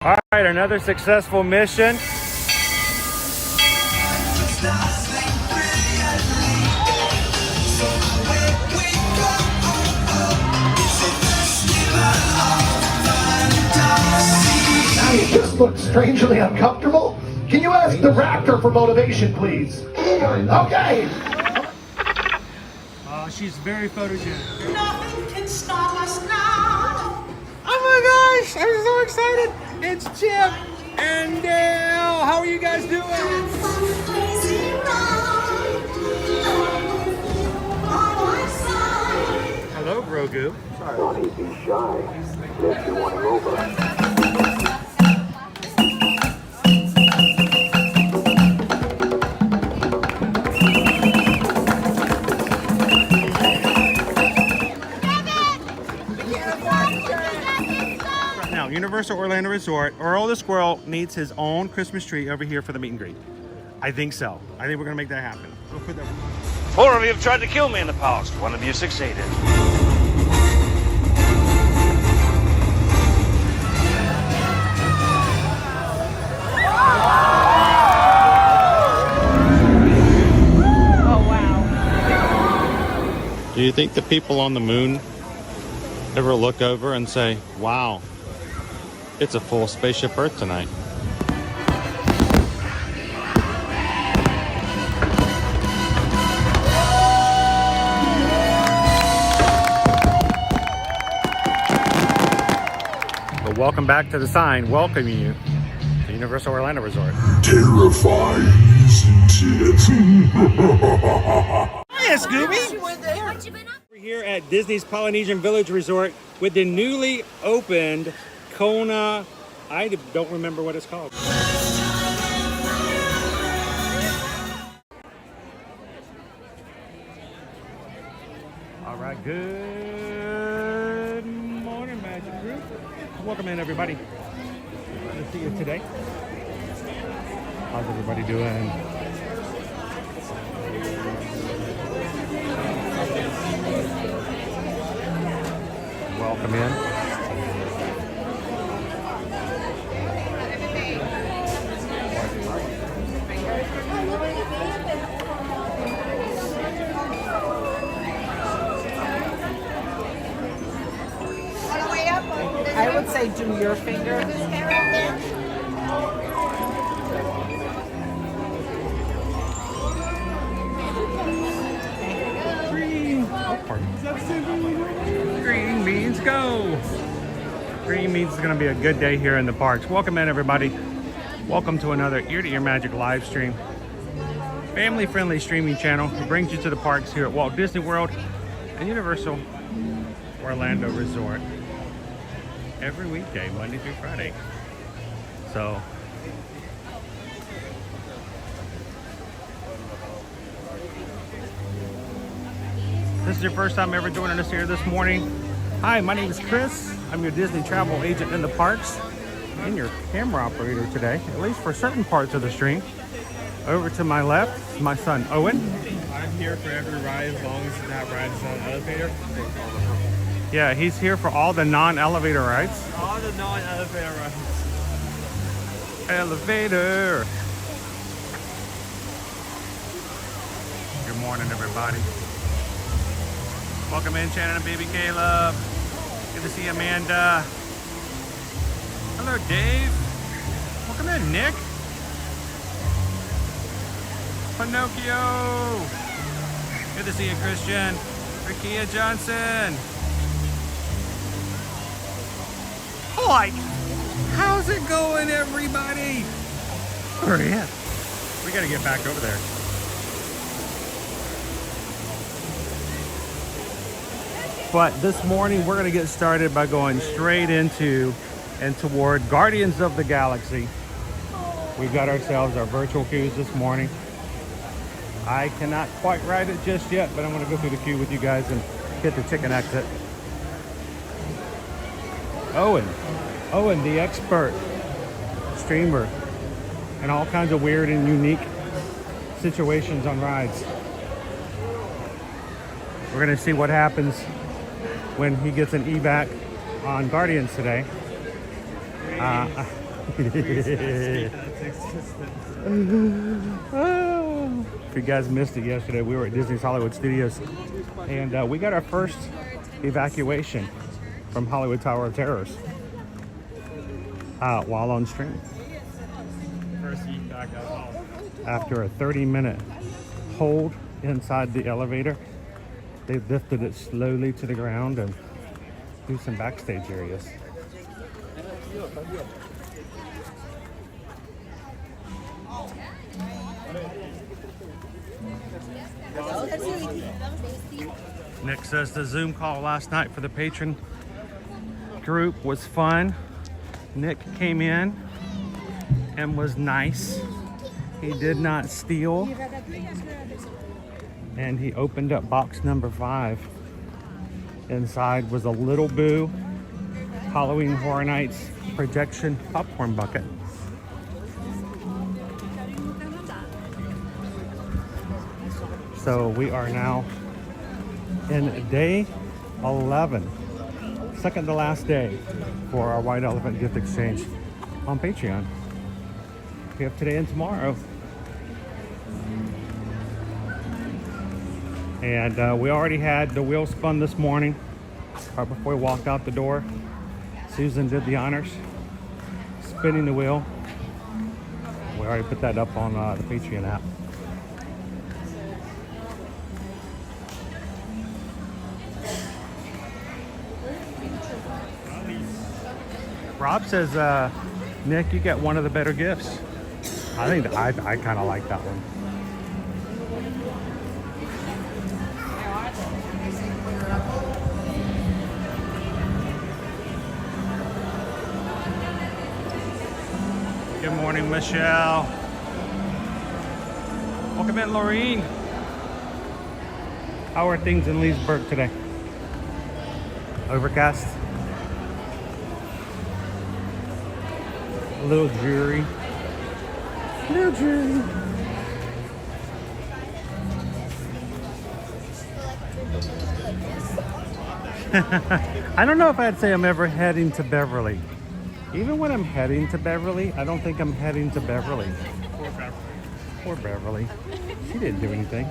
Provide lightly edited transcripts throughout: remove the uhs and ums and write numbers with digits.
All right, another successful mission. You just look strangely uncomfortable. Can you ask the raptor for motivation, please? Okay. She's very photogenic. Nothing can stop us now. Oh my gosh, I'm so excited. It's Chip and Dale. How are you guys doing? Hello, Grogu. Don't he be shy? Left you wanting over. Now, Universal Orlando Resort, Earl the Squirrel needs his own Christmas tree over here for the meet and greet. I think so. I think we're gonna make that happen. We'll put that. 4 of you have tried to kill me in the past. 1 of you succeeded. Do you think the people on the moon ever look over and say, wow, it's a full Spaceship Earth tonight? But welcome back to the sign welcoming you to Universal Orlando Resort. Terrifying, isn't it? Hiya, Scooby! We're here at Disney's Polynesian Village Resort with the newly opened Kona. I don't remember what it's called. All right, good morning, Magic Group. Welcome in, everybody. Good to see you today. How's everybody doing? Welcome in. I would say do your finger. Green means go. Green means it's going to be a good day here in the parks. Welcome in, everybody. Welcome to another Ear to Ear Magic live stream. Family-friendly streaming channel that brings you to the parks here at Walt Disney World and Universal Orlando Resort every weekday, Monday through Friday. So this is your first time ever joining us here this morning. Hi, my name is Chris. I'm your Disney travel agent in the parks and your camera operator today, at least for certain parts of the stream. Over to my left is my son, Owen. I'm here for every ride as long as that ride is on an elevator. Yeah, he's here for all the non-elevator rides. All the non-elevator rides. Elevator. Good morning, everybody. Welcome in, Shannon and baby Caleb. Good to see Amanda. Hello, Dave. Welcome in, Nick. Pinocchio. Good to see you, Christian. Rakia Johnson. Like, how's it going, everybody? Where are you at? We gotta get back over there. But this morning we're gonna get started by going straight into and toward Guardians of the Galaxy. We've got ourselves our virtual queues this morning. I cannot quite ride it just yet, but I'm gonna go through the queue with you guys and hit the chicken exit. Owen, the expert streamer, and all kinds of weird and unique situations on rides. We're gonna see what happens when he gets an evac on Guardians today. If you guys missed it yesterday, we were at Disney's Hollywood Studios, and we got our first evacuation from Hollywood Tower of Terrors while on stream. First heat back up. After a 30-minute hold inside the elevator, they lifted it slowly to the ground and do some backstage areas. Nick says the Zoom call last night for the patron group was fun. Nick came in and was nice. He did not steal. And he opened up box number 5. Inside was a Little Boo Halloween Horror Nights projection popcorn bucket. So we are now in day 11, second to last day for our White Elephant gift exchange on Patreon. We have today and tomorrow. And we already had the wheel spun this morning, right before we walked out the door. Susan did the honors, spinning the wheel. We already put that up on the Patreon app. Rob says, Nick, you got one of the better gifts. I think I kind of like that one. Good morning, Michelle. Welcome in, Laureen. How are things in Leesburg today? Overcast? A little dreary. A little dreary. I don't know if I'd say I'm ever heading to Beverly. Even when I'm heading to Beverly, I don't think I'm heading to Beverly. Poor Beverly. Poor Beverly. She didn't do anything.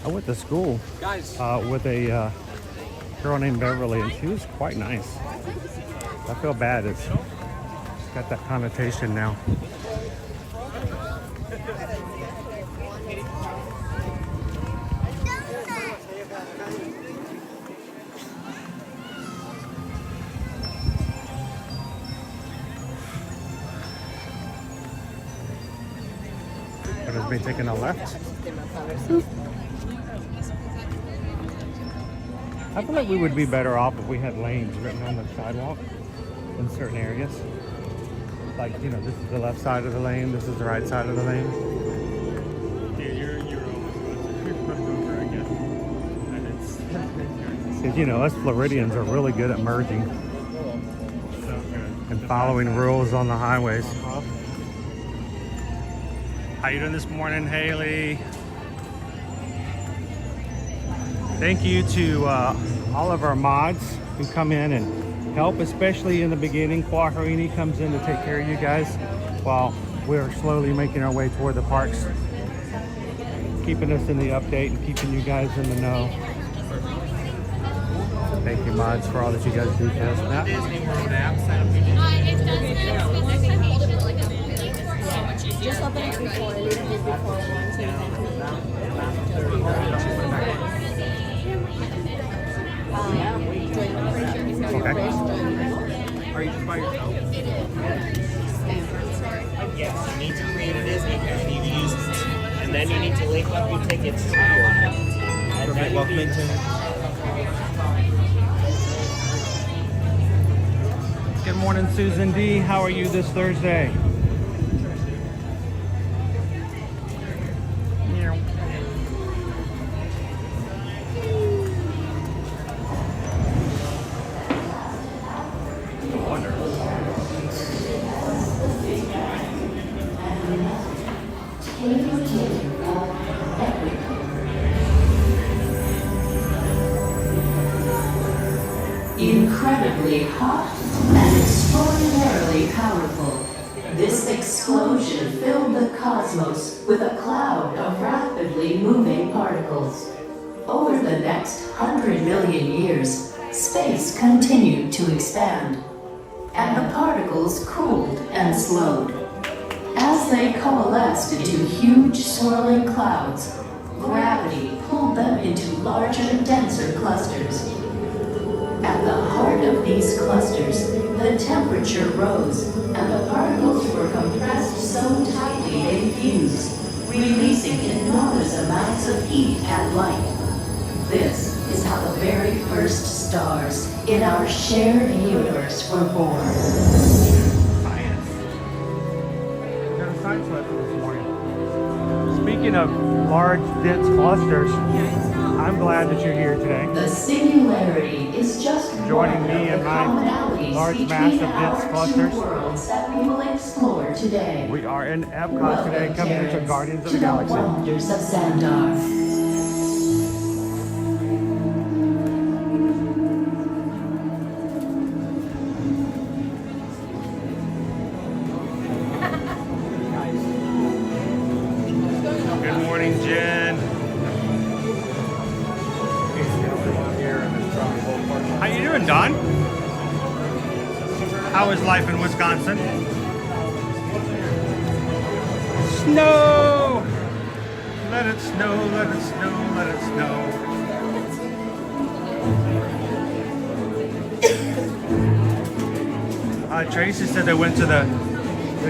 I went to school with a girl named Beverly, and she was quite nice. I feel bad. It's got that connotation now. But it's been taking a left. I feel like we would be better off if we had lanes written on the sidewalk in certain areas. Like, you know, this is the left side of the lane, this is the right side of the lane. Dude, you're almost over again. And it's Because, you know, us Floridians are really good at merging so good. and following rules on the highways. How you doing this morning, Haley? Thank you to all of our mods who come in and help, especially in the beginning. Quaharini comes in to take care of you guys while we're slowly making our way toward the parks, keeping us in the update and keeping you guys in the know. Thank you, mods, for all that you guys do for us. Now, Disney World app Just open it before, a little bit before 1 okay. Are you by yourself? Yes, you need to create a Disney account. You use it, and then you need to link up your tickets to your account. And then Welcome into. Good morning, Susan D. How are you this Thursday? incredibly hot and extraordinarily powerful. This explosion filled the cosmos with a cloud of rapidly moving particles. Over the next 100 million years, space continued to expand, and the particles cooled and slowed. As they coalesced into huge swirling clouds, gravity pulled them into larger, denser clusters. At the heart of these clusters, the temperature rose, and the particles were compressed so tightly they fused, releasing enormous amounts of heat and light. This is how the very first stars in our shared universe were born. Science. We got a science lesson this morning. Speaking of large, dense clusters, I'm glad that you're here today. The singularity is just Joining one me of in the my commonalities large, between massive, our dense two clusters. worlds that we will explore today. We are in Epcot today, coming into Terrence, Guardians of to the Galaxy. wonders of Xandar. Good morning, Jen. How you doing, Don? How is life in Wisconsin? Snow! Let it snow, let it snow, let it snow. Tracy said they went to the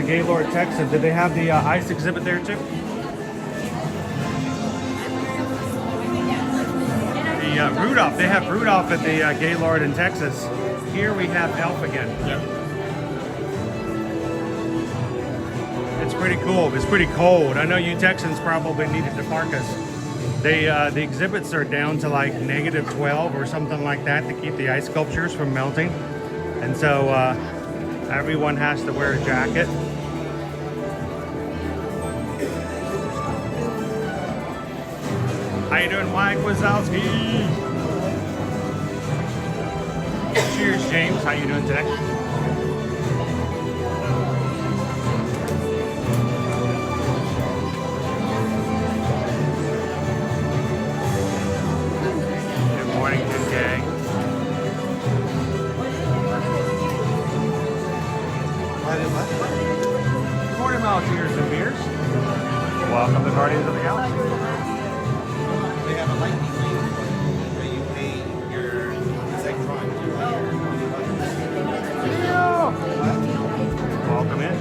Gaylord Texas. Did they have the ice exhibit there too? Rudolph. They have Rudolph at the Gaylord in Texas. Here we have Elf again. Yep. It's pretty cool. It's pretty cold. I know you Texans probably needed to park us. The exhibits are down to like -12 or something like that to keep the ice sculptures from melting. And so everyone has to wear a jacket. How you doing, Mike Wazowski? Cheers, James. How you doing today? Good morning, Jay. Good morning, Mountaineers and Beers. Welcome to Guardians of the Galaxy. They have a lightning lane where you pay your Zectron Welcome in.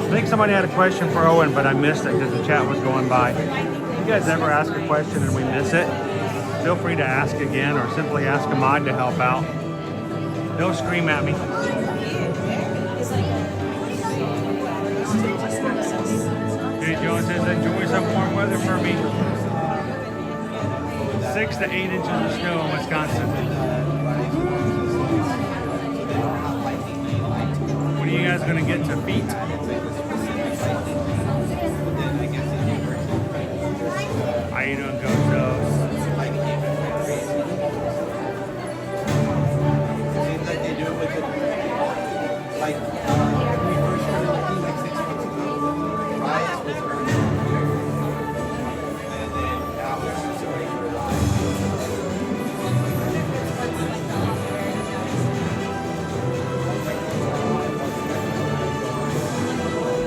I think somebody had a question for Owen, but I missed it because the chat was going by. If you guys ever ask a question and we miss it, feel free to ask again or simply ask a mod to help out. Don't scream at me. Judy Jones says, enjoy some warm weather for me. 6 to 8 inches of snow in Wisconsin. What are you guys going to get to feet? How you doing, Ghost?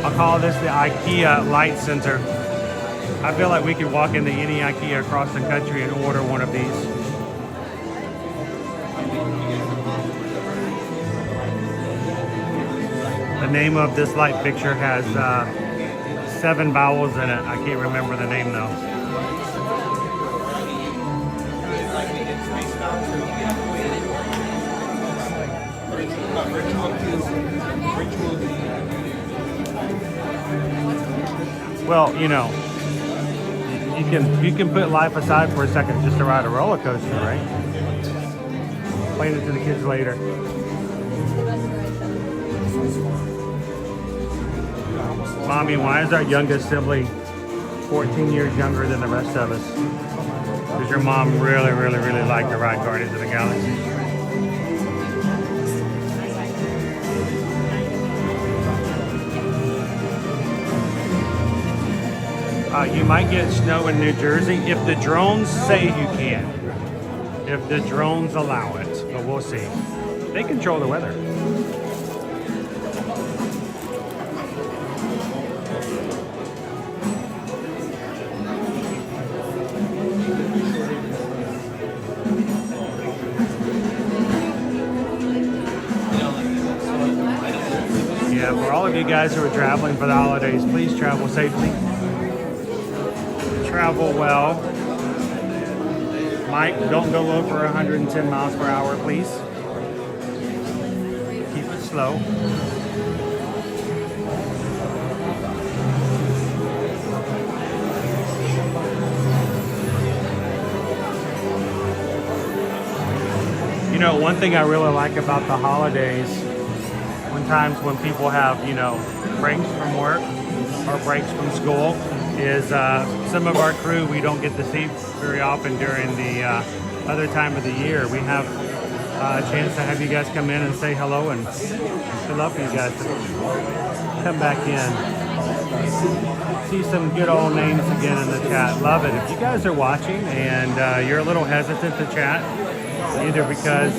I'll call this the IKEA Light Center. I feel like we could walk into any IKEA across the country and order one of these. The name of this light fixture has 7 vowels in it. I can't remember the name though. Well, you know, you can put life aside for a second just to ride a roller coaster, right? Explain it to the kids later. Mommy, why is our youngest sibling 14 years younger than the rest of us? Because your mom really liked to ride Guardians of the Galaxy. You might get snow in New Jersey if the drones say you can. If the drones allow it, but we'll see. They control the weather. Yeah, for all of you guys who are traveling for the holidays, please travel safely. Travel well. Mike, don't go over 110 miles per hour, please. Keep it slow. You know, one thing I really like about the holidays, sometimes when people have, you know, breaks from work or breaks from school, is some of our crew we don't get to see very often during the other time of the year. We have a chance to have you guys come in and say hello, and we'd love for you guys to come back in. See some good old names again in the chat. Love it. If you guys are watching and you're a little hesitant to chat, either because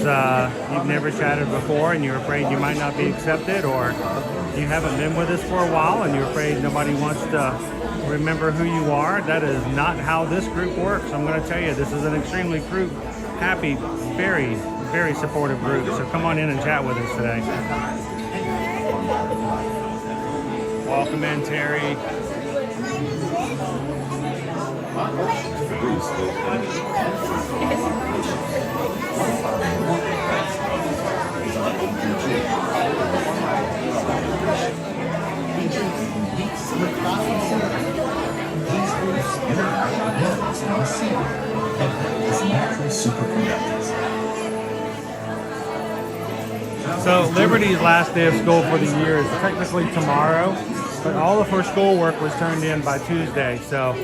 you've never chatted before and you're afraid you might not be accepted, or you haven't been with us for a while and you're afraid nobody wants to remember who you are, that is not how this group works. I'm going to tell you, this is an extremely happy, very, very supportive group. So come on in and chat with us today. Welcome in, Terry. So Liberty's last day of school for the year is technically tomorrow, but all of her schoolwork was turned in by Tuesday. So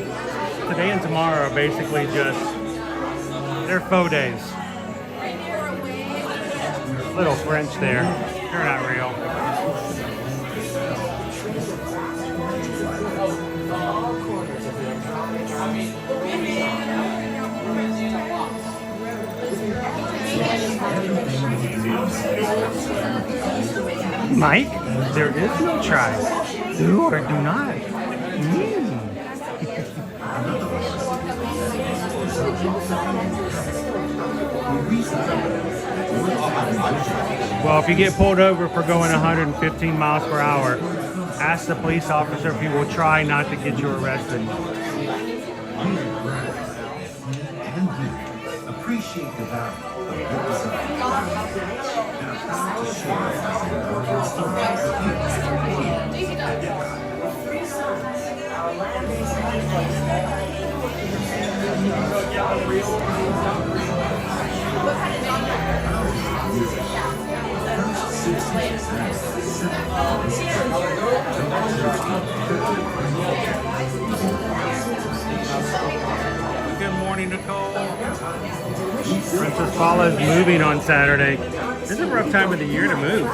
today and tomorrow are basically just, they're faux days. Little French there. They're not real. Mike, there is no try. Do or do not. Well, if you get pulled over for going 115 miles per hour, ask the police officer if he will try not to get you arrested. Appreciate the value. Good morning, Nicole. Princess Paula is moving on Saturday. This is a rough time of the year to move.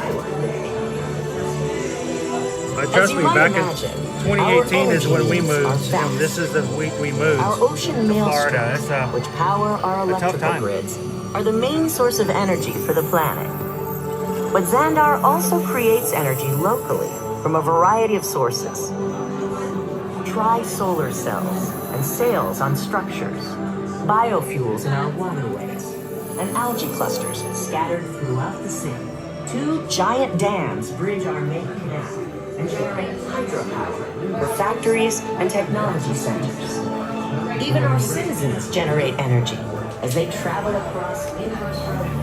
But trust me, back in 2018 is when we moved, and this is the week we moved Our ocean to Florida. It's which power our electrical grids, are the main source of energy for the planet. But Xandar also creates energy locally from a variety of sources. Try solar cells and sails on structures, biofuels in our waterways, and algae clusters scattered throughout the city. 2 giant dams bridge our main canal and generate hydropower for factories and technology centers. Even our citizens generate energy as they travel across inverse roadways.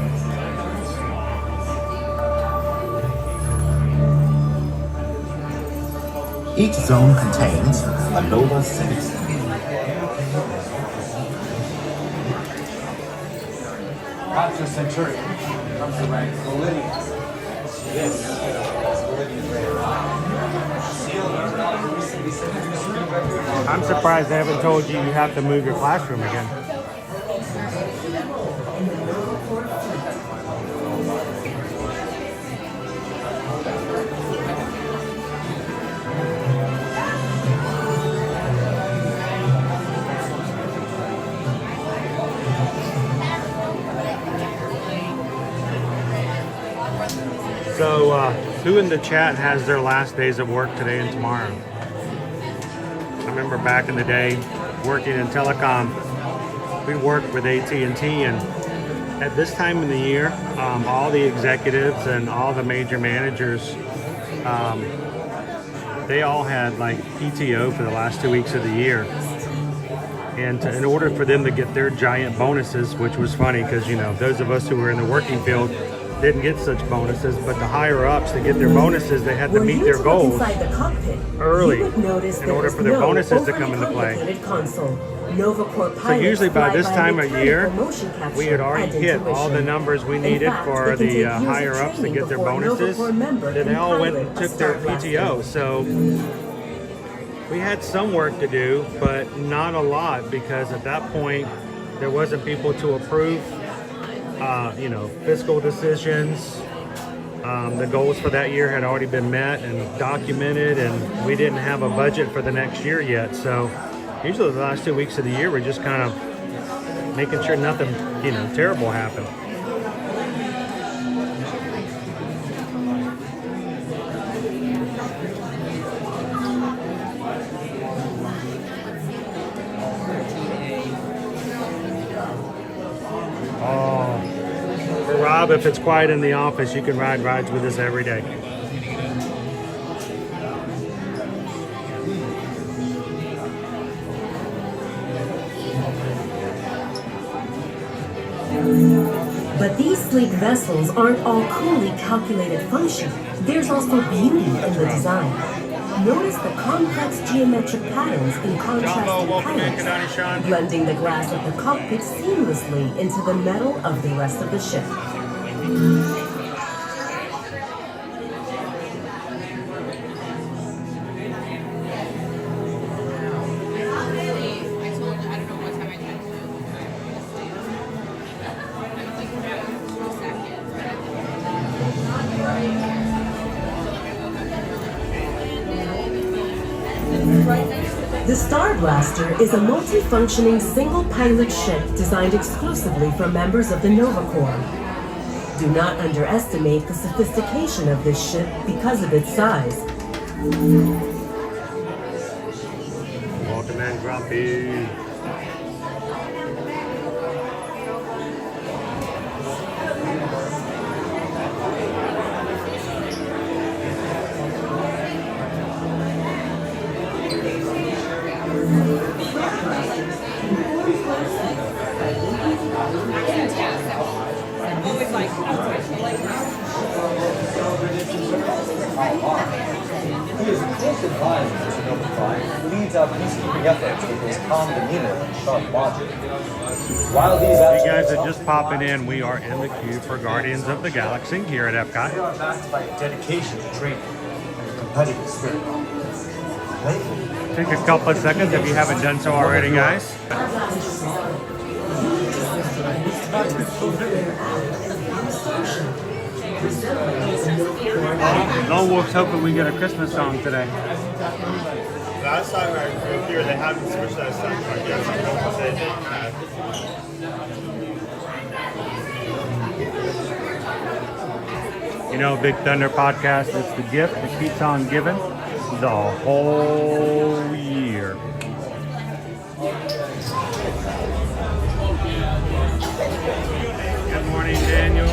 Each zone contains a Nova citizen. Roger Centurion comes to rank Validity. Yes. I'm surprised they haven't told you you have to move your classroom again. who in the chat has their last days of work today and tomorrow? I remember back in the day working in telecom, we worked with AT&T, and at this time of the year, all the executives and all the major managers, they all had like PTO for the last 2 weeks of the year. And in order for them to get their giant bonuses, which was funny because, you know, those of us who were in the working field didn't get such bonuses, but the higher ups to get their bonuses, they had to meet their goals early in order for their bonuses to come into play. So usually by this time of year, we had already hit all the numbers we needed for the higher ups to get their bonuses. Then they all went and took their PTO. So we had some work to do, but not a lot, because at that point there wasn't people to approve, you know, fiscal decisions. The goals for that year had already been met and documented, and we didn't have a budget for the next year yet. So usually the last 2 weeks of the year, we're just kind of making sure nothing, you know, terrible happened. Rob, if it's quiet in the office, you can ride rides with us every day. But these sleek vessels aren't all coolly calculated function. There's also beauty in the design. Notice the complex geometric patterns in contrasting colors, blending the glass of the cockpit seamlessly into the metal of the rest of the ship. The Star Blaster is a multi-functioning single-pilot ship designed exclusively for members of the Nova Corps. Do not underestimate the sophistication of this ship because of its size. Welcome in, Grumpy. Leads our peacekeeping efforts with his calm demeanor and sharp logic. While these you guys are just popping in, we are in the queue for Guardians of the Galaxy here at Epcot. They are backed by a dedication to training and a competitive spirit. Take a couple of seconds if you haven't done so already, guys. Lone Wolf's hoping we get a Christmas song today. Last time I was here, they haven't switched that stuff. I guess I don't say they have. You know, Big Thunder Podcast, it's the gift that keeps on giving the whole year. Good morning, Daniel.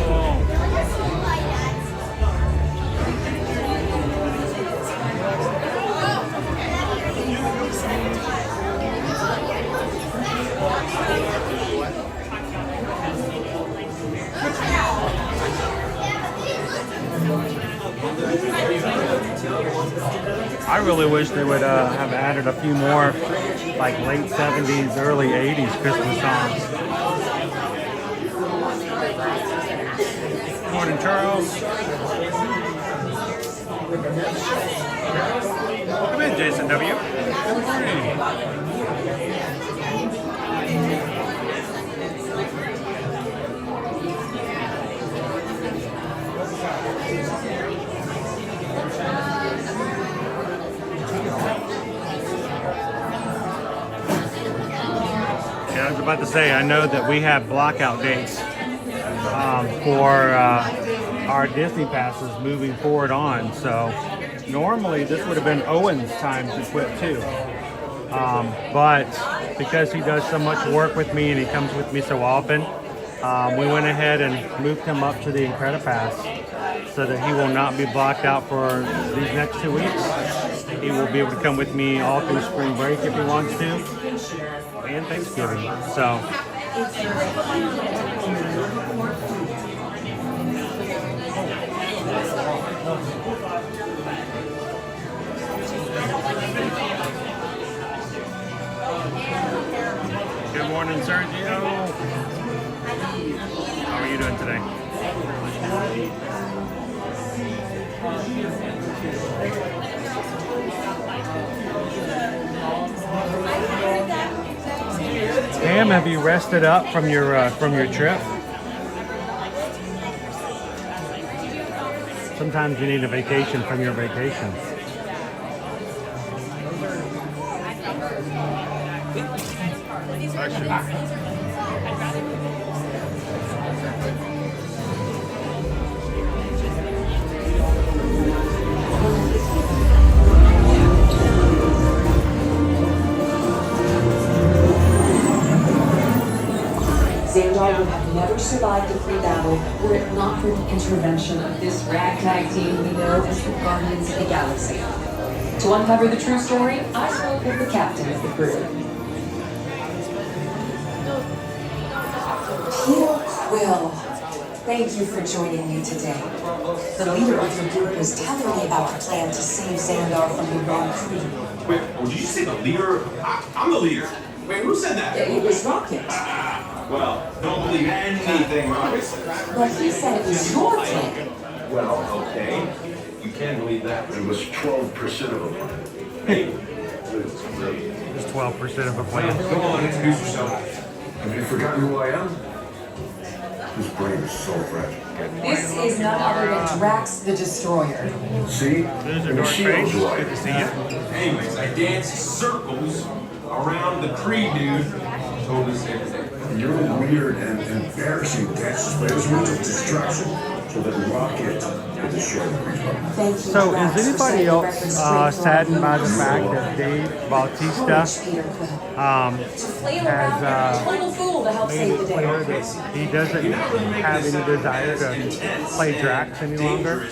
I really wish they would have added a few more like late 70s, early 80s Christmas songs. Good morning, Charles. Welcome in, Jason W. Good morning. I was about to say, I know that we have blockout dates for our Disney passes moving forward on. So normally this would have been Owen's time to quit too. But because he does so much work with me and he comes with me so often, we went ahead and moved him up to the Incredipass so that he will not be blocked out for these next 2 weeks. He will be able to come with me all through spring break if he wants to, and Thanksgiving. So. Good morning, Sergio. How are you doing today? Pam, have you rested up from your trip? Sometimes you need a vacation from your vacation. Xandar would have never survived a free battle were it not for the intervention of this ragtag team we know as the Guardians of the Galaxy. To uncover the true story, I spoke with the captain of the crew. Peter Quill, thank you for joining me today. The leader of your group was telling me about the plan to save Xandar from the Gran crew. Wait, did you say the leader? I'm the leader. Wait, who said that? It was Rocket. Well, don't believe anything Rocket says. But he said it was your plan. Well, okay. You can believe that. It was 12% of a plan. Hey. Just 12% of a plan. Come on, introduce yourself. Have you forgotten who I am? This brain is so fragile. This is none other than Drax the Destroyer. See? There's a And dark she face. knows who I Good to see you. Anyways, I danced circles around the Creed dude. Told us everything. Your weird and embarrassing dances, but it was meant to distraction so that Rocket could destroy the Creed. Thank you. So is anybody else saddened by the fact that Dave Bautista has Total fool to help made save it the clear day. that he doesn't have any desire to play Drax any longer?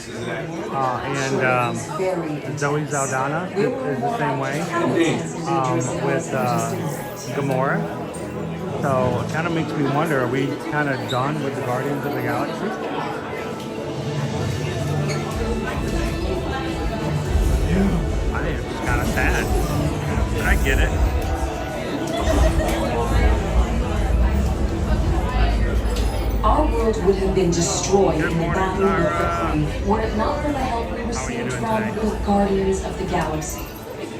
And Zoe Saldana is the same way with Gamora. So it kind of makes me wonder, are we kind of done with the Guardians of the Galaxy? I am just kind of sad. I get it. Our world would have been destroyed in the Battle of Epcot were it not for the help we received from the Guardians of the Galaxy.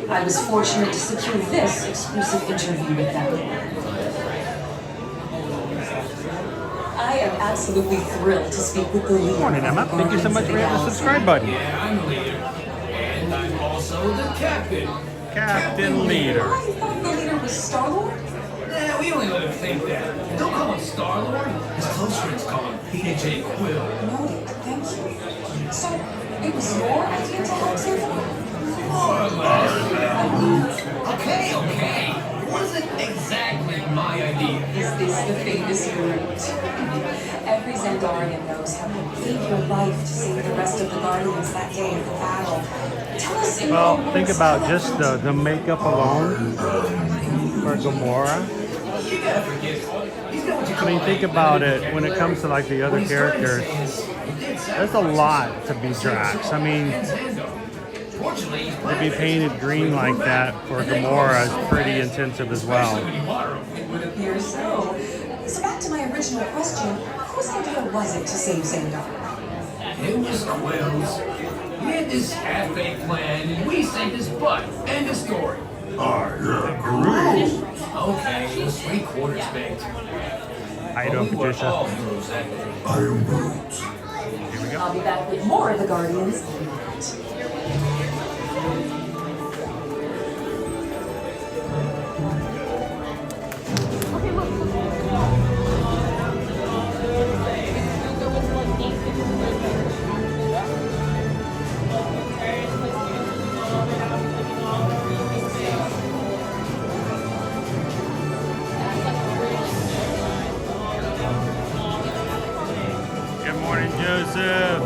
I was fortunate to secure this exclusive interview with them. I am absolutely thrilled to speak with the leader. Morning, Emma. Thank you so much for hitting the subscribe button. Yeah, I'm the leader. And I'm also the captain. Captain Leader. I thought the leader was Star-Lord? Nah, we only let him think that. Don't call him Star-Lord. His close friends call him PJ Quill. Noted, thank you. So, it was your idea to help save them? More or less. Okay. It wasn't exactly my idea. Is this the famous route? Every Xandarian knows how you gave your life to save the rest of the Guardians that day of the battle. Tell us in Well, your think words. about just the makeup alone for Gamora. You gotta forgive him. He's got what you I call mean, think about it when it comes to like the other characters. There's a lot to be Drax. I mean, to be painted green like that for Gamora is pretty intensive as well. It would appear so. So back to my original question, whose idea was it to save Xandar? It was Quill's. He had this half-baked plan, and we saved his butt. End of story. You're Groot. Okay, it was 3/4 baked. How you doing, Patricia? I am Groot. Here we go. I'll be back with more of the Guardians. Joseph.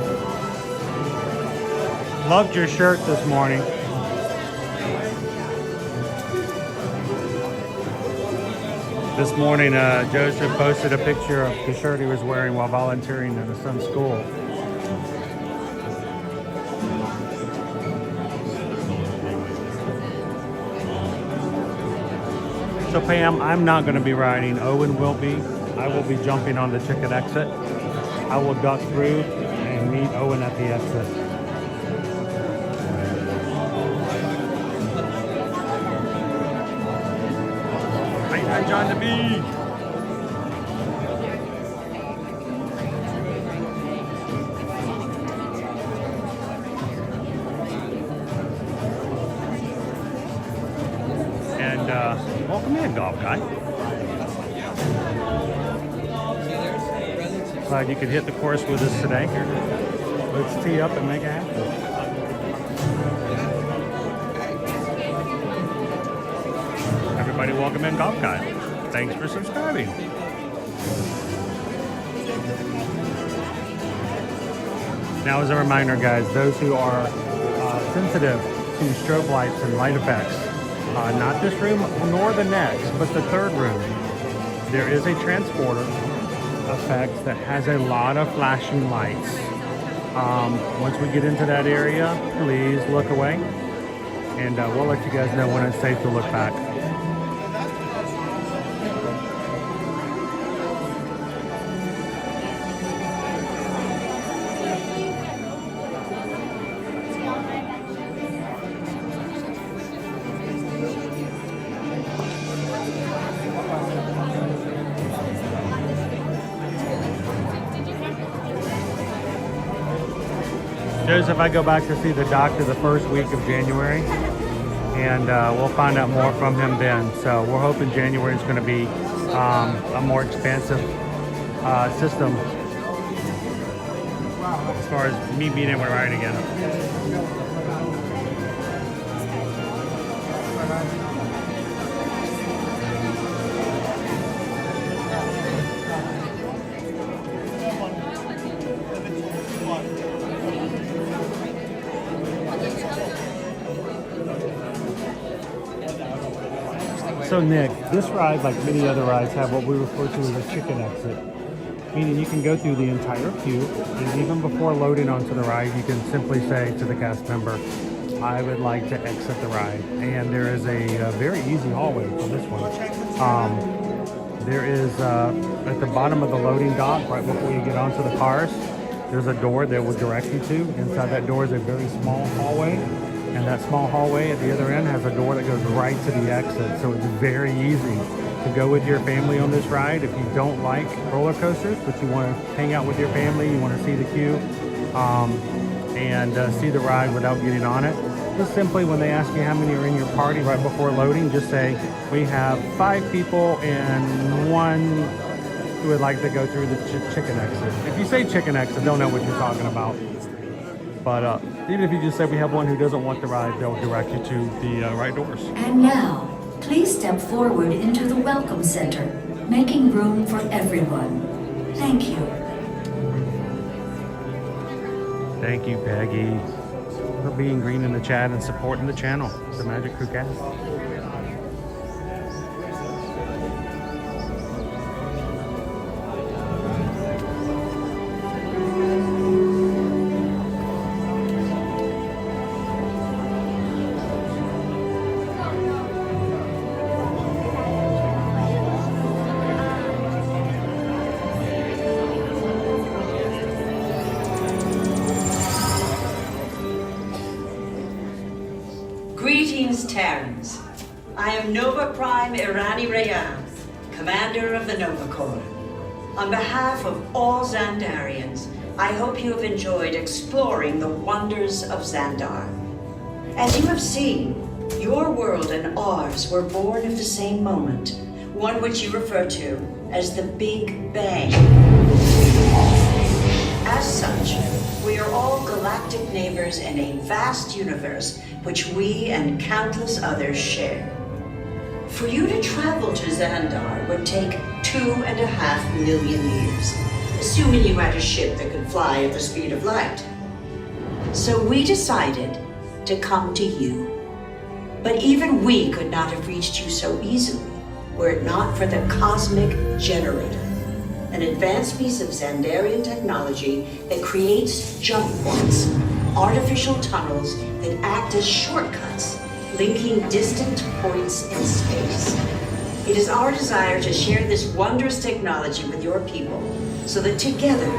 Loved your shirt this morning. This morning, Joseph posted a picture of the shirt he was wearing while volunteering at his son's school. So Pam, I'm not going to be riding. Owen will be. I will be jumping on the chicken exit. I will duck through and meet Owen at the exit. Hi, John the Bee. And welcome in, golf guy. Glad you could hit the course with us today. Let's tee up and make it happen. Everybody welcome in, Golf Guy. Thanks for subscribing. Now as a reminder, guys, those who are sensitive to strobe lights and light effects, not this room nor the next, but the third room, there is a transporter effect that has a lot of flashing lights. Once we get into that area, please look away, and we'll let you guys know when it's safe to look back. Joseph, I go back to see the doctor the first week of January, and we'll find out more from him then. So we're hoping January is going to be a more expansive system as far as me being able to ride again. So Nick, this ride, like many other rides, have what we refer to as a chicken exit, meaning you can go through the entire queue, and even before loading onto the ride, you can simply say to the cast member, I would like to exit the ride. And there is a very easy hallway for this one. There is, at the bottom of the loading dock, right before you get onto the cars, there's a door that will direct you to. Inside that door is a very small hallway. And that small hallway at the other end has a door that goes right to the exit. So it's very easy to go with your family on this ride. If you don't like roller coasters, but you want to hang out with your family, you want to see the queue, and see the ride without getting on it, just simply when they ask you how many are in your party right before loading, just say, we have 5 people and 1 who would like to go through the chicken exit. If you say chicken exit, they'll know what you're talking about. But even if you just say we have 1 who doesn't want the ride, they'll direct you to the right doors. And now, please step forward into the Welcome Center, making room for everyone. Thank you. Thank you, Peggy, for being green in the chat and supporting the channel, the Magic Crew Cast. Greetings, Terrans. I am Nova Prime Irani Rayan, commander of the Nova Corps. On behalf of all Xandarians, I hope you have enjoyed exploring the wonders of Xandar. As you have seen, your world and ours were born of the same moment, one which you refer to as the Big Bang. As such, we are all galactic neighbors in a vast universe which we and countless others share. For you to travel to Xandar would take 2.5 million years. assuming you had a ship that could fly at the speed of light. So we decided to come to you. But even we could not have reached you so easily were it not for the Cosmic Generator, an advanced piece of Xandarian technology that creates jump points, artificial tunnels that act as shortcuts, linking distant points in space. It is our desire to share this wondrous technology with your people so that together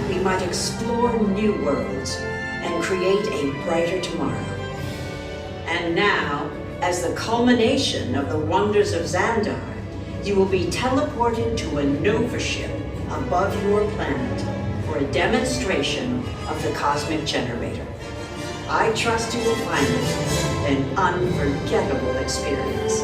we might explore new worlds and create a brighter tomorrow. And now, as the culmination of the wonders of Xandar, you will be teleported to a Nova ship above your planet for a demonstration of the Cosmic Generator. I trust you will find it an unforgettable experience.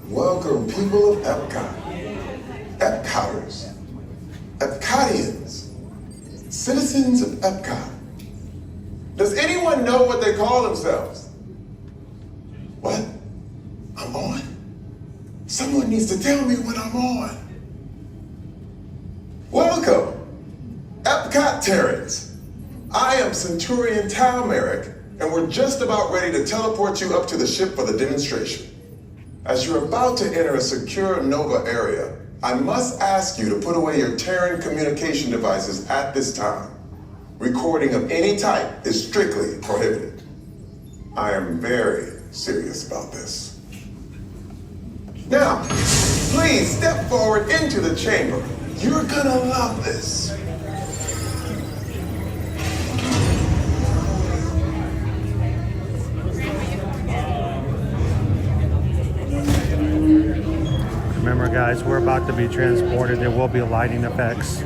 Welcome, people of Epcot, Epcoters, Epcotians, citizens of Epcot. Does anyone know what they call themselves? What? I'm on? Someone needs to tell me when I'm on. Welcome, Epcot Terrans. I am Centurion Tal Merrick, and we're just about ready to teleport you up to the ship for the demonstration. As you're about to enter a secure Nova area, I must ask you to put away your Terran communication devices at this time. Recording of any type is strictly prohibited. I am very serious about this. Now, please step forward into the chamber. You're gonna love this. Remember guys, we're about to be transported. There will be lighting effects.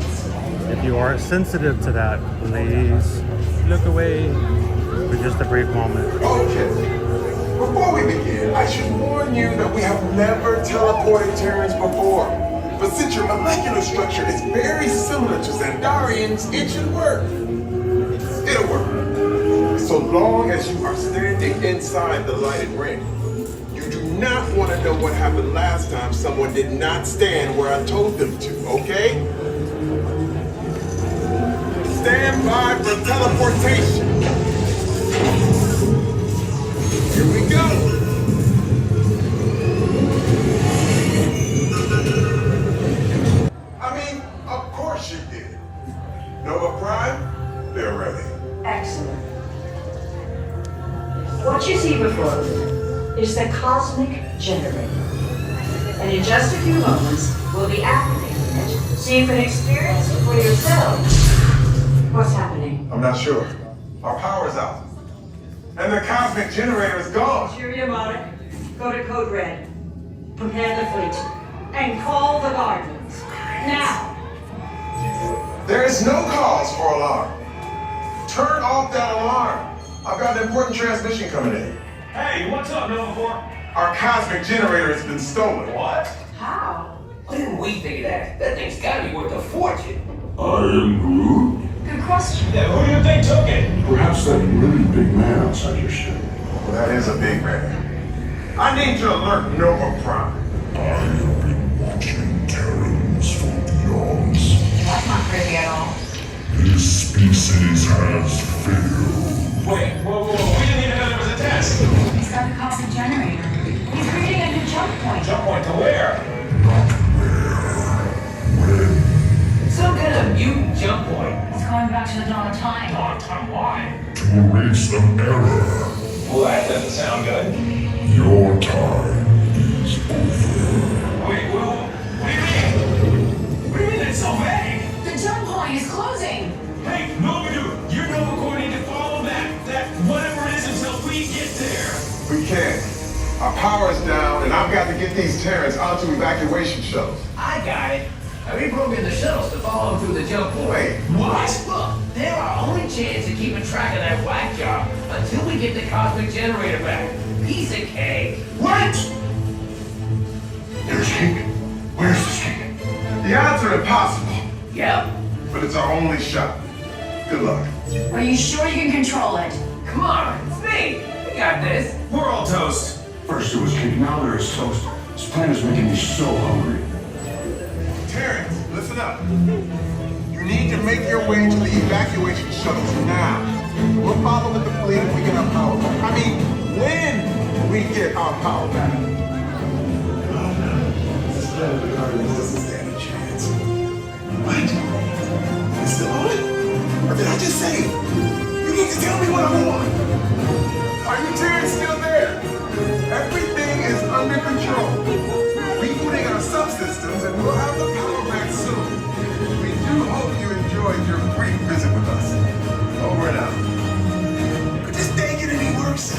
If you are sensitive to that, please look away for just a brief moment. Okay. Before we begin, I should warn you that we have never teleported Terrans before. But since your molecular structure is very similar to Xandarians, it should work. It'll work. So long as you are standing inside the lighted ring. You do not want to know what happened last time someone did not stand where I told them to, okay? Stand by for teleportation. Here we go. I mean, of course you did. Nova Prime, they're ready. Excellent. What you see before you is the Cosmic Generator. And in just a few moments, we'll be activating it so you can experience it for yourself. What's happening? I'm not sure. Our power's out. And the Cosmic Generator is gone. Cheerio, Monarch. Go to Code Red. Prepare the fleet. And call the Guardians. Now! There is no cause for alarm. Turn off that alarm. I've got an important transmission coming in. Hey, what's up, Nova Corps? Our Cosmic Generator has been stolen. What? How? Why didn't we think of that? That thing's gotta be worth a fortune. I am Groot. Good question. Yeah, who do you think took it? Perhaps that really big man outside your ship. Well, that is a big man. I need to alert Nova Prime. I have been watching Terrans for eons. That's not pretty at all. This species has failed. Wait, whoa. We didn't even know there was a test. He's got a Cosmic Generator. He's creating a new jump point. Jump point to where? Not where. When. Some kind of mutant jump point. He's going back to the dawn of time. Dawn of time, why? To erase an error. Well, that doesn't sound good. Your time is over. Wait, what do you mean? What do you mean it's so vague? The jump point is closing. Hey, Nova Dude, you're Nova Corps need to follow that whatever it is until we get there. We can't. Our power's down, and I've got to get these Terrans onto evacuation shuttles. I got it. I reprogrammed the shuttles to follow them through the jump point. Wait, what? Look, they're our only chance of keeping track of that whack job until we get the Cosmic Generator back. Piece of cake. What? There's cake. Where's this cake? The odds are impossible, Yep. but it's our only shot. Good luck. Are you sure you can control it? Come on, it's me. We got this. We're all toast. First it was cake, now there is toast. It's planet's making me so hungry. Terrence, listen up. You need to make your way to the evacuation shuttles now. We'll follow with the fleet if we get our power back. I mean, when we get our power back. This doesn't stand a chance. What? It's still on? Or did I just say it? You need to tell me what I want. Are you Terrence still there? Everything is under control. Rebooting our subsystems and we'll have the power back soon. We do hope you enjoyed your brief visit with us. Over and out. Could this day get any worse?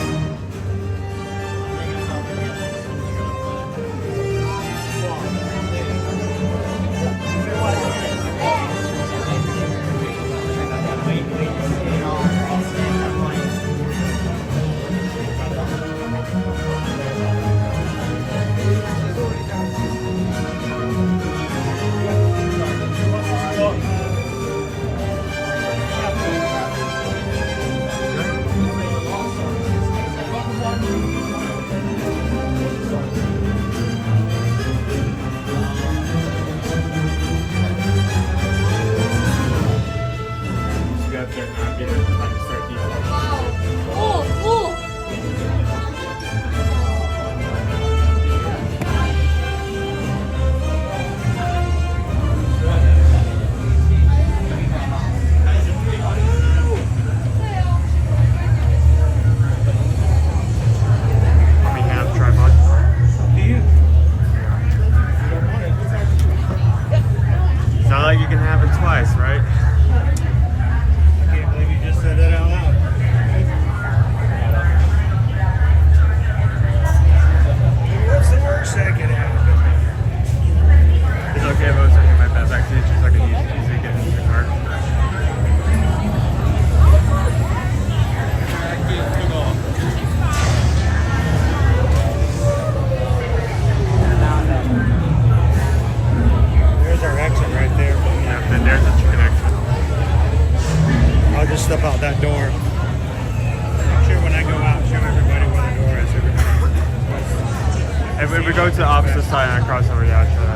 If we go to the opposite side and I cross over, yeah, sure.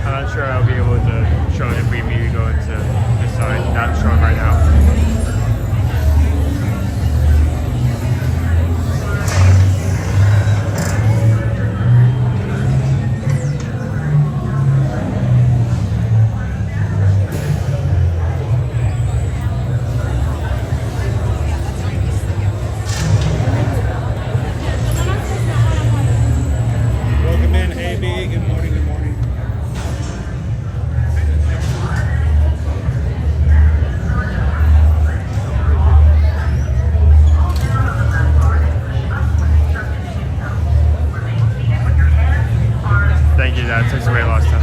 I'm not sure I'll be able to show it if we maybe go into this side. Not showing right now. That takes away a lot of stuff.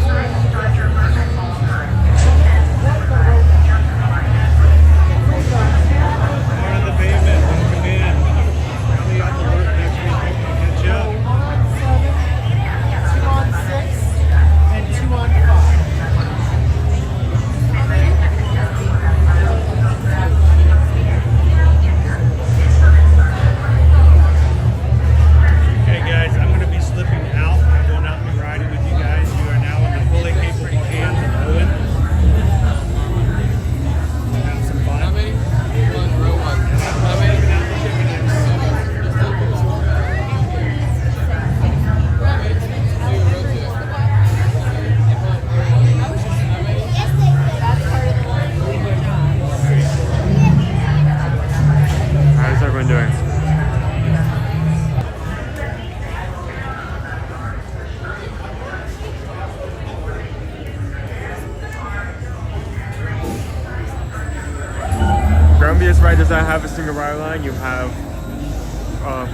Right, does not have a single ride line. You have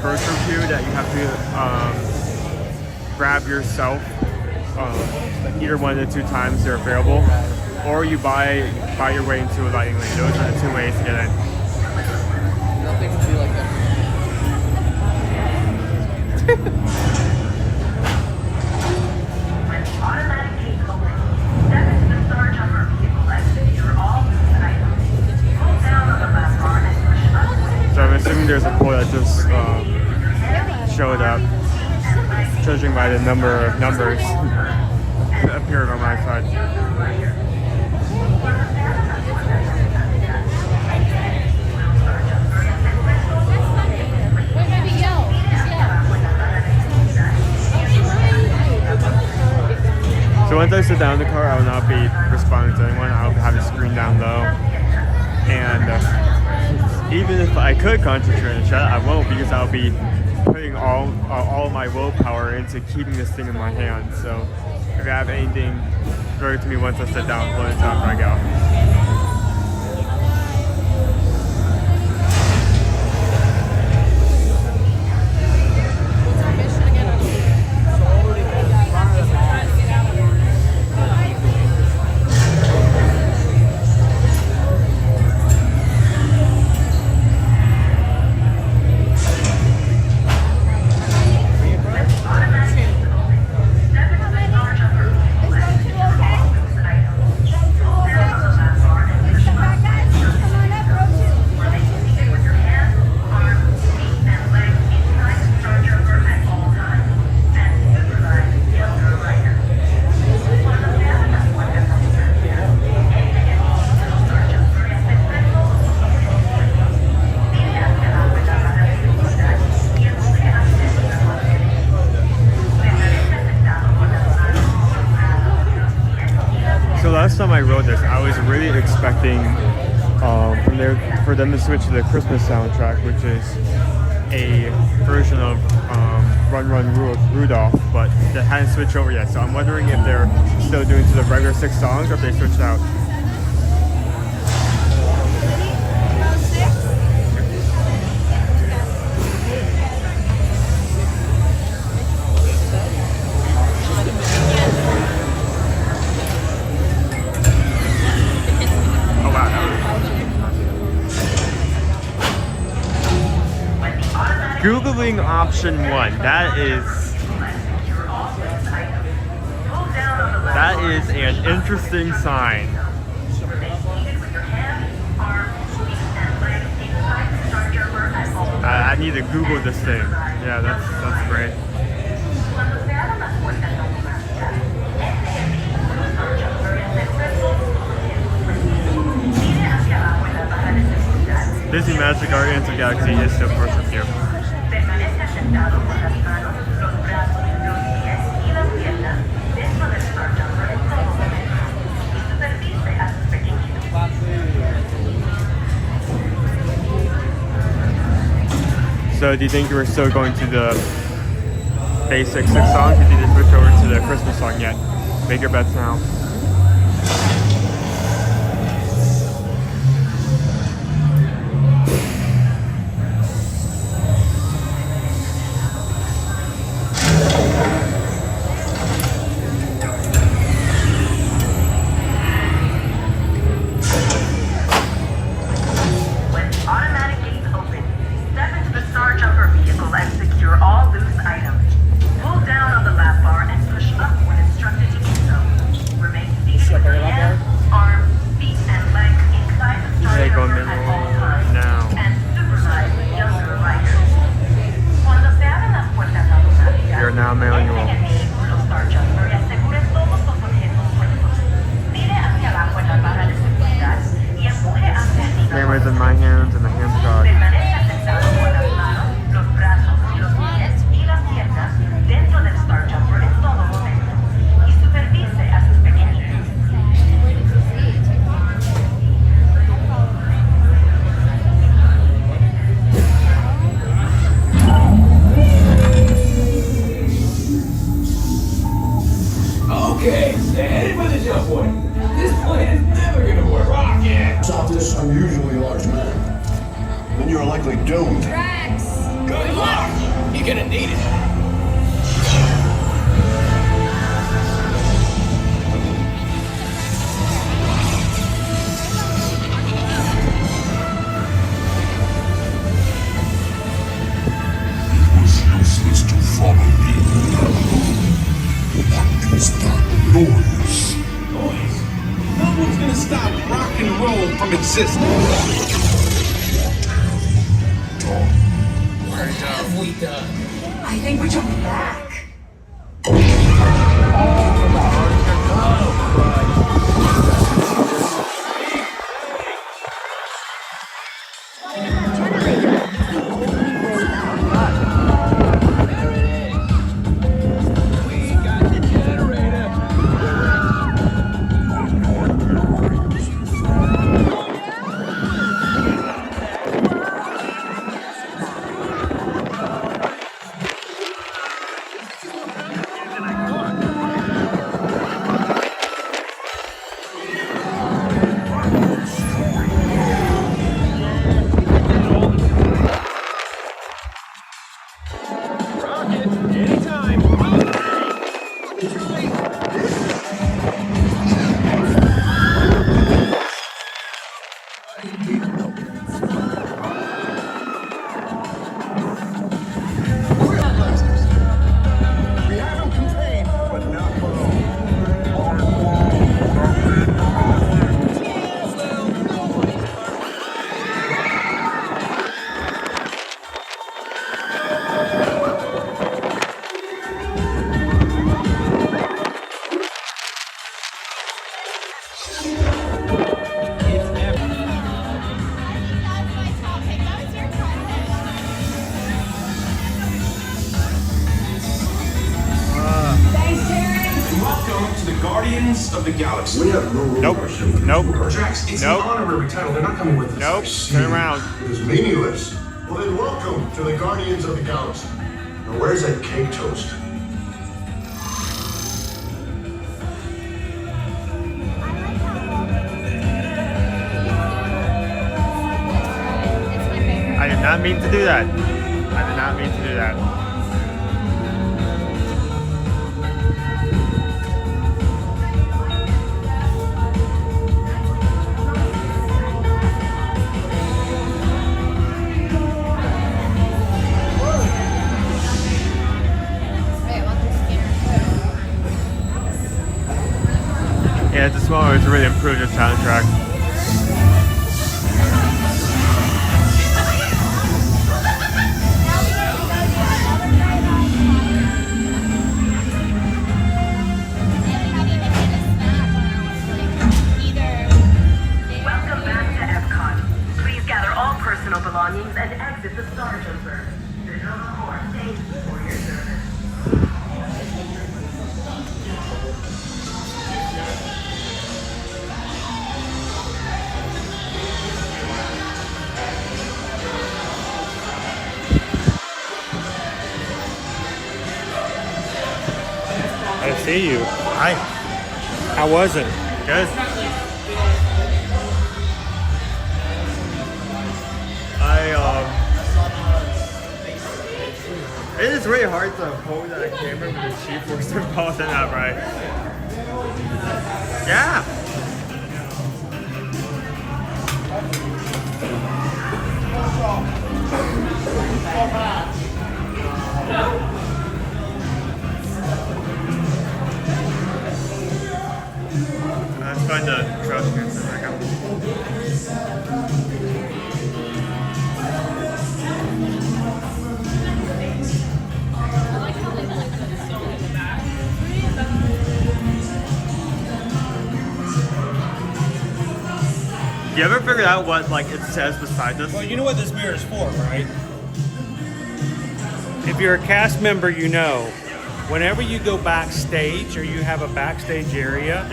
first review that you have to grab yourself either one of the 2 times they're available, or you buy your way into a lighting lane. Those are the 2 ways to get in. Nothing can be like that. So I'm assuming there's a poll that just showed up. judging by the number of numbers appearing on my side. So once I sit down in the car, I will not be responding to anyone. I'll have the screen down low. And even if I could concentrate on the chat, I won't, because I'll be putting all of my willpower into keeping this thing in my hand. So if I have anything throw it to me once I sit down, let it down before I go. Last time I rode this, I was really expecting for them to switch to the Christmas soundtrack, which is a version of Run Run Rudolph, but they hadn't switched over yet. So I'm wondering if they're still doing to the regular 6 songs or if they switched out. Googling option 1, that is an interesting sign. I need to Google this thing. Yeah, that's great. Disney Magic Guardians of the Galaxy is still first review. So do you think you were still going to the basic 6 songs, or did you switch over to the Christmas song yet? Make your bets now. Cameras in my hands and the hands of God. Okay, headed for the jump point. This plan is never gonna work. Rocket! Stop this unusually large man. Then you're likely doomed. Rex! Good luck! You're gonna need it. It was useless to follow me. What is that noise? Noise? No one's gonna stop rock and roll from existing. What have we done? I think we jumped back. We have him contained, but not for long. Welcome to the Guardians of the Galaxy. We have no room Nope. for sympathy. Nope. Drax, it's Nope. an honorary title. They're not coming with us. Nope. Turn around. It is meaningless. Well then welcome to the Guardians of the Galaxy. Now where's that cake toast? I did not mean to do that. I did not mean to do that. Yeah, it's a small one. It's really improved the soundtrack. Welcome back to Epcot. Please gather all personal belongings and exit the Star Jumper. The Nova Corps thanks you for your service. I see you. Hi. How was it? Good. It is really hard to hold that camera with the G-force involved in that, right? Yeah. Let's find the trash can for a second. You ever figured out what like it says beside this? Well, you know what this mirror is for, right? If you're a cast member, you know. Whenever you go backstage or you have a backstage area,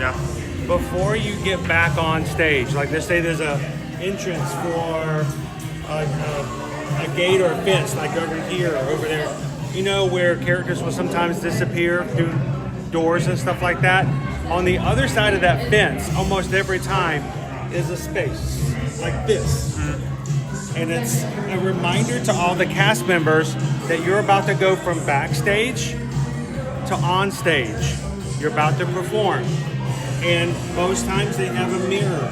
before you get back on stage, like let's say there's a entrance for a gate or a fence, like over here or over there, you know, where characters will sometimes disappear through doors and stuff like that. On the other side of that fence, almost every time, is a space like this. And it's a reminder to all the cast members that you're about to go from backstage to on stage. You're about to perform. And most times they have a mirror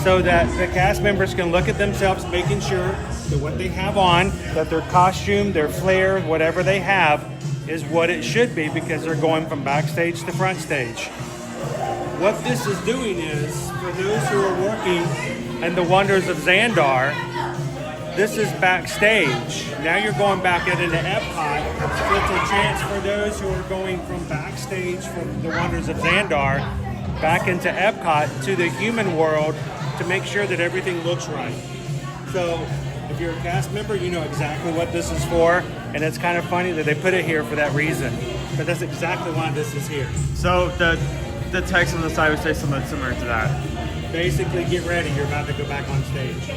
so that the cast members can look at themselves, making sure that what they have on, that their costume, their flair, whatever they have is what it should be, because they're going from backstage to front stage. What this is doing is, for those who are working in the wonders of Xandar, this is backstage. Now you're going back into Epcot. So it's a chance for those who are going from backstage from the wonders of Xandar back into Epcot to the human world to make sure that everything looks right. So if you're a cast member, you know exactly what this is for, and it's kind of funny that they put it here for that reason. But that's exactly why this is here. So the text on the side would say something similar to that. Basically, get ready. You're about to go back on stage.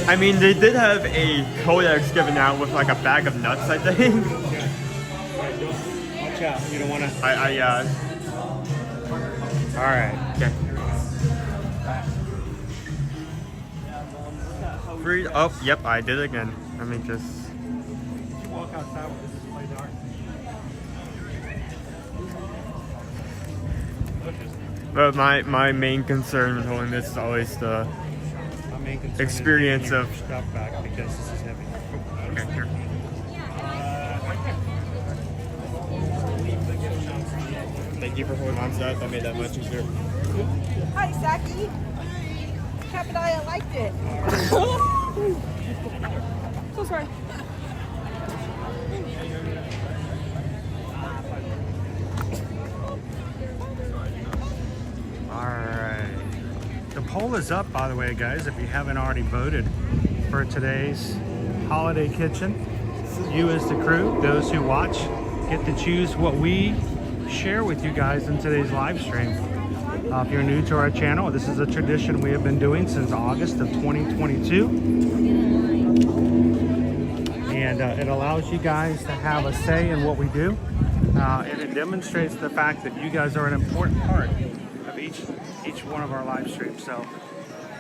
I mean, they did have a codex given out with like a bag of nuts, I think. Okay. Watch out. You don't want to. All right. Okay. Free. Oh, yep, I did it again. Let me just. walk outside with this display dark. But my main concern with holding this is always the experience of stuff back because this is heavy. Okay, here. Thank you for holding on to that. That made that much easier. Hi, Saki. Capodaya liked it. So sorry. Alright. The poll is up, by the way, guys, if you haven't already voted for today's holiday kitchen. You as the crew, those who watch, get to choose what we share with you guys in today's live stream. If you're new to our channel, this is a tradition we have been doing since August of 2022. And it allows you guys to have a say in what we do. And it demonstrates the fact that you guys are an important part of each one of our live streams. So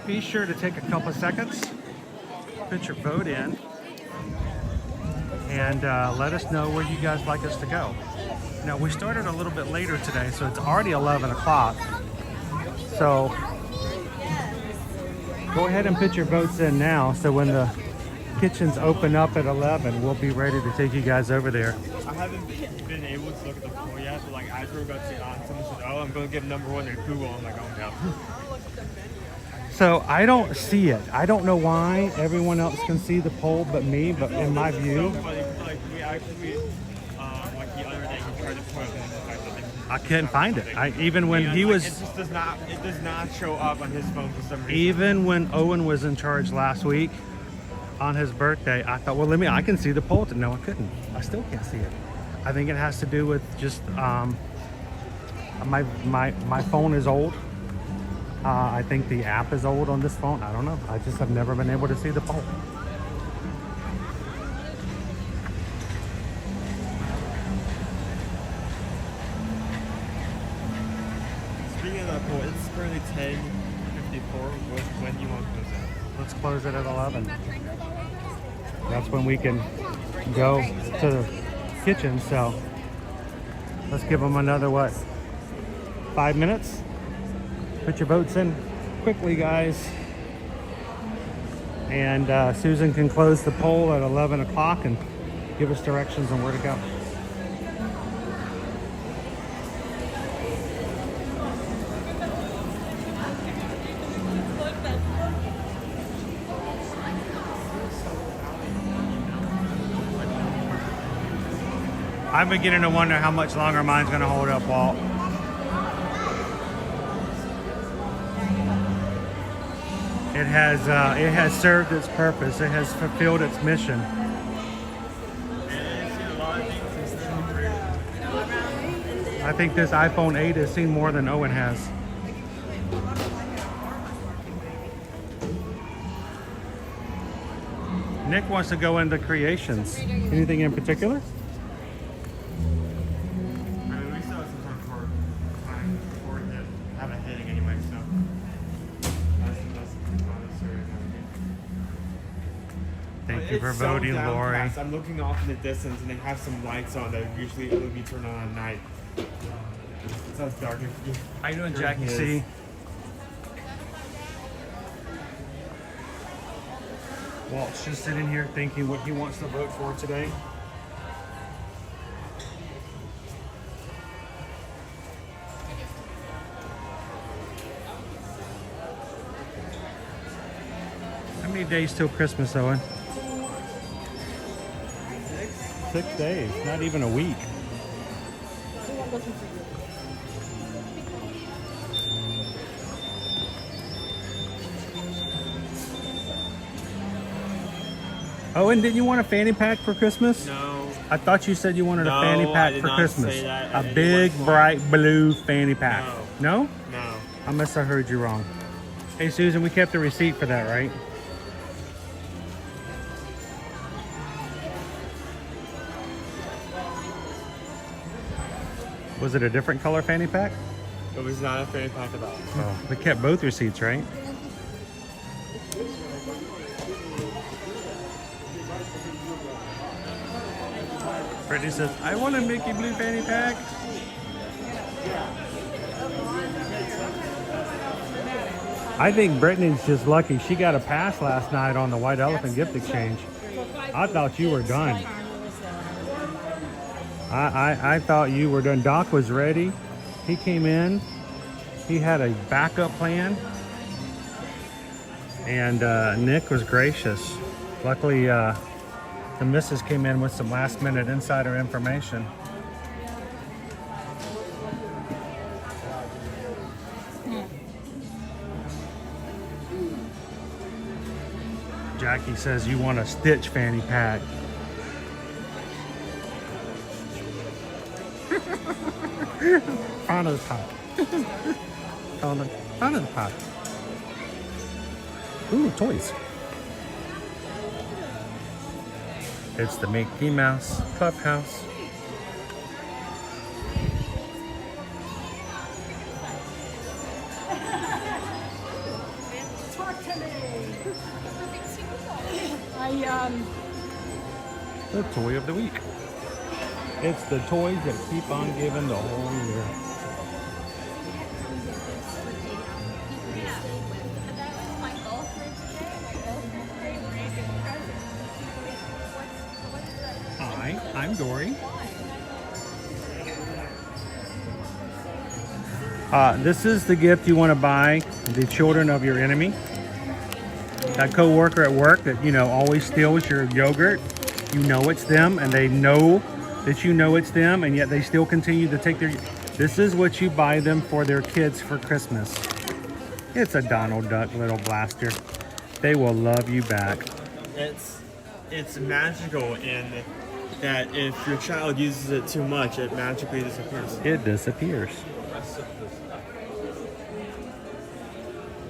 be sure to take a couple seconds, put your vote in, and let us know where you guys like us to go. Now, we started a little bit later today, so it's already 11 o'clock. So go ahead and put your votes in now, so when the kitchens open up at 11, we'll be ready to take you guys over there. I haven't been able to look at the poll yet, but like as we're about to on, someone said, "Oh, I'm going to give number one to Google." I'm like, "Oh no." So I don't see it. I don't know why everyone else can see the poll but me, but in my view, Like we actually, like the other day, we tried to put it in the fact that I couldn't find it. Even when he was, it just does not show up on his phone for some reason. even when Owen was in charge last week on his birthday, I thought, well, I can see the poll. No, I couldn't. I still can't see it. I think it has to do with just my phone is old. I think the app is old on this phone. I don't know. I just have never been able to see the poll. Speaking of that poll, it's currently 10:54. When do you want to close that? Let's close it at 11. That's when we can go to the kitchen. So let's give them another, 5 minutes? Put your votes in quickly, guys. And Susan can close the poll at 11 o'clock and give us directions on where to go. I'm beginning to wonder how much longer mine's going to hold up, Walt. It has served its purpose. It has fulfilled its mission. I think this iPhone 8 has seen more than Owen has. Nick wants to go into creations. Anything in particular? Thank you for voting, Lori. I'm looking off in the distance and they have some lights on that usually it would be turned on at night. It sounds dark. How you doing, Jackie C? Walt's just sitting here thinking what he wants to vote for today. How many days till Christmas, Owen? 6 days, not even a week. Owen, didn't you want a fanny pack for Christmas? No. I thought you said you wanted a fanny pack for Christmas. Say that. A big, bright blue fanny pack. No? No. I must have heard you wrong. Hey, Susan, we kept the receipt for that, right? Was it a different color fanny pack? It was not a fanny pack at all. Oh, we kept both receipts, right? Brittany says, I want a Mickey Blue fanny pack. I think Brittany's just lucky. She got a pass last night on the White Elephant gift exchange. I thought you were done. I thought you were done. Doc was ready. He came in. He had a backup plan. And Nick was gracious. Luckily, the missus came in with some last minute insider information. Jackie says you want a Stitch fanny pack. Front of the pot. Front of the pot. Ooh, toys. It's the Mickey Mouse Clubhouse. The toy of the week. It's the toys that keep on giving the whole year. Hi, I'm Dory. This is the gift you want to buy the children of your enemy. That co-worker at work that, you know, always steals your yogurt. You know it's them, and they know that you know it's them, and yet they still continue to take their... This is what you buy them for their kids for Christmas. It's a Donald Duck little blaster. They will love you back. It's magical in that if your child uses it too much, it magically disappears. It disappears.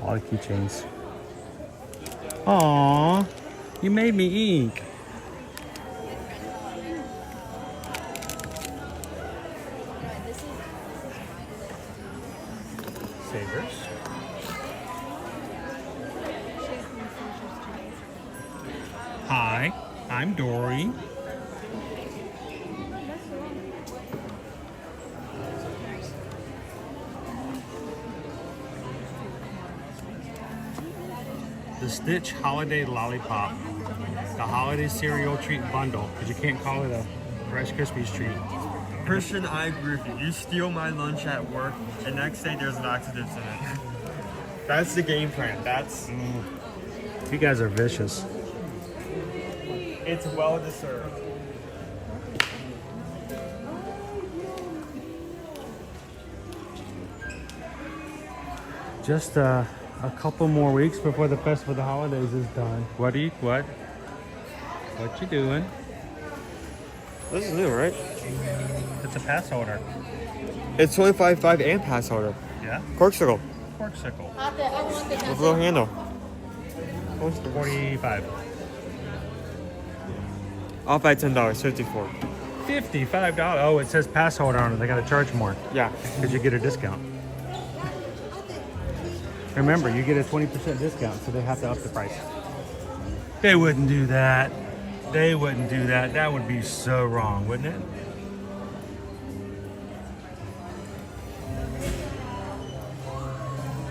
All the keychains. Aww, you made me ink. Savers. Hi, I'm Dory. The Stitch Holiday Lollipop. The Holiday Cereal Treat Bundle. Because you can't call it a Rice Krispies treat. Christian, I agree with you. You steal my lunch at work, and next day there's laxatives in it. That's the game plan. That's... You guys are vicious. It's well deserved. Just a couple more weeks before the Festival of the Holidays is done. What you doing? This is new, right? It's a pass holder. It's 25.5 and pass holder. Yeah? Corksicle. Corksicle. With a little handle. 45. Off by $10, 54. $55. Oh, it says pass holder on it. They got to charge more. Yeah. Because you get a discount. Remember, you get a 20% discount, so they have to up the price. They wouldn't do that. They wouldn't do that. That would be so wrong, wouldn't it?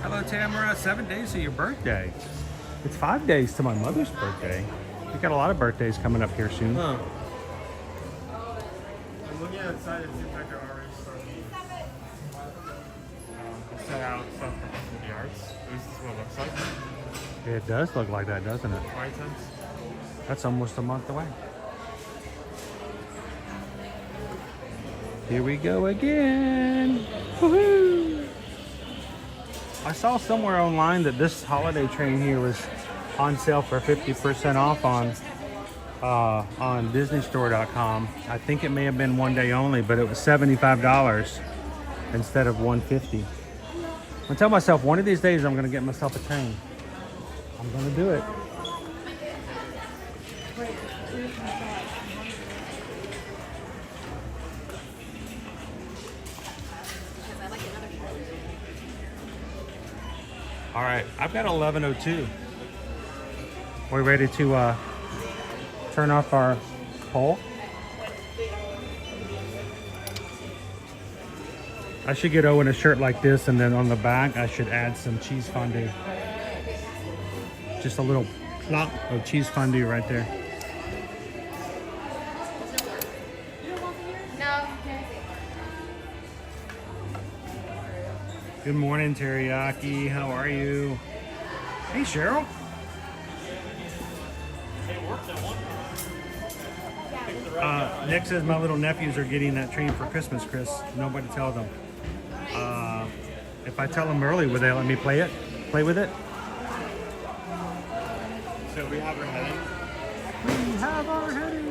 Hello, Tamara. 7 days to your birthday. It's 5 days to my mother's birthday. We got a lot of birthdays coming up here soon. Huh. I'm looking outside. It seems like they're already starting to set out stuff for the arts. At least this is what it looks like. It does look like that, doesn't it? White times. That's almost a month away. Here we go again. Woohoo! I saw somewhere online that this holiday train here was on sale for 50% off on DisneyStore.com. I think it may have been one day only, but it was $75 instead of $150. I tell myself one of these days I'm going to get myself a train. I'm going to do it. All right, I've got 11:02. We're ready to turn off our poll. I should get Owen a shirt like this, and then on the back I should add some cheese fondue. Just a little plop of cheese fondue right there. No. Good morning, Teriyaki. How are you? Hey, Cheryl. Nick says my little nephews are getting that train for Christmas, Chris. Nobody tell them. If I tell them early, would they let me play with it? So we have our heading. We have our heading.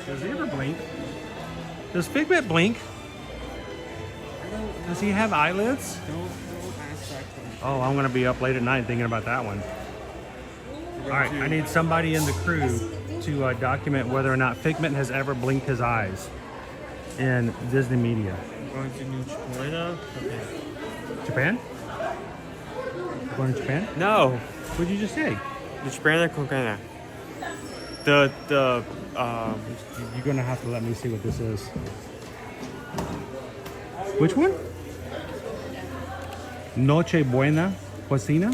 Does he ever blink? Does Figment blink? Does he have eyelids? Don't ask that question. Oh, I'm gonna be up late at night thinking about that one. All right, I need somebody in the crew to document whether or not Figment has ever blinked his eyes in Disney media. Going to Nochebuena Japan? Going to Japan? No. What'd you just say? Nochebuena Cocina. You're gonna have to let me see what this is. Which one? Nochebuena Cocina?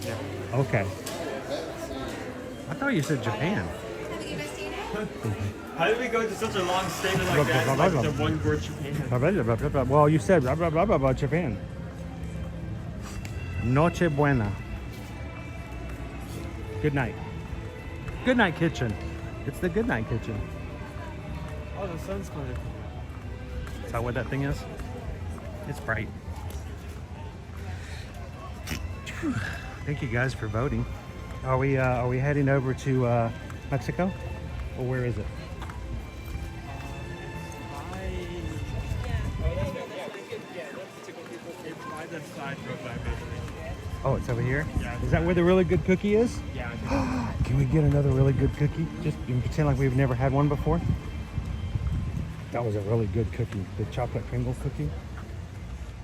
Yeah. Okay. I thought you said Japan. How did we go to such a long statement like that? Like the one word Japan. Well, you said blah, blah, blah, blah, blah, Japan. Nochebuena. Good night. Good night kitchen. It's the good night kitchen. Oh, the sun's coming. Is that what that thing is? It's bright. Thank you guys for voting. Are we heading over to Mexico? Or where is it? Oh, it's over here? Yeah. Is that where the really good cookie is? Yeah. Can we get another really good cookie? Just pretend like we've never had one before. That was a really good cookie. The chocolate Pringle cookie.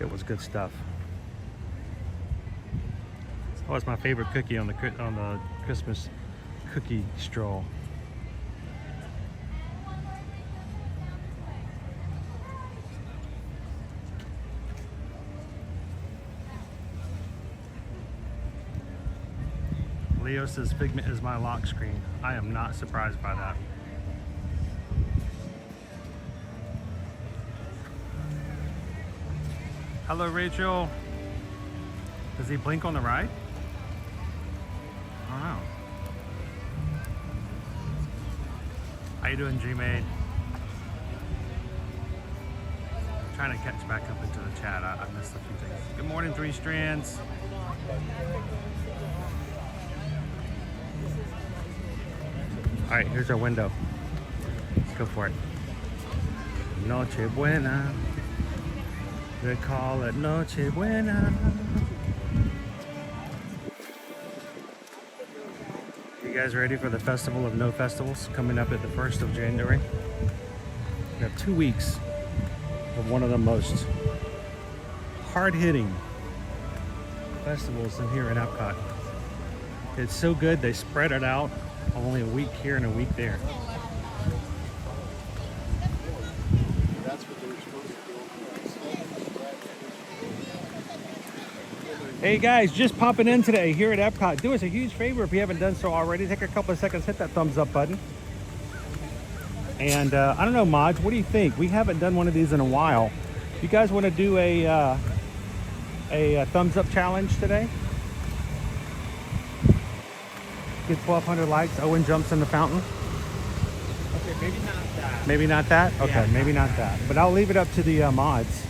It was good stuff. Oh, it's my favorite cookie on the Christmas cookie stroll. Leo says Figment is my lock screen. I am not surprised by that. Hello, Rachel. Does he blink on the ride? I don't know. How you doing, G-Maid? Trying to catch back up into the chat. I missed a few things. Good morning, Three Strands. All right, here's our window. Let's go for it. Nochebuena. They call it Nochebuena. You guys ready for the Festival of No Festivals coming up at the 1st of January? We have 2 weeks of one of the most hard-hitting festivals in here in Epcot. It's so good they spread it out only a week here and a week there. Hey guys, just popping in today here at Epcot. Do us a huge favor if you haven't done so already. Take a couple of seconds, hit that thumbs up button. And I don't know, Maj, what do you think? We haven't done one of these in a while. You guys want to do a thumbs up challenge today? Get 1,200 likes. Owen jumps in the fountain. Okay, maybe not that. Maybe not that? Okay, Yeah, maybe not that. But I'll leave it up to the mods.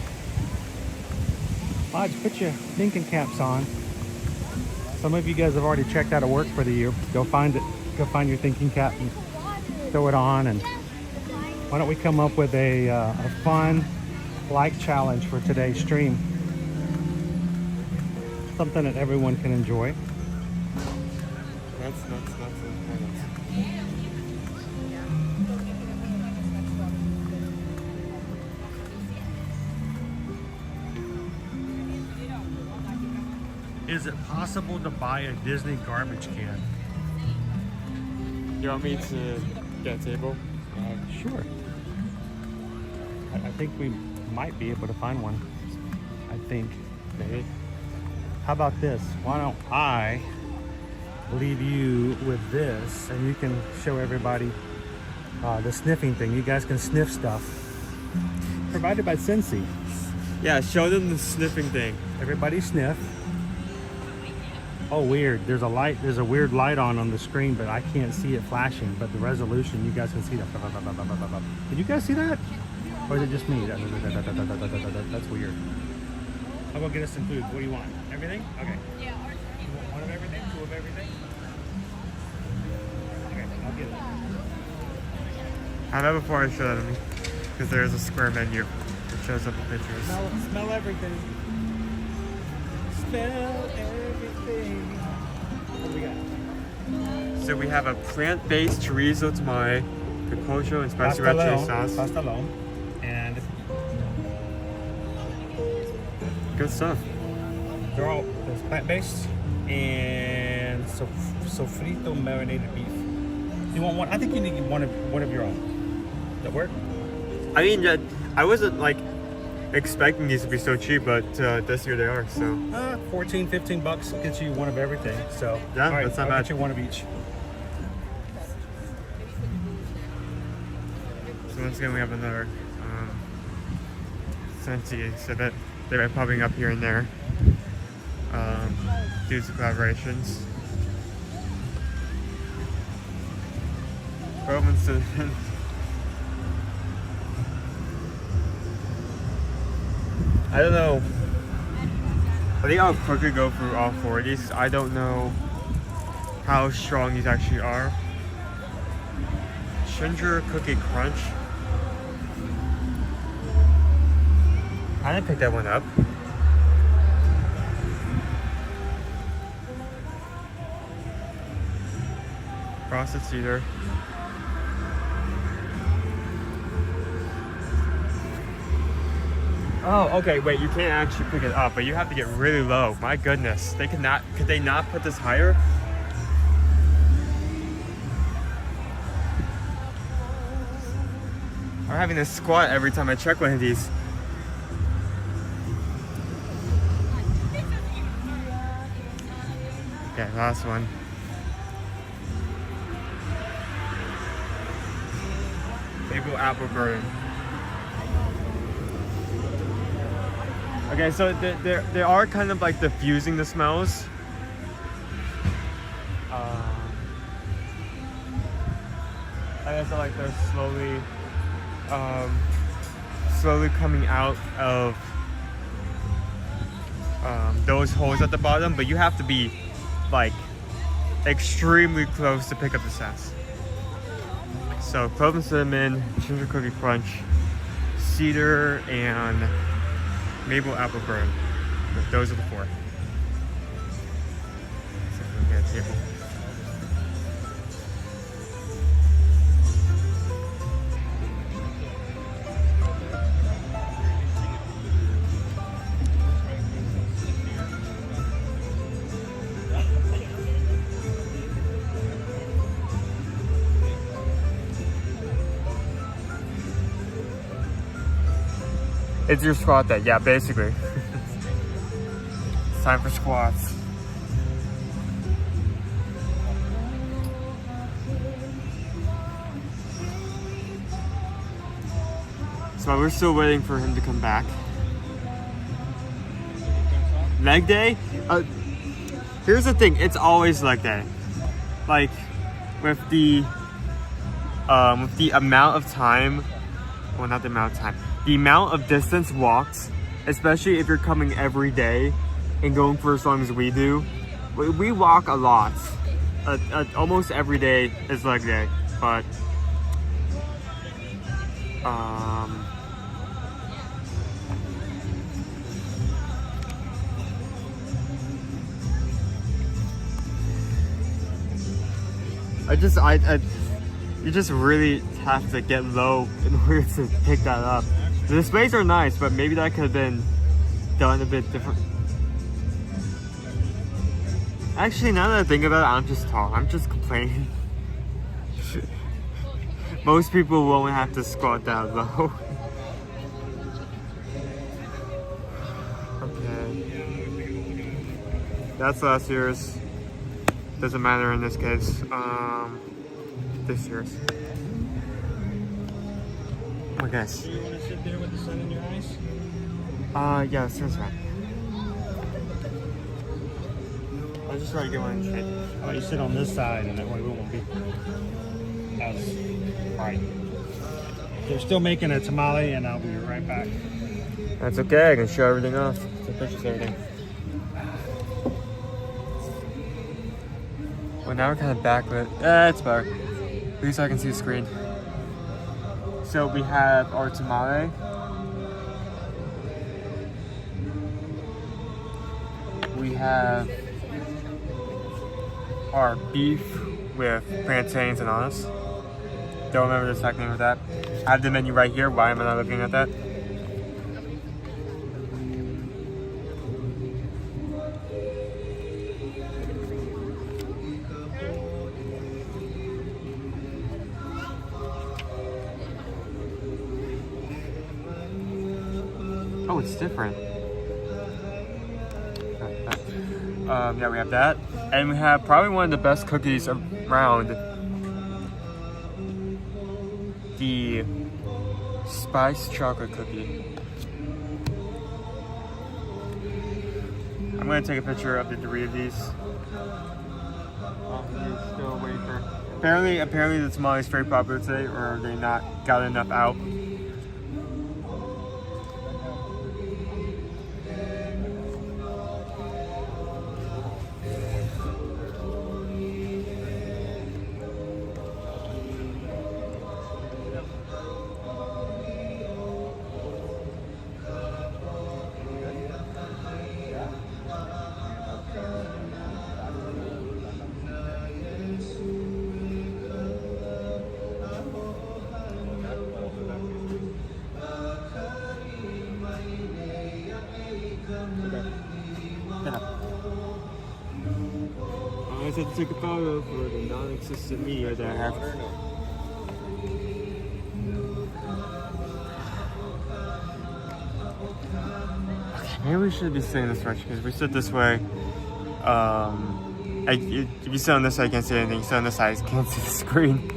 Mods, put your thinking caps on. Some of you guys have already checked out of work for the year. Go find it. Go find your thinking cap and throw it on. And why don't we come up with a fun like challenge for today's stream? Something that everyone can enjoy. That's Is it possible to buy a Disney garbage can? You want me to get a table? Sure. I think we might be able to find one. I think. Maybe. How about this? Why don't I leave you with this and you can show everybody the sniffing thing. You guys can sniff stuff. Provided by Cincy. Yeah, show them the sniffing thing. Everybody sniff. Oh, weird. There's a weird light on the screen, but I can't see it flashing. But the resolution, you guys can see that. Can you guys see that? Or is it just me? That's weird. How about get us some food? What do you want? Everything? Okay. Yeah. You want one of everything? Two of everything? Okay, I'll get it. How about before I show that to me? Because there's a square menu that shows up the pictures. Smell everything. Smell everything. What do we got? So we have a plant-based chorizo tamale, picocho, and spicy red chili sauce. Pastelón. And good stuff. They're all plant-based and sofrito marinated beef. You want one? I think you need one of your own. Does that work? I mean, I wasn't like expecting these to be so cheap, but this year they are. So 14, 15 bucks gets you one of everything. So yeah, right, that's not I'll bad. get you one of each. So once again, we have another Cincy exhibit. They've been popping up here and there due to collaborations. Robinson. I don't know. I think I'll quickly go through all four of these. I don't know how strong these actually are. Ginger Cookie Crunch. I didn't pick that one up. Frosted Cedar. Oh, okay, wait, you can't actually pick it up, but you have to get really could My goodness, could they not put this higher? I'm having to squat every time I check one of these. Okay, last one. Maple apple burn. Okay, so they are kind of like diffusing the smells. I guess like they're slowly coming out of those holes at the bottom, but you have to be like extremely close to pick up the scents. So clove and cinnamon, ginger cookie crunch, cedar, and maple apple burn. Those are the four. So we can get a table. It's your squat day, yeah, basically. It's time for squats. So we're still waiting for him to come back. Leg day? Here's the thing, it's always leg day. Like, with the amount of time, well, not the amount of time, the amount of distance walked, especially if you're coming every day and going for as long as we do, we walk a lot. Almost every day is leg day, but you just really have to get low in order to pick that up. The displays are nice, but maybe that could have been done a bit different. Actually, now that I think about it, I'm just tall. I'm just complaining. Most people won't have to squat down low. Okay. That's last year's. Doesn't matter in this case. This year's. Oh my gosh. Do you want to sit there with the sun in your eyes? Yeah, sounds fine. I'll just try to get one straight. Oh, you sit on this side and that way we won't be as bright. They're still making a tamale and I'll be right back. That's okay, I can show everything off. Take pictures of everything. Well, now we're kind of backlit. It's better. At least I can see the screen. So we have our tamale. We have our beef with plantains and anise. Don't remember the exact name of that. I have the menu right here. Why am I not looking at that? Oh, it's different. Yeah, we have that. And we have probably one of the best cookies around. The spiced chocolate cookie. I'm gonna take a picture of the three of these. Still waiting for. Apparently the tamale is very popular today, or they not got enough out. I just have to take a photo for the non-existent media that I have. Okay, maybe we should be sitting this way because we sit this way. If you sit on this side, you can't see anything. You sit on this side, you can't see the screen.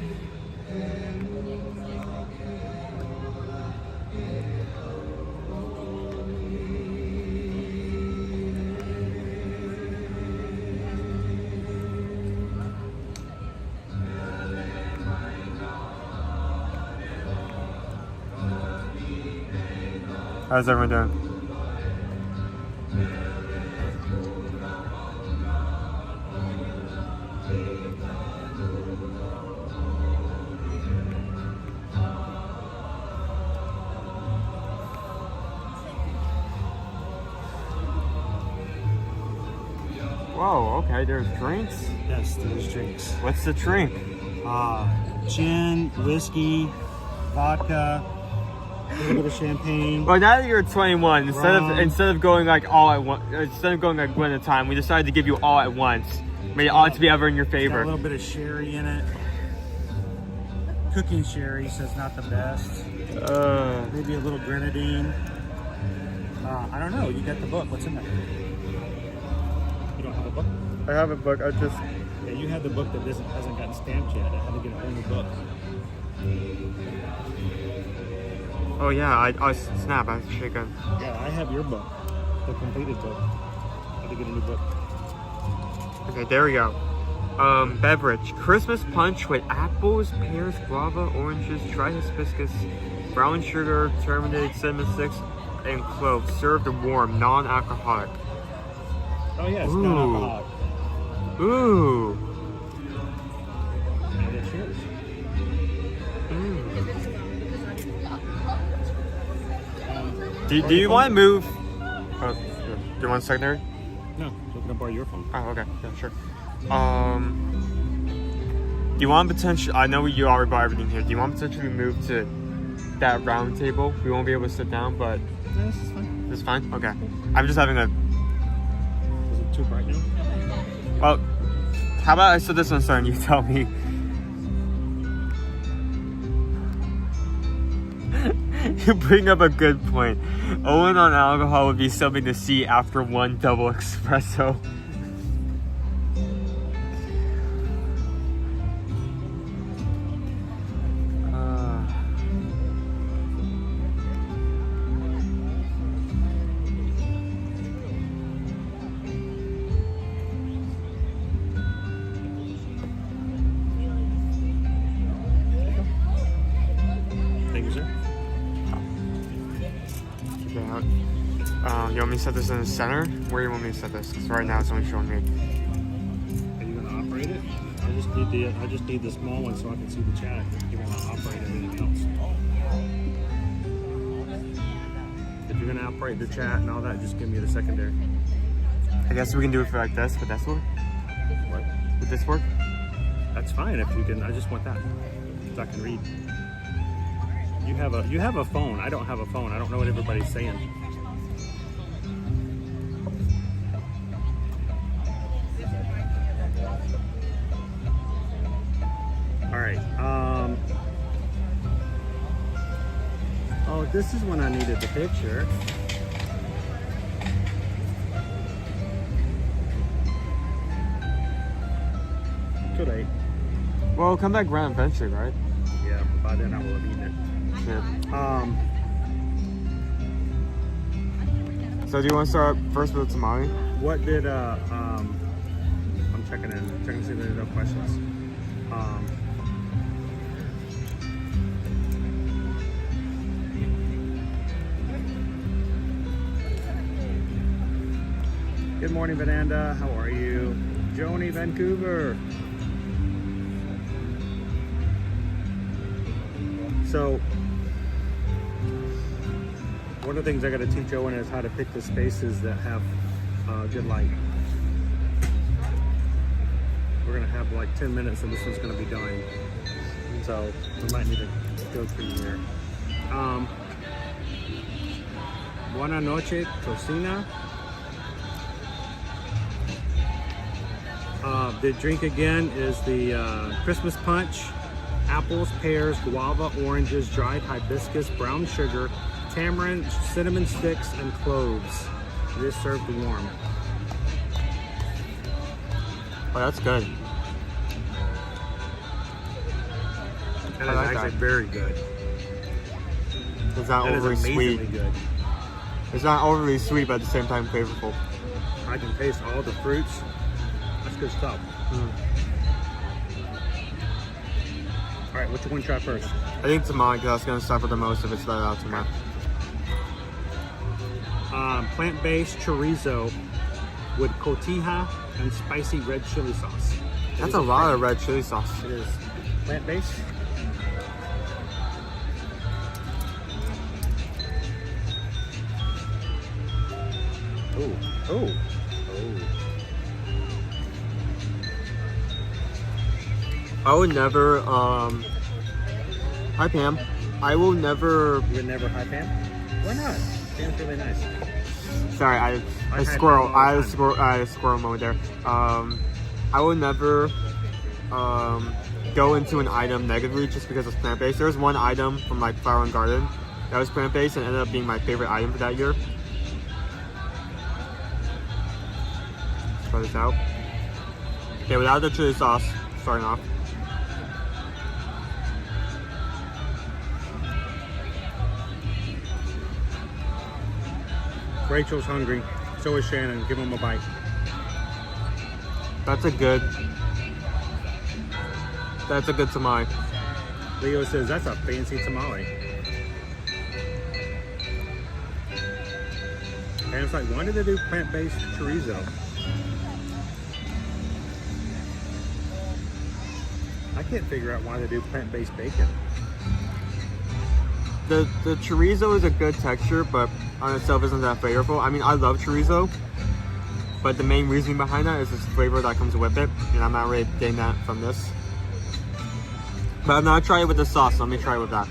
How's everyone doing? Whoa, okay, there's drinks? Yes, there's drinks. What's the drink? Gin, whiskey, vodka, a little bit of champagne. Well, now that you're 21, instead of going like all at once, instead of going like one at a time, we decided to give you all at once. Made it all to be ever in your favor. Got a little bit of sherry in it. Cooking sherry, so it's not the best. Maybe a little grenadine. I don't know. You got the book. What's in there? You don't have a book? I have a book. I just. Yeah, you have the book that hasn't gotten stamped yet. I had to get a whole new book. Oh yeah, I snap. I shake on. Yeah, I have your book, the completed book. I had to get a new book. Okay, there we go. Beverage: Christmas punch with apples, pears, guava, oranges, dry hibiscus, brown sugar, terminated cinnamon sticks, and cloves. Served warm, non-alcoholic. Oh yeah, it's non-alcoholic. Ooh. And it's yours. Do you want to move? Oh, do you want a secondary? No, so I'm gonna borrow your phone. Oh, okay, yeah, sure. Do you want to potentially? I know you already bought everything here. Do you want to potentially move to that round table? We won't be able to sit down, but no, this is fine. This is fine. Okay. I'm just having a. Is it too bright now? Well, how about I set this one and you tell me. You bring up a good point. Owen on alcohol would be something to see after one double espresso. You want me to set this in the center? Where do you want me to set this? Because right now it's only showing me. Are you gonna operate it? I just need the small one so I can see the chat. You're gonna operate everything else. If you're gonna operate the chat and all that, just give me the secondary. I guess we can do it for like this. Would this work? What? Would this work? That's fine if you can. I just want that so I can read. You have a phone. I don't have a phone. I don't know what everybody's saying. All right. Oh, this is when I needed the picture. Too late. Well, come back Gran eventually, right? Yeah, but by then I will have eaten it. Yeah. So do you want to start first with tamale? What did I'm checking to see if there's no questions. Good morning, Vananda. How are you? Joni, Vancouver. So, one of the things I got to teach Owen is how to pick the spaces that have good light. We're going to have like 10 minutes and this one's going to be done. So, we might need to go through here. Nochebuena Cocina. The drink again is the Christmas punch. Apples, pears, guava, oranges, dried hibiscus, brown sugar, tamarind, cinnamon sticks, and cloves. It is served warm. Oh, that's good. That is actually very good. It's not overly sweet. Good. It's not overly sweet, but at the same time flavorful. I can taste all the fruits. That's good stuff. All right, what you want to try first? I think tamale, because that's going to suffer the most if it's let out too much. Plant-based chorizo with cotija and spicy red chili sauce. That's a lot of red chili sauce. It is plant-based. Oh. I would never, hi Pam. I will never... You would never hi Pam? Why not? Pam's really nice. Sorry, I had a squirrel moment there. I would never go into an item negatively just because it's plant-based. There was one item from like Flower and Garden that was plant-based and ended up being my favorite item for that year. Let's try this out. Okay, without the chili sauce, starting off. Rachel's hungry. So is Shannon. Give him a bite. That's a good tamale. Leo says that's a fancy tamale. And it's like, why did they do plant-based chorizo? I can't figure out why they do plant-based bacon. The chorizo is a good texture, but on itself isn't that flavorful. I mean, I love chorizo, but the main reason behind that is this flavor that comes with it, and I'm not really getting that from this. But I'm not trying it with the sauce. Let me try it with that.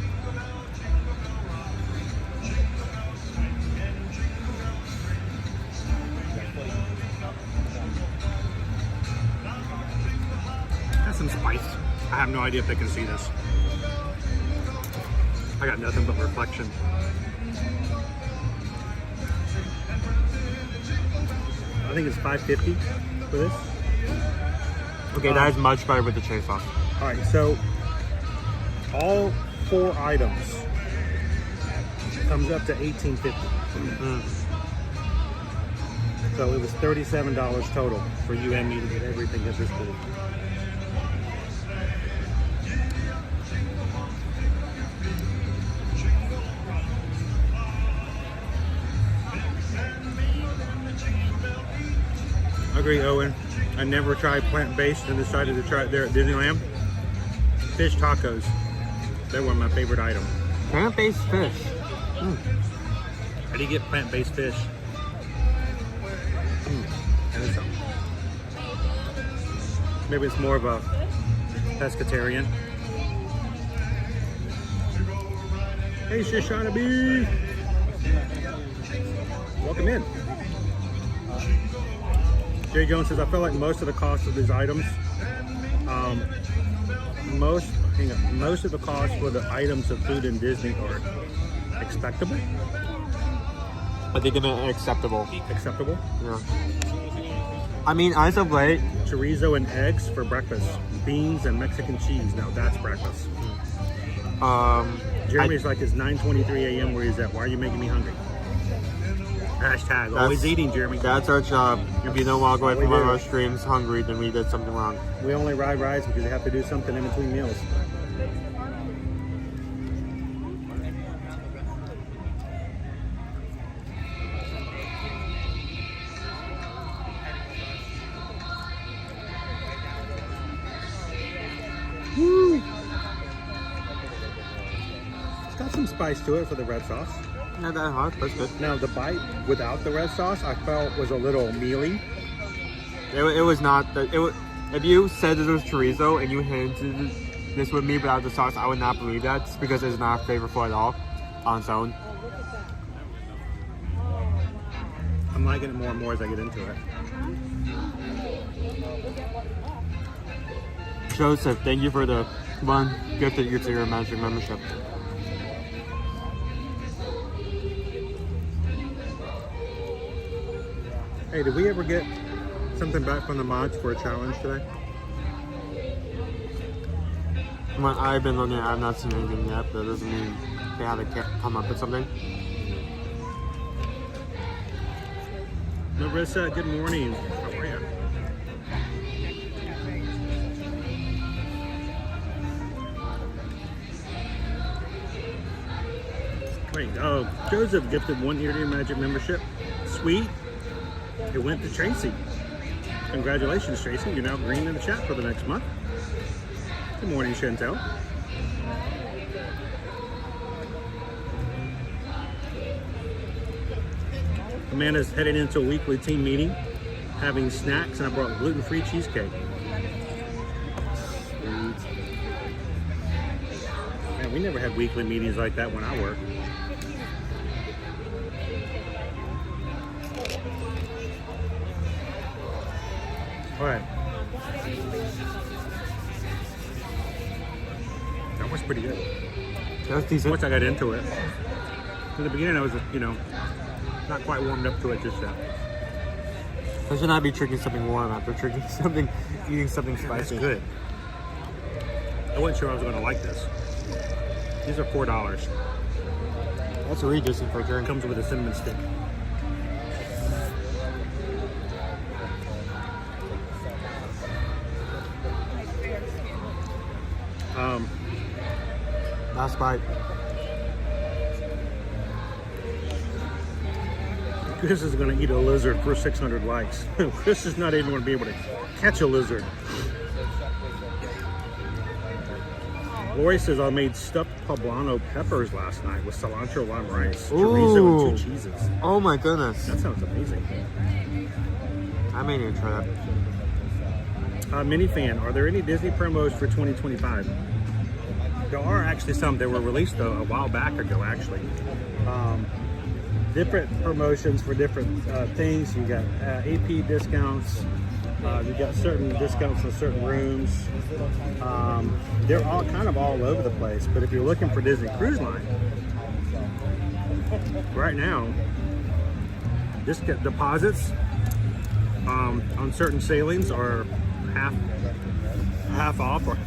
have no idea if they can see this. I got nothing but reflection. I think it's $5.50 for this. Okay, that is much better with the cherry sauce. All right, so all 4 items comes up to $18.50. So it was $37 total for you and me to get everything at this booth. I agree, Owen. I never tried plant-based and decided to try it there at Disneyland. Fish tacos. They were my favorite item. Plant-based fish. How do you get plant-based fish? And it's, maybe it's more of a pescatarian. Hey, Shoshana B! Welcome in. Jay Jones says, I feel like most of the cost of these items, most of the cost for the items of food in Disney are expectable. I think they meant acceptable. Acceptable? Yeah. I mean, as of late, chorizo and eggs for breakfast. Beans and Mexican cheese. Now that's breakfast. Jeremy's like, it's 9:23 a.m. where he's at. Why are you making me hungry? Hashtag always eating, Jeremy. That's our job. If you don't walk away from one of our streams hungry, then we did something wrong. We only ride rides because they have to do something in between meals. Woo! It's got some spice to it for the red sauce. Not that hot, that's good. Now the bite without the red sauce, I felt was a little mealy. It was not. If you said this was chorizo and you hinted this with me without the sauce, I would not believe that, just because it's not flavorful at all on its own. I'm liking it more and more as I get into it. Joseph, thank you for the one gift that you get to your Magic membership. Hey, did we ever get something back from the mods for a challenge today? What I've been looking at, I've not seen anything yet, but that doesn't mean they haven't come up with something. Marissa, good morning. How are you? Wait, oh, Joseph gifted 1 Ear to Your Magic membership. Sweet. It went to Tracy. Congratulations, Tracy. You're now green in the chat for the next month. Good morning, Chantel. Amanda's headed into a weekly team meeting, having snacks, and I brought gluten-free cheesecake. Sweet. Man, we never had weekly meetings like that when I worked. All right. That was pretty good. That was decent. Once I got into it. In the beginning, I was, not quite warmed up to it just yet. I should not be drinking something warm after eating something spicy. That's good. I wasn't sure I was going to like this. These are $4. That's really decent for a drink. Comes with a cinnamon stick. Last bite. Chris is going to eat a lizard for 600 likes. Chris is not even going to be able to catch a lizard. Lori says, I made stuffed poblano peppers last night with cilantro, lime rice, chorizo, and 2 cheeses. Oh my goodness. That sounds amazing. I may need to try that. Mini fan, are there any Disney promos for 2025? There are actually some that were released a while back ago, actually. Different promotions for different things. You got AP discounts, You got certain discounts in certain rooms. They're all kind of all over the place. But if you're looking for Disney Cruise Line, right now, discount deposits on certain sailings are half off, or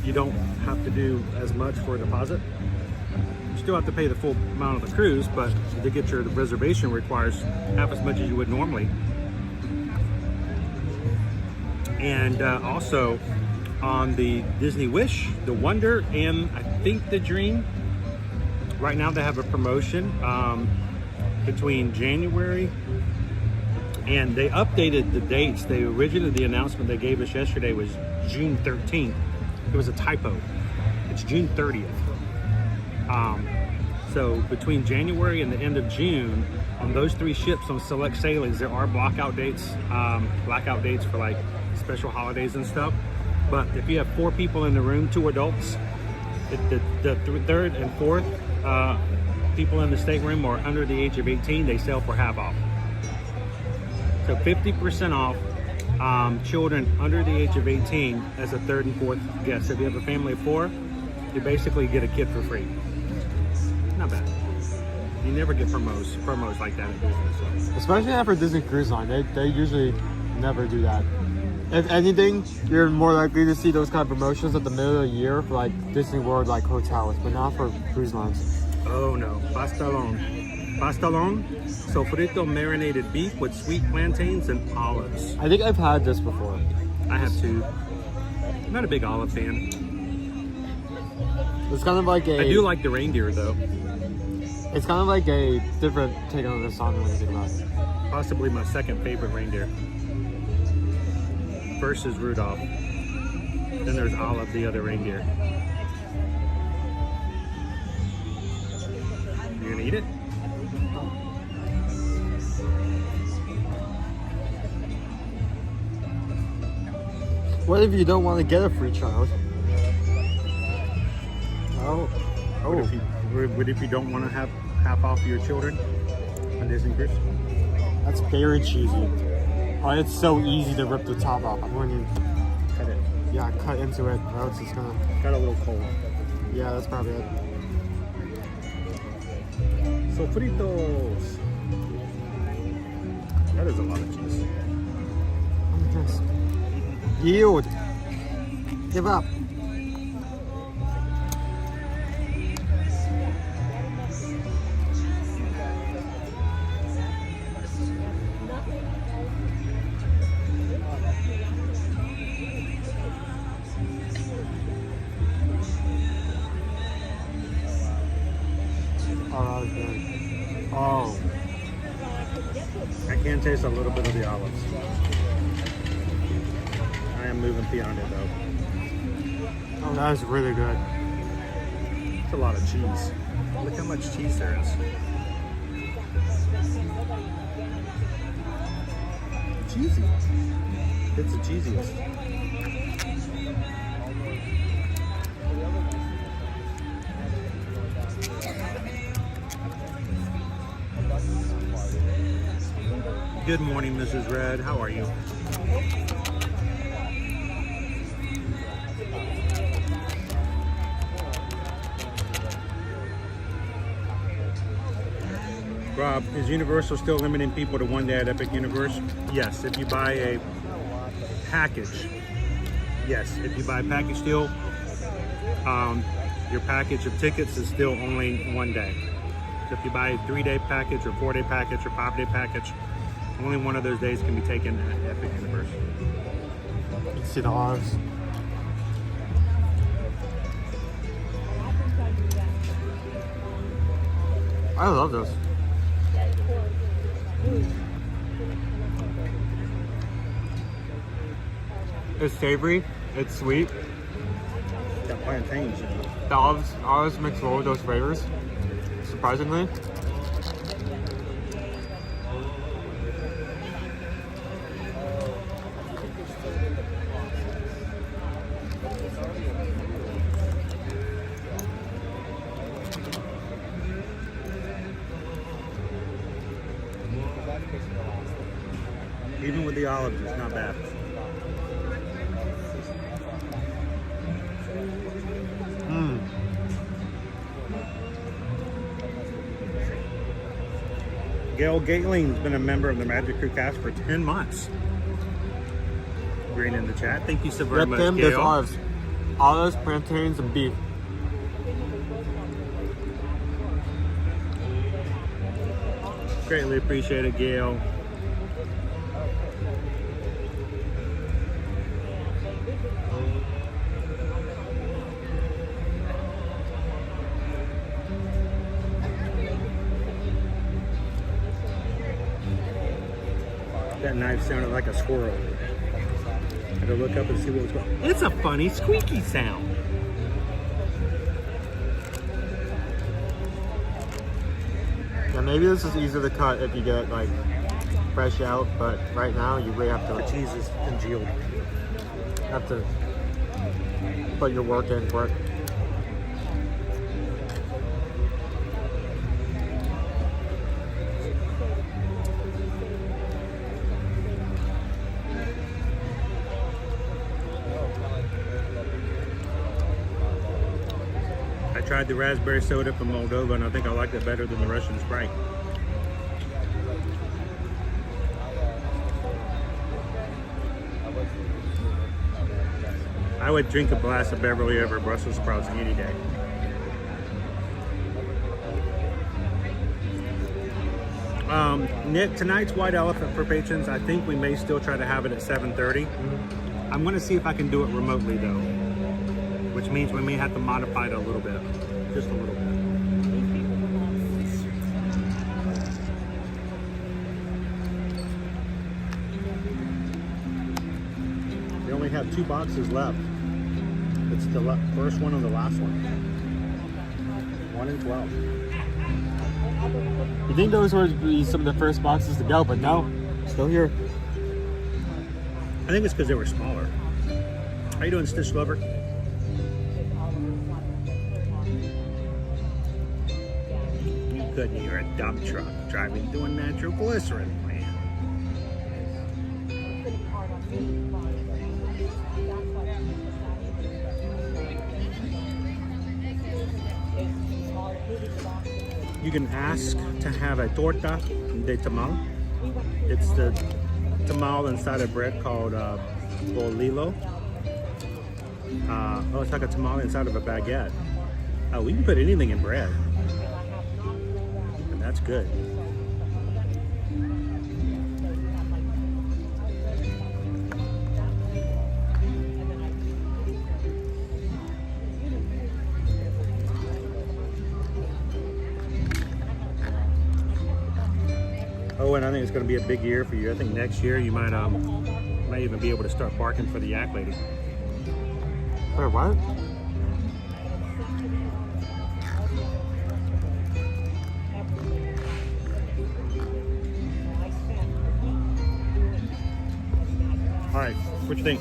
you don't have to do as much for a deposit. You still have to pay the full amount of the cruise, but to get your reservation requires half as much as you would normally. And also on the Disney Wish, the Wonder, and I think the Dream, right now they have a promotion between January, and they updated the dates. They originally, the announcement they gave us yesterday was June 13th. It was a typo. It's June 30th. So between January and the end of June, on those 3 ships on select sailings, there are blackout dates for like special holidays and stuff. But if you have 4 people in the room, 2 adults, the third and fourth people in the stateroom are under the age of 18, they sell for half off. So 50% off children under the age of 18 as a 3rd and 4th guest. So if you have a family of 4, you basically get a kid for free. Not bad. You never get promos like that at Disney. So. Especially after Disney Cruise Line, they usually never do that. If anything, you're more likely to see those kind of promotions at the middle of the year for like Disney World, like hotels, but not for cruise lines. Oh no, pastelón, sofrito marinated beef with sweet plantains and olives. I think I've had this before. I have too. I'm not a big olive fan. It's kind of like a... I do like the reindeer though. It's kind of like a different take on the song when you think about it. Possibly my second favorite reindeer. First is Rudolph. Then there's Olive, the other reindeer. You gonna eat it? What if you don't want to get a free child? Oh. What if you don't want to have half off your children on Disney Cruise? That's very cheesy. Oh, it's so easy to rip the top off. I'm going to cut it. Yeah, cut into it. Or else it's gonna... Got a little cold. Yeah, that's probably it. Sofritos. That is a lot of cheese. Yes. Yield. Give up. Oh, I can taste a little bit of the olives. I am moving beyond it though. Oh, that is really good. It's a lot of cheese. Look how much cheese there is. Cheesy. It's the cheesiest. Good morning, Mrs. Red. How are you? Rob, is Universal still limiting people to 1 day at Epic Universe? Yes, if you buy a package. Yes, if you buy a package deal, your package of tickets is still only 1 day. So if you buy a 3-day package or 4-day package or 5-day package, only one of those days can be taken at Epic Universe. You can see the olives. I love those. It's savory, it's sweet. Got plantains. The olives mix well with those flavors, surprisingly. Even with the olives, it's not bad. Gail Gatling's been a member of the Magic Crew cast for 10 months. Green in the chat. Thank you so very much, Tim, Gail. there's olives, plantains, and beef. Greatly appreciate it, Gail. That knife sounded like a squirrel. Had to look up and see what was going on. It's a funny squeaky sound. Yeah, maybe this is easier to cut if you get like fresh out, but right now you really have to. The cheese is congealed. Have to put your work in for it. I tried the raspberry soda from Moldova, and I think I liked it better than the Russian Sprite. I would drink a glass of Beverly over Brussels sprouts any day. Nick, tonight's White Elephant for patrons. I think we may still try to have it at 7:30. I'm going to see if I can do it remotely, though, which means we may have to modify it a little bit, just a little bit. We only have 2 boxes left. It's the first one and the last one. 1 and 12. You think those would be some of the first boxes to go, but no, still here. I think it's because they were smaller. How you doing, Stitch Lover? You couldn't. You're a dump truck driving through a natural glycerin plant. You can ask to have a torta de tamal. It's the tamal inside a bread called bolillo. Oh, it's like a tamal inside of a baguette. Oh, we can put anything in bread. And that's good. Oh, and I think it's going to be a big year for you. I think next year you might even be able to start barking for the yak lady. Wait, what? All right, what you think?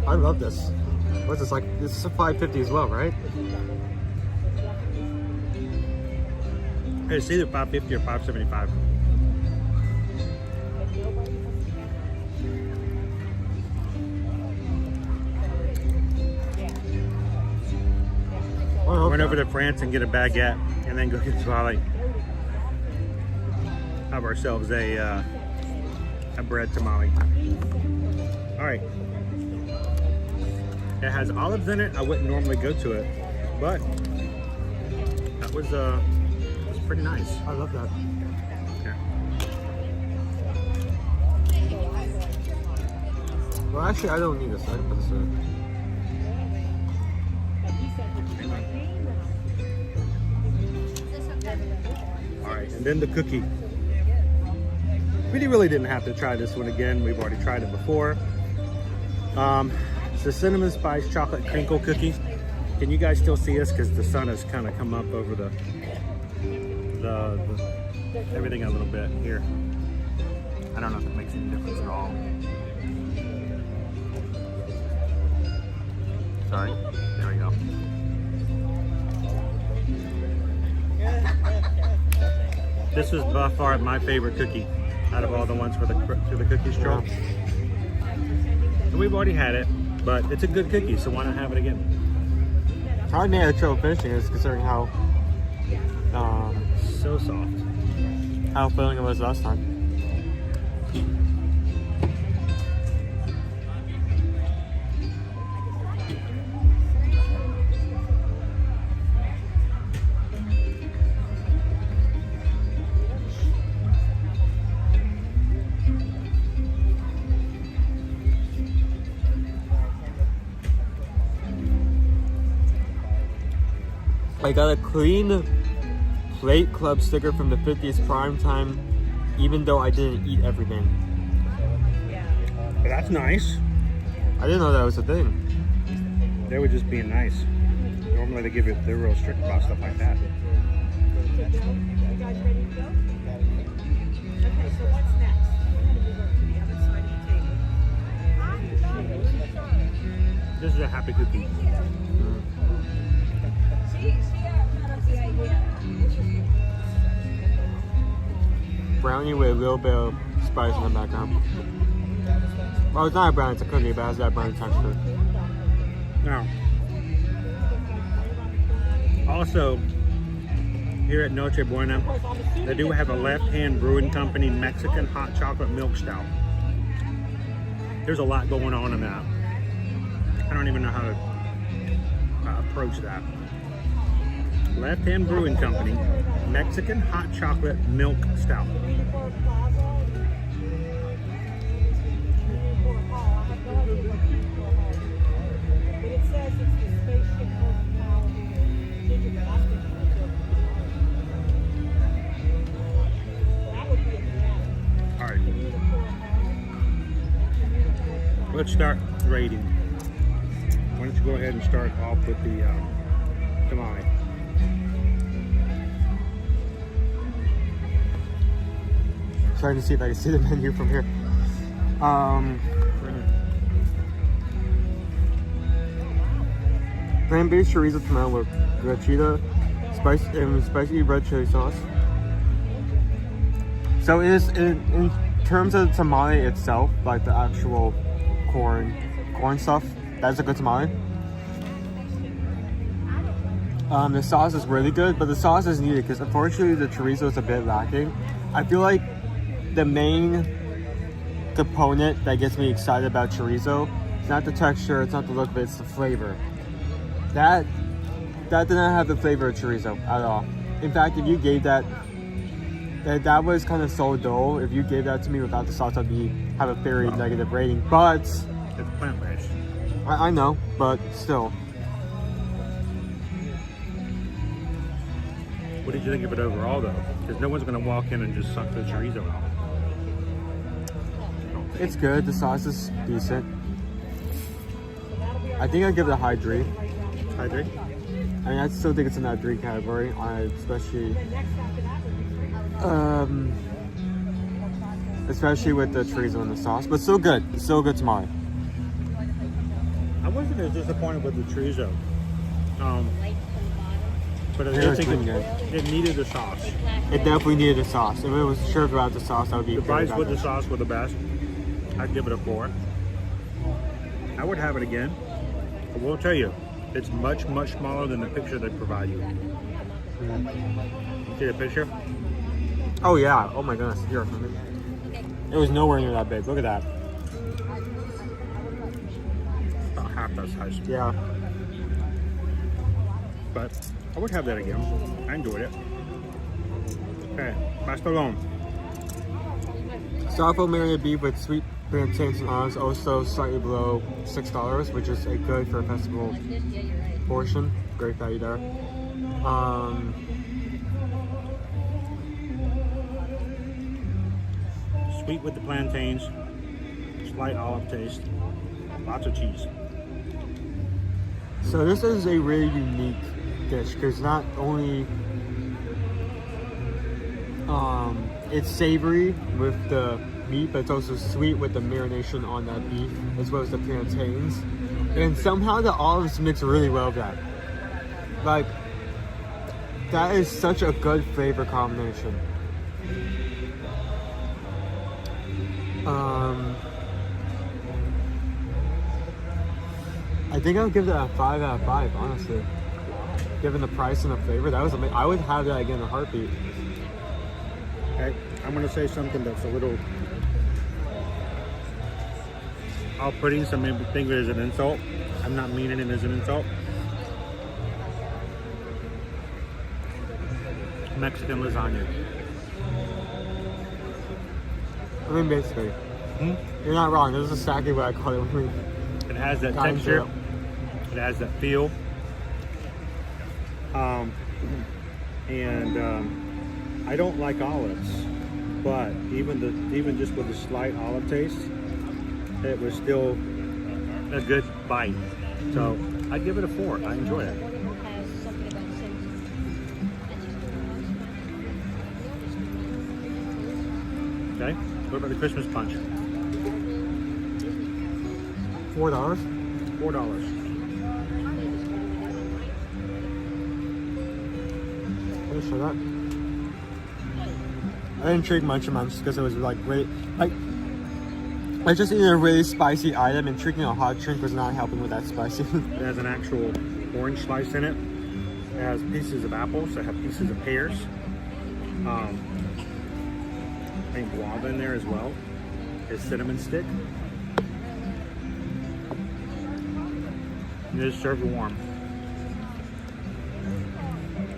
I love this. What's this like? This is a $5.50 as well, right? It's either $5.50 or $5.75. Run over to France and get a baguette, and then go get Swally. Have ourselves a bread tamale. All right. It has olives in it. I wouldn't normally go to it, but that was pretty nice. I love that. Yeah. Well, actually, I don't need this. I can put this in. All right, and then the cookie. We really didn't have to try this one again. We've already tried it before. It's the cinnamon spice chocolate crinkle cookie. Can you guys still see us? Because the sun has kind of come up over the everything a little bit here. I don't know if it makes any difference at all. Sorry. There we go. This was by far my favorite cookie out of all the ones for the cookie straw. And we've already had it, but it's a good cookie, so why not have it again? I made a trouble finishing this considering how so soft. How filling it was last time. I got a clean Plate Club sticker from the 50th prime time, even though I didn't eat everything. That's nice. I didn't know that was a thing. They were just being nice. Normally they give you, they're real strict about stuff like that. You guys ready to go? Okay, so what's next? We're going to move over to the other side of the table. This is a happy cookie. Brownie with a little bit of spice in the background. Well, it's not a brownie, it's a cookie, but it has that brownie texture. Now, also, here at Nochebuena, they do have a Left Hand Brewing Company Mexican hot chocolate milk stout. There's a lot going on in that. I don't even know how to approach that. Left Hand Brewing Company Mexican hot chocolate milk stout. All right. Let's start rating. Why don't you go ahead and start off with the tamale. Trying to see if I can see the menu from here. Plant-based chorizo tamale with rachita, spicy red chili sauce. So it is in terms of the tamale itself, like the actual corn stuff. That's a good tamale. The sauce is really good, but the sauce is needed because unfortunately the chorizo is a bit lacking. I feel like the main component that gets me excited about chorizo, it's not the texture, it's not the look of it, it's the flavor. That did not have the flavor of chorizo at all. In fact, if you gave that was kind of so dull. If you gave that to me without the sauce, I'd have a very negative rating. But it's plant-based. I know, but still. What did you think of it overall, though? Because no one's going to walk in and just suck the chorizo out. It's good. The sauce is decent. I think I'd give it a high 3. High 3? I mean, I still think it's in that 3 category. Especially with the chorizo and the sauce. But still good. It's still a good tamale. I wasn't as disappointed with the chorizo. But I did think it needed the sauce. It definitely needed the sauce. If it was served without the sauce, that would be the fries with the sauce were the best. I'd give it a 4. I would have it again. I will tell you, it's much, much smaller than the picture they provide you. See the picture? Oh yeah. Oh my goodness. Here. It was nowhere near that big. Look at that. About half that size. Yeah. But I would have that again. I enjoyed it. Okay, pastelón. Sourdough marinated beef with sweet plantains and olives, also slightly below $6, which is a good for a festival portion. Great value there. Sweet with the plantains, slight olive taste, lots of cheese. So this is a really unique dish because not only it's savory with the meat, but it's also sweet with the marination on that beef as well as the plantains, and somehow the olives mix really well with that. Like, that is such a good flavor combination. I think I'll give that a 5 out of 5, honestly. given the price and the flavor, that was amazing. I would have that again in a heartbeat. Okay, I'm gonna say something that's a little off-putting. Some people think it is an insult. I'm not meaning it as an insult. Mexican lasagna. I mean, basically. You're not wrong. This is exactly what I call it. It has that texture. It has that feel. I don't like olives, but even just with a slight olive taste, it was still a good bite. So I'd give it a 4. I enjoy it. Okay, what about the Christmas punch? $4? $4. Let's try that. I didn't drink much of mine just because it was like great. Like, I just eating a really spicy item, and drinking a hot drink was not helping with that spicy. It has an actual orange slice in it. It has pieces of apples. It has pieces of pears. I think guava in there as well. It's cinnamon stick. It is served warm.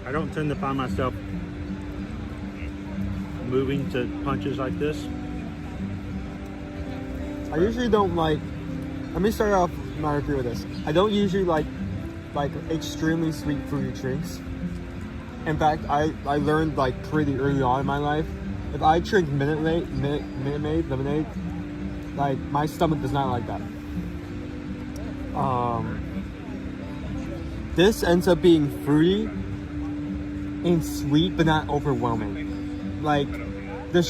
I don't tend to find myself moving to punches like this. I usually don't like. Let me start off my review with this. I don't usually like extremely sweet fruity drinks. In fact, I learned like pretty early on in my life, if I drink Minute Maid lemonade, like my stomach does not like that. This ends up being fruity and sweet, but not overwhelming. Like the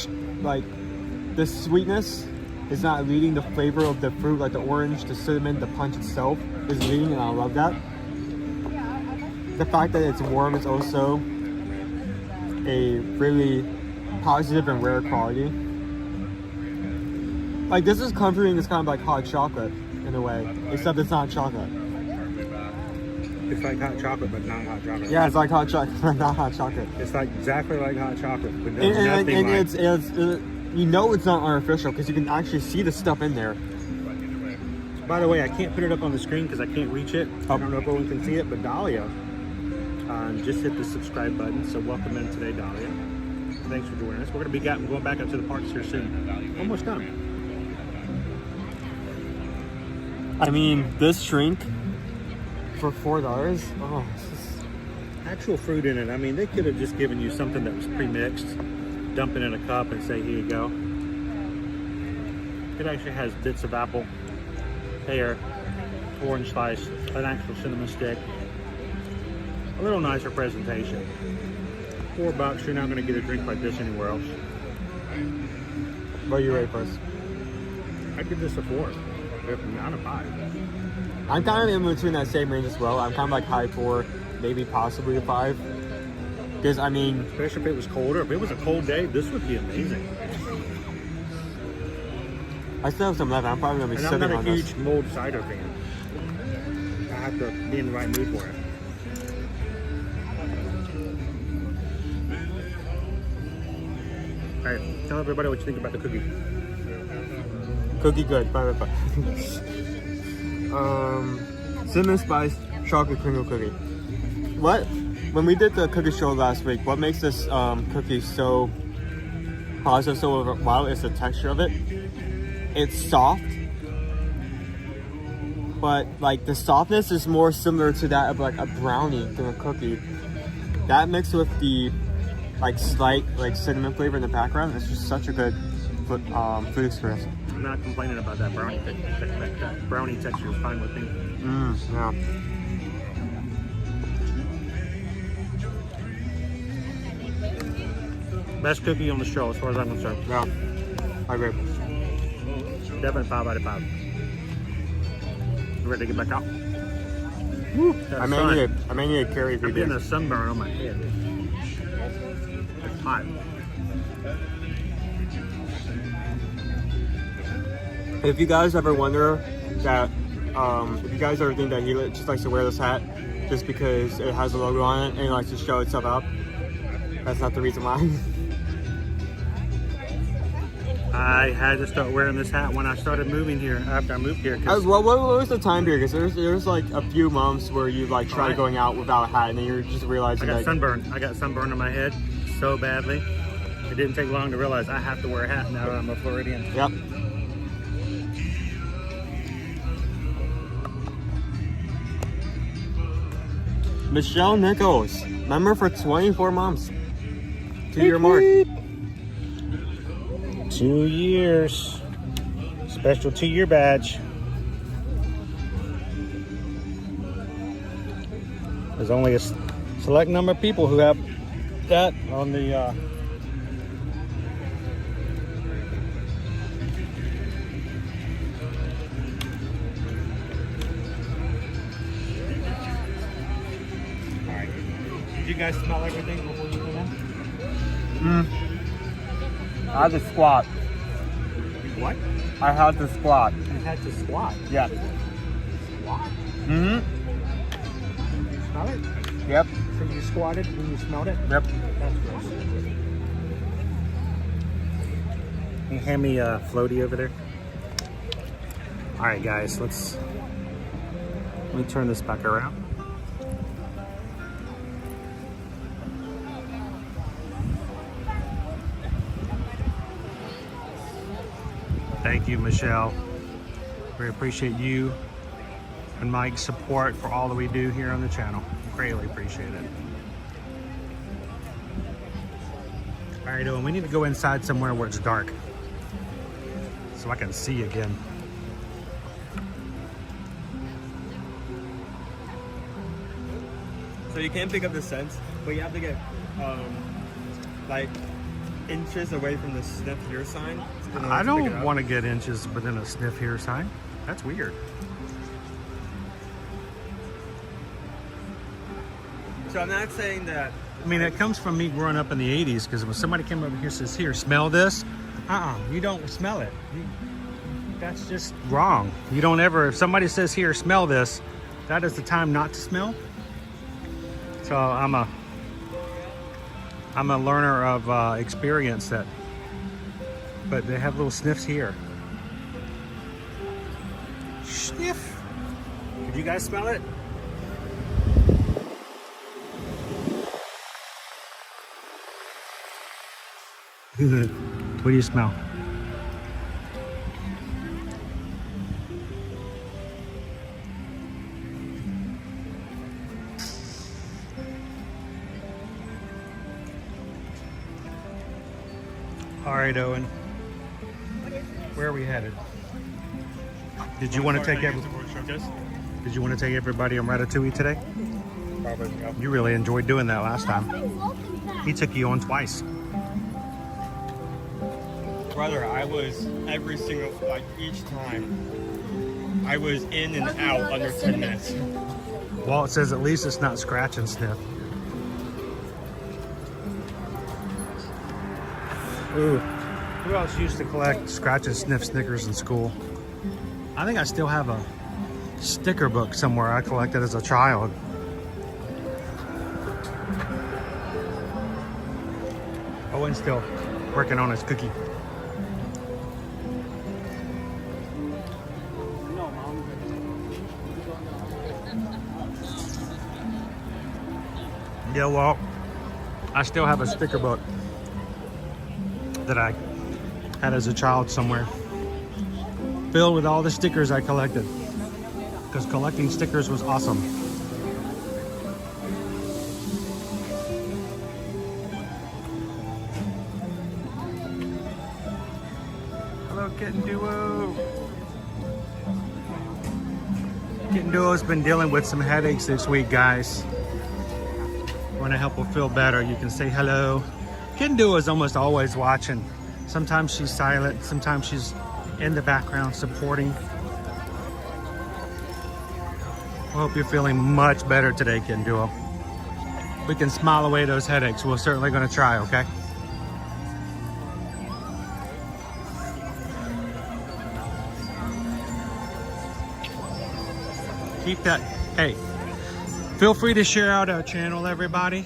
sweetness is not leading the flavor of the fruit, like the orange, the cinnamon, the punch itself is leading, and I love that. The fact that it's warm is also a really positive and rare quality. Like, this is comforting. It's kind of like hot chocolate in a way, except it's not chocolate. It's like hot chocolate, but not hot chocolate. Yeah, it's like hot chocolate, but not hot chocolate. It's like exactly like hot chocolate, but and it's you know it's not artificial because you can actually see the stuff in there. By the way, I can't put it up on the screen because I can't reach it. I don't know if everyone can see it, but Dahlia just hit the subscribe button. So welcome in today, Dahlia. Thanks for joining us. We're going to be going back up to the parks here soon. Almost done. I mean, this drink for $4. Oh, this is actual fruit in it. I mean, they could have just given you something that was pre-mixed, dump it in a cup and say, here you go. It actually has bits of apple, pear, orange slice, an actual cinnamon stick. A little nicer presentation. $4, you're not going to get a drink like this anywhere else. What are you rate first? I'd give this a 4, if not a 5. I'm kind of in between that same range as well. I'm kind of like high 4, maybe possibly a 5. Because, I mean... Especially if it was colder. If it was a cold day, this would be amazing. I still have some left. I'm probably going to be sitting on this. I'm not a huge mulled cider fan. I have to be in the right mood for it. Alright, tell everybody what you think about the cookie. Cookie good, 5 out of 5. Cinnamon spice chocolate crinkle cookie. When we did the cookie show last week, what makes this cookie so positive, so wow, is the texture of it. It's soft, but like the softness is more similar to that of like a brownie than a cookie. That mixed with the like slight like cinnamon flavor in the background, it's just such a good food experience. I'm not complaining about that brownie that brownie texture is fine with me. Yeah. Best cookie on the show as far as I'm concerned. Yeah, I agree. Definitely 5 out of 5. You ready to get back out? Woo. I may need a carry for I'm getting a sunburn on my head. It's hot. If you guys ever wonder that, if you guys ever think that he just likes to wear this hat just because it has a logo on it and it likes to show itself up. That's not the reason why. I had to start wearing this hat when I started moving here, after I moved here. What was the time period? Because there's like a few months where you like tried going out without a hat and then you're just realizing I got like, sunburn. I got sunburn on my head so badly. It didn't take long to realize I have to wear a hat now that I'm a Floridian. Yep. Michelle Nichols, member for 24 months. 2-year mark. 2 years. Special 2-year badge. There's only a select number of people who have that on the Alright. Did you guys smell everything before you came in? I had to squat. What? I had to squat. You had to squat? Yeah. Squat? Mm-hmm. Smell it? Yep. So you squatted when you smelled it? Yep. That's gross. Can you hand me a floaty over there? Alright guys, let me turn this back around. Thank you, Michelle. We appreciate you and Mike's support for all that we do here on the channel. Greatly appreciate it. All right, Owen, we need to go inside somewhere where it's dark so I can see again. So you can't pick up the scents, but you have to get like inches away from the sniff here sign. I don't want to get inches within a sniff here sign. That's weird. So I'm not saying that. I mean, it comes from me growing up in the 80s, because when somebody came over here and says, here, smell this. You don't smell it. That's just wrong. You don't ever, if somebody says, here, smell this, that is the time not to smell. So I'm a learner of experience that, but they have little sniffs here. Sniff. Did you guys smell it? What do you smell? All right, Owen. Where are we headed? Did you want to take everybody on Ratatouille today? Probably. Yeah. You really enjoyed doing that last time. He took you on twice. Brother, I was every single, like each time, I was in and out under 10 minutes. Well, it says at least it's not scratch and sniff. Ooh. Who else used to collect scratch and sniff Snickers in school? I think I still have a sticker book somewhere I collected as a child. Owen's still working on his cookie. Yeah, well, I still have a sticker book that I had as a child somewhere, filled with all the stickers I collected, because collecting stickers was awesome. Hello, Kitten Duo. Kitten Duo's been dealing with some headaches this week, guys. Want to help her feel better, you can say hello. Kitten Duo is almost always watching. Sometimes she's silent, sometimes she's in the background supporting. I hope you're feeling much better today, Kitten Duo. We can smile away those headaches. We're certainly going to try, okay? Keep that, hey, Feel free to share out our channel, everybody.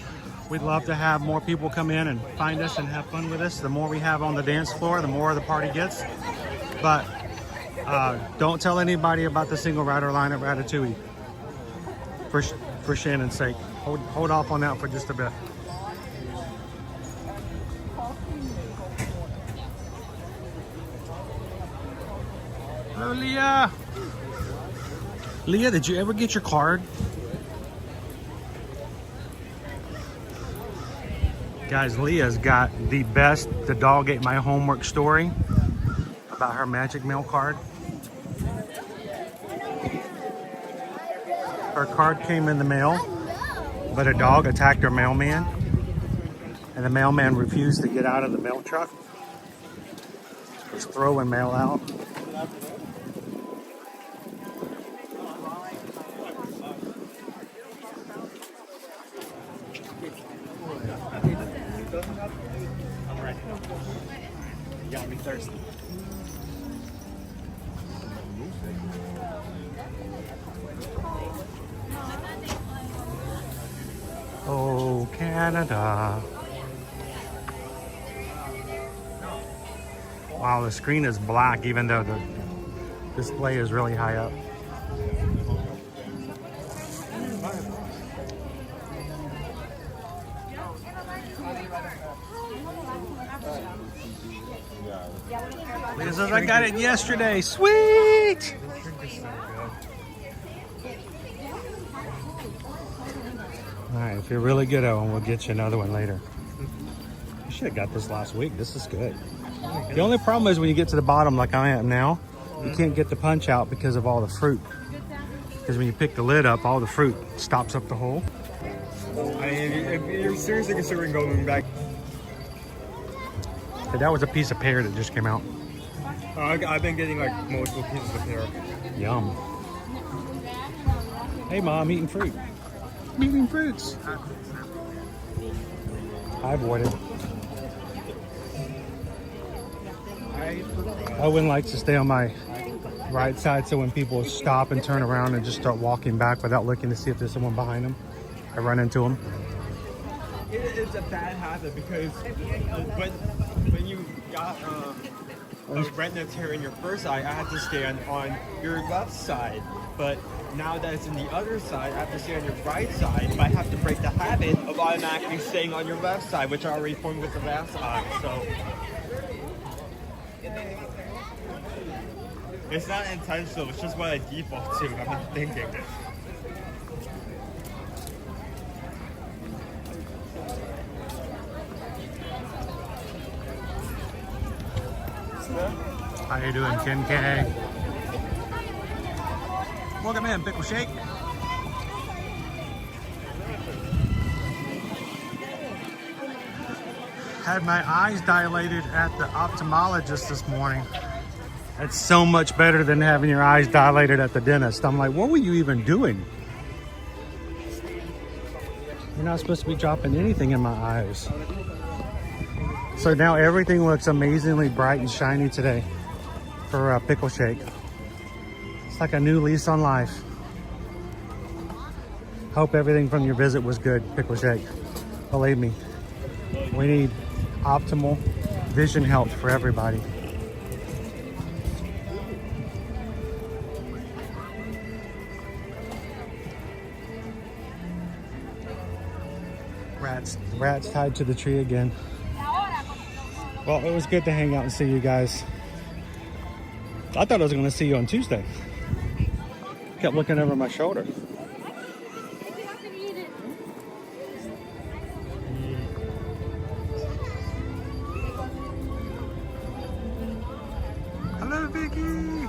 We'd love to have more people come in and find us and have fun with us. The more we have on the dance floor, the more the party gets. But don't tell anybody about the single rider line at Ratatouille. For Shannon's sake. Hold off on that for just a bit. Oh, Leah. Leah, did you ever get your card? Guys, Leah's got the best "the dog ate my homework" story about her Magic Mail card. Her card came in the mail, but a dog attacked her mailman, and the mailman refused to get out of the mail truck. Was throwing mail out. You got me thirsty. Oh, Canada. Wow, the screen is black even though the display is really high up. Lisa says, I got it yesterday. Sweet! Alright, if you're really good, Owen, we'll get you another one later. You should have got this last week. This is good. The only problem is when you get to the bottom like I am now, you can't get the punch out because of all the fruit. Because when you pick the lid up, all the fruit stops up the hole. I mean, if you're seriously considering going back. Okay, that was a piece of pear that just came out. I've been getting like multiple pieces of pear. Yum. Hey Mom, eating fruit. Eating fruits. I avoided. Owen likes to stay on my right side, so when people stop and turn around and just start walking back without looking to see if there's someone behind them, I run into them. It's a bad habit because when you got a redness hair in your first eye, I had to stand on your left side. But now that it's in the other side, I have to stay on your right side. But I have to break the habit of automatically staying on your left side, which I already formed with the last eye. So it's not intentional, it's just what I default to. I'm not thinking. How you doing, Ken K? Welcome in, Pickle Shake. Had my eyes dilated at the ophthalmologist this morning. It's so much better than having your eyes dilated at the dentist. I'm like, what were you even doing? You're not supposed to be dropping anything in my eyes. So now everything looks amazingly bright and shiny today for Pickle Shake. It's like a new lease on life. Hope everything from your visit was good, Pickle Shake. Believe me, we need optimal vision health for everybody. Rats tied to the tree again. Well, it was good to hang out and see you guys. I thought I was going to see you on Tuesday. Kept looking over my shoulder. Hello, Vicky.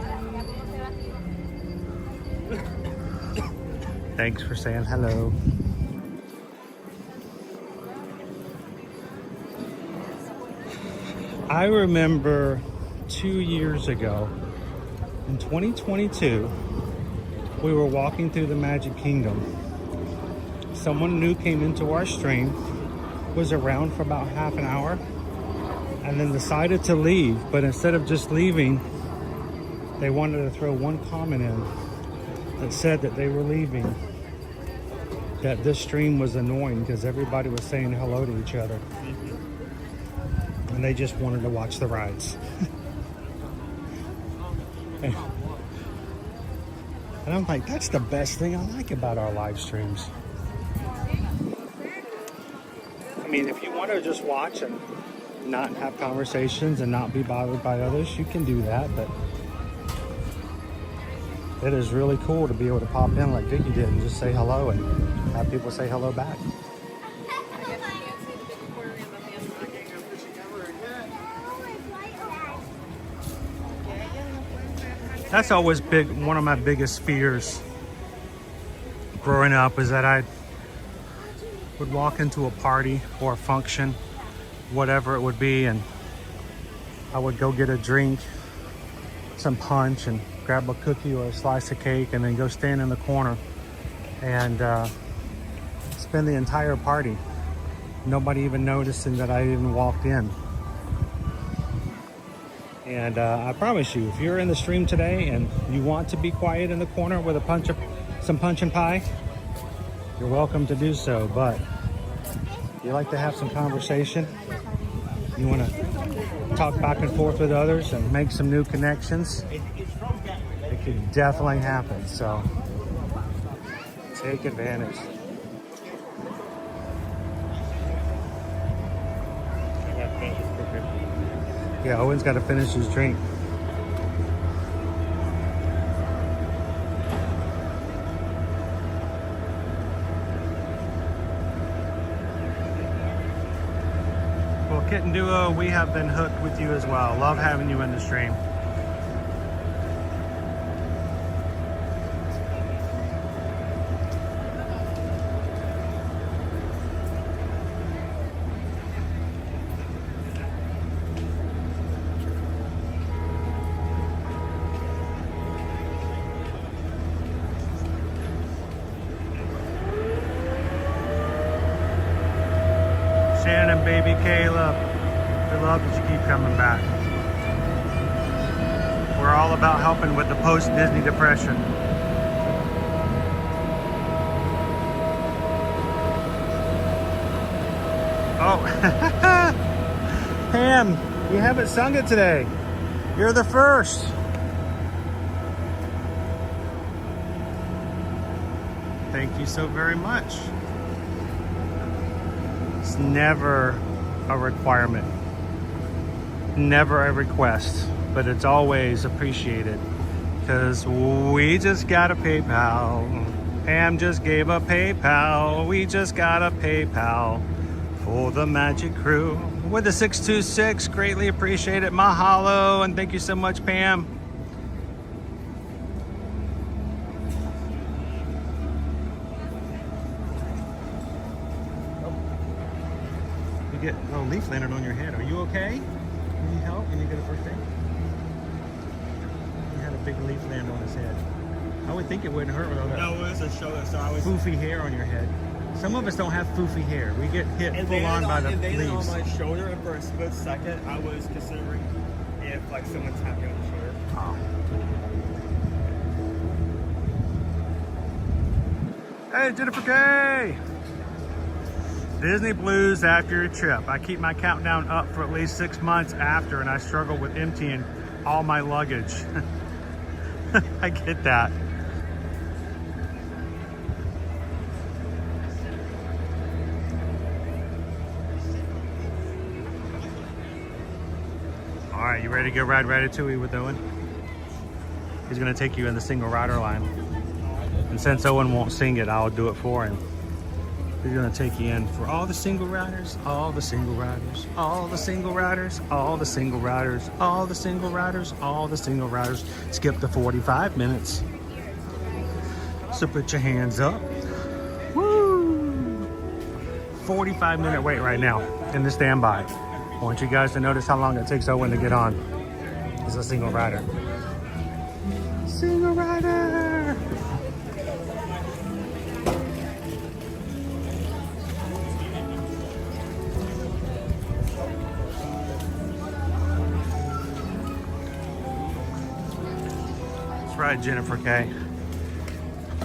Thanks for saying hello. I remember 2 years ago, in 2022, we were walking through the Magic Kingdom. Someone new came into our stream, was around for about half an hour, and then decided to leave. But instead of just leaving, they wanted to throw one comment in that said that they were leaving that this stream was annoying because everybody was saying hello to each other. And they just wanted to watch the rides. And I'm like, that's the best thing I like about our live streams. I mean, if you want to just watch and not have conversations and not be bothered by others, you can do that, but it is really cool to be able to pop in like Vicky did and just say hello and have people say hello back. That's always one of my biggest fears growing up, is that I would walk into a party or a function, whatever it would be, and I would go get a drink, some punch, and grab a cookie or a slice of cake, and then go stand in the corner and spend the entire party, nobody even noticing that I even walked in. And I promise you, if you're in the stream today and you want to be quiet in the corner with some punch and pie, you're welcome to do so. But if you like to have some conversation, you want to talk back and forth with others and make some new connections, it could definitely happen. So take advantage. Yeah, Owen's got to finish his drink. Well, Kitten Duo, we have been hooked with you as well. Love having you in the stream. Baby Caleb, we love that you keep coming back. We're all about helping with the post-Disney depression. Oh, Pam, you haven't sung it today. You're the first. Thank you so very much. It's never a requirement, never a request, but it's always appreciated because we just got a PayPal. Pam just gave a PayPal. We just got a PayPal for the Magic Crew with the 626. Greatly appreciate it. Mahalo, and thank you so much, Pam. Get a leaf landed on your head. Are you okay? You need help? You need to go to first aid? He had a big leaf land on his head. I would think it wouldn't hurt with all that. No, it was a shoulder, so I was foofy hair on your head. Some of us don't have foofy hair. We get hit full on by the leaves. On my shoulder, and for a split second, I was considering if like someone tapped me on the shoulder. Oh. Hey, Jennifer K. Disney blues after your trip. I keep my countdown up for at least 6 months after, and I struggle with emptying all my luggage. I get that. All right, you ready to go ride Ratatouille with Owen? He's gonna take you in the single rider line. And since Owen won't sing it, I'll do it for him. We're gonna take you in for all the single riders, all the single riders, all the single riders, all the single riders, all the single riders, all the single riders. Skip the 45 minutes. So put your hands up. Woo! 45-minute wait right now in the standby. I want you guys to notice how long it takes Owen to get on. He's a single rider. Single rider! Right, Jennifer K.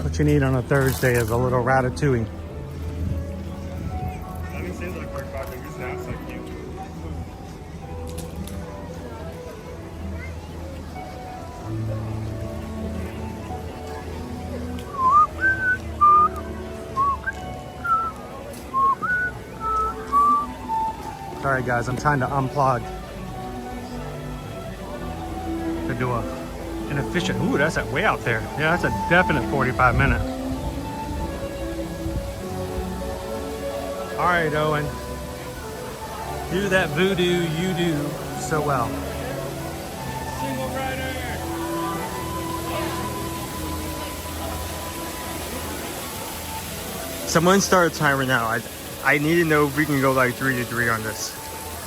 What you need on a Thursday is a little Ratatouille. Sorry guys, I'm trying to unplug to do an efficient. Ooh, that's way out there. Yeah, that's a definite 45 minute. All right, Owen. Do that voodoo you do so well. Single rider. Someone start a timer now. I need to know if we can go like 3-3 on this.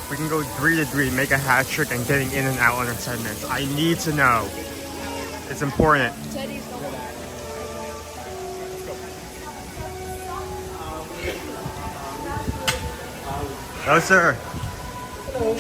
We can go 3-3, make a hat trick, and getting in and out under 10 minutes. I need to know. It's important. Hello, sir. Hello.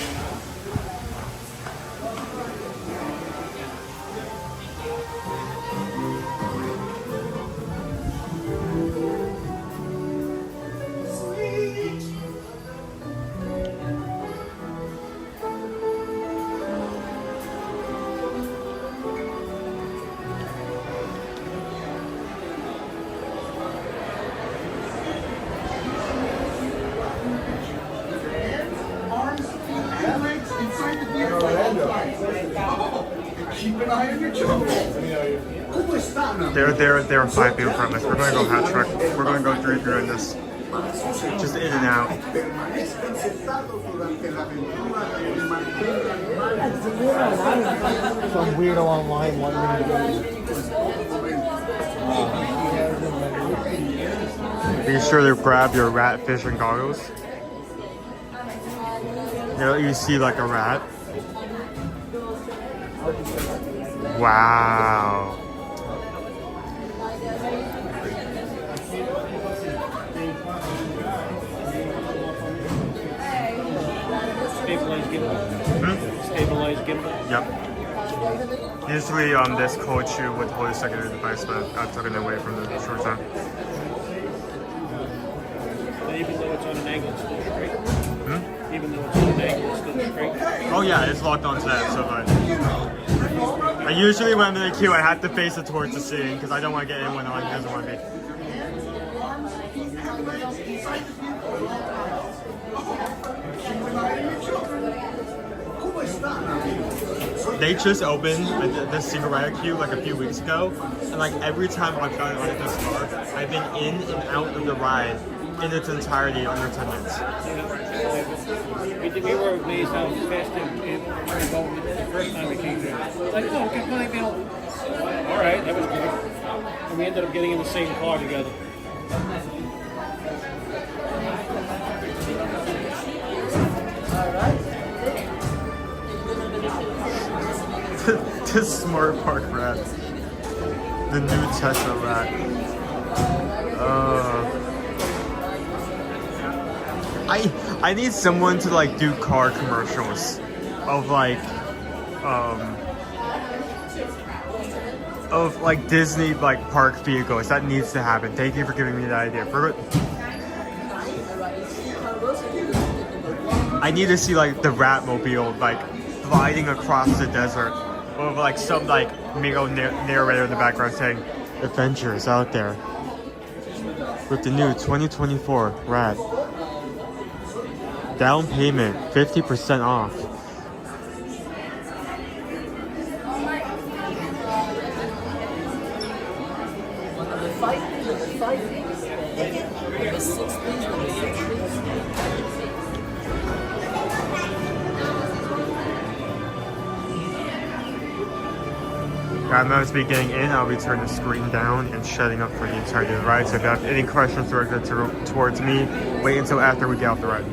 There are 5 people from us. We're going to go hat trick. We're going to go 3-3 on this. Just in and out. Some weirdo online wanting to Be sure to grab your rat fishing goggles. You see like a rat. Wow. Stabilized gimbal. Stabilized gimbal. Yep. Usually this cold shoe would hold a secondary device, but I've taken it away from the short time. But even though it's on an angle, it's still straight. Even though it's on an angle, it's still straight. Oh yeah, it's locked onto that, so like. I usually when I'm in the queue, I have to face it towards the scene because I don't want to get in when I doesn't want to be. They just opened the single rider queue like a few weeks ago, and like every time I've gotten on this car, I've been in and out of the ride in its entirety under 10 minutes. We were amazed how fast it evolved the first time we came here. Like, oh, okay, fine, you know. All right, that was good. And we ended up getting in the same car together. The smart park rat. The new Tesla rat. I need someone to like do car commercials of like Disney like park vehicles. That needs to happen. Thank you for giving me that idea. I need to see like the Ratmobile like gliding across the desert with like some like Migo narrator in the background saying adventure is out there with the new 2024 Rat. Down payment 50% off. I'm going to be getting in. I'll be turning the screen down and shutting up for the entirety of the ride. So if you have any questions directed towards me, wait until after we get off the ride.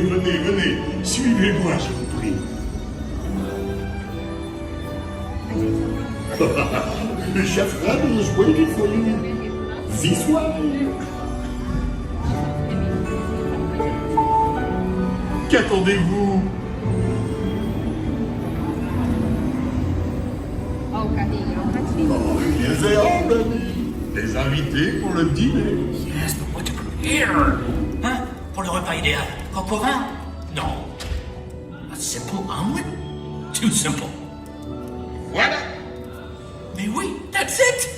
venez, venez. Suivez-moi, je vous prie. The chef Remy is waiting for you. This way. Qu'attendez-vous? Oh, viens dehors, Remy. Les invités pour le dîner. Yes, but what to prepare? Hein? Pour le repas idéal. Coq au vin? Non. A simple omelet? Too simple. Voilà. Mais oui, that's it!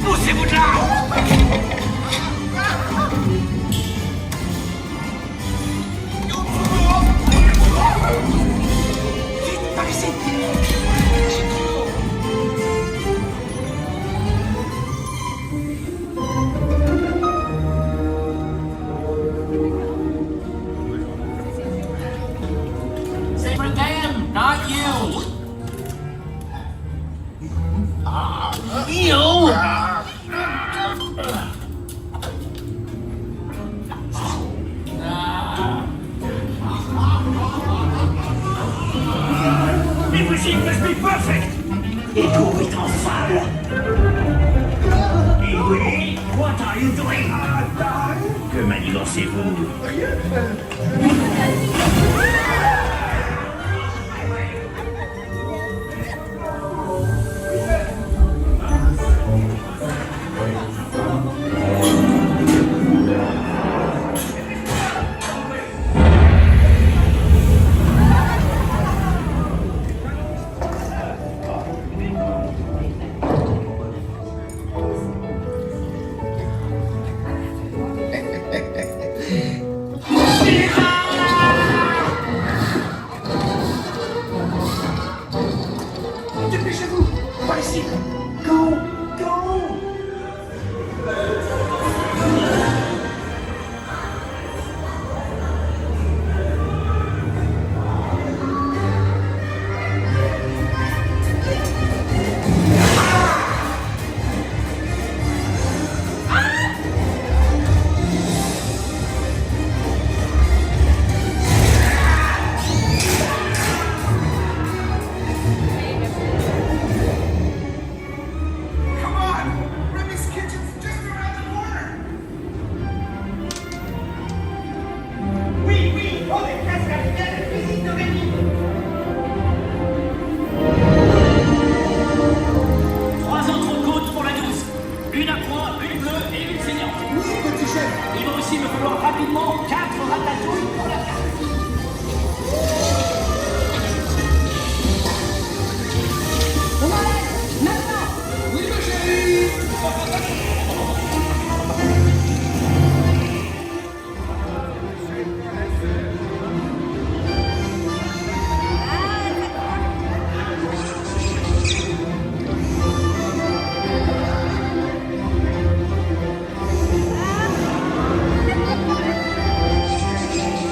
Poussez-vous de là! Vite, par ici! Say for them, not you! You! Everything must be perfect! Ego est en salle! Et oui, what are you doing? Que manigancez-vous? Dépêchez-vous! Par ici! Go! Go! Come on! Remy's kitchen's just around the corner! Oui, oui! On est presque arrivé à la cuisine de Remy! 3 entrecôtes pour la douce. Une à croix, une bleue et une saignante. Oui, petit chef! Il va aussi me falloir rapidement 4 ratatouilles pour la carte. On m'arrête! Maintenant! Oui, ma chérie!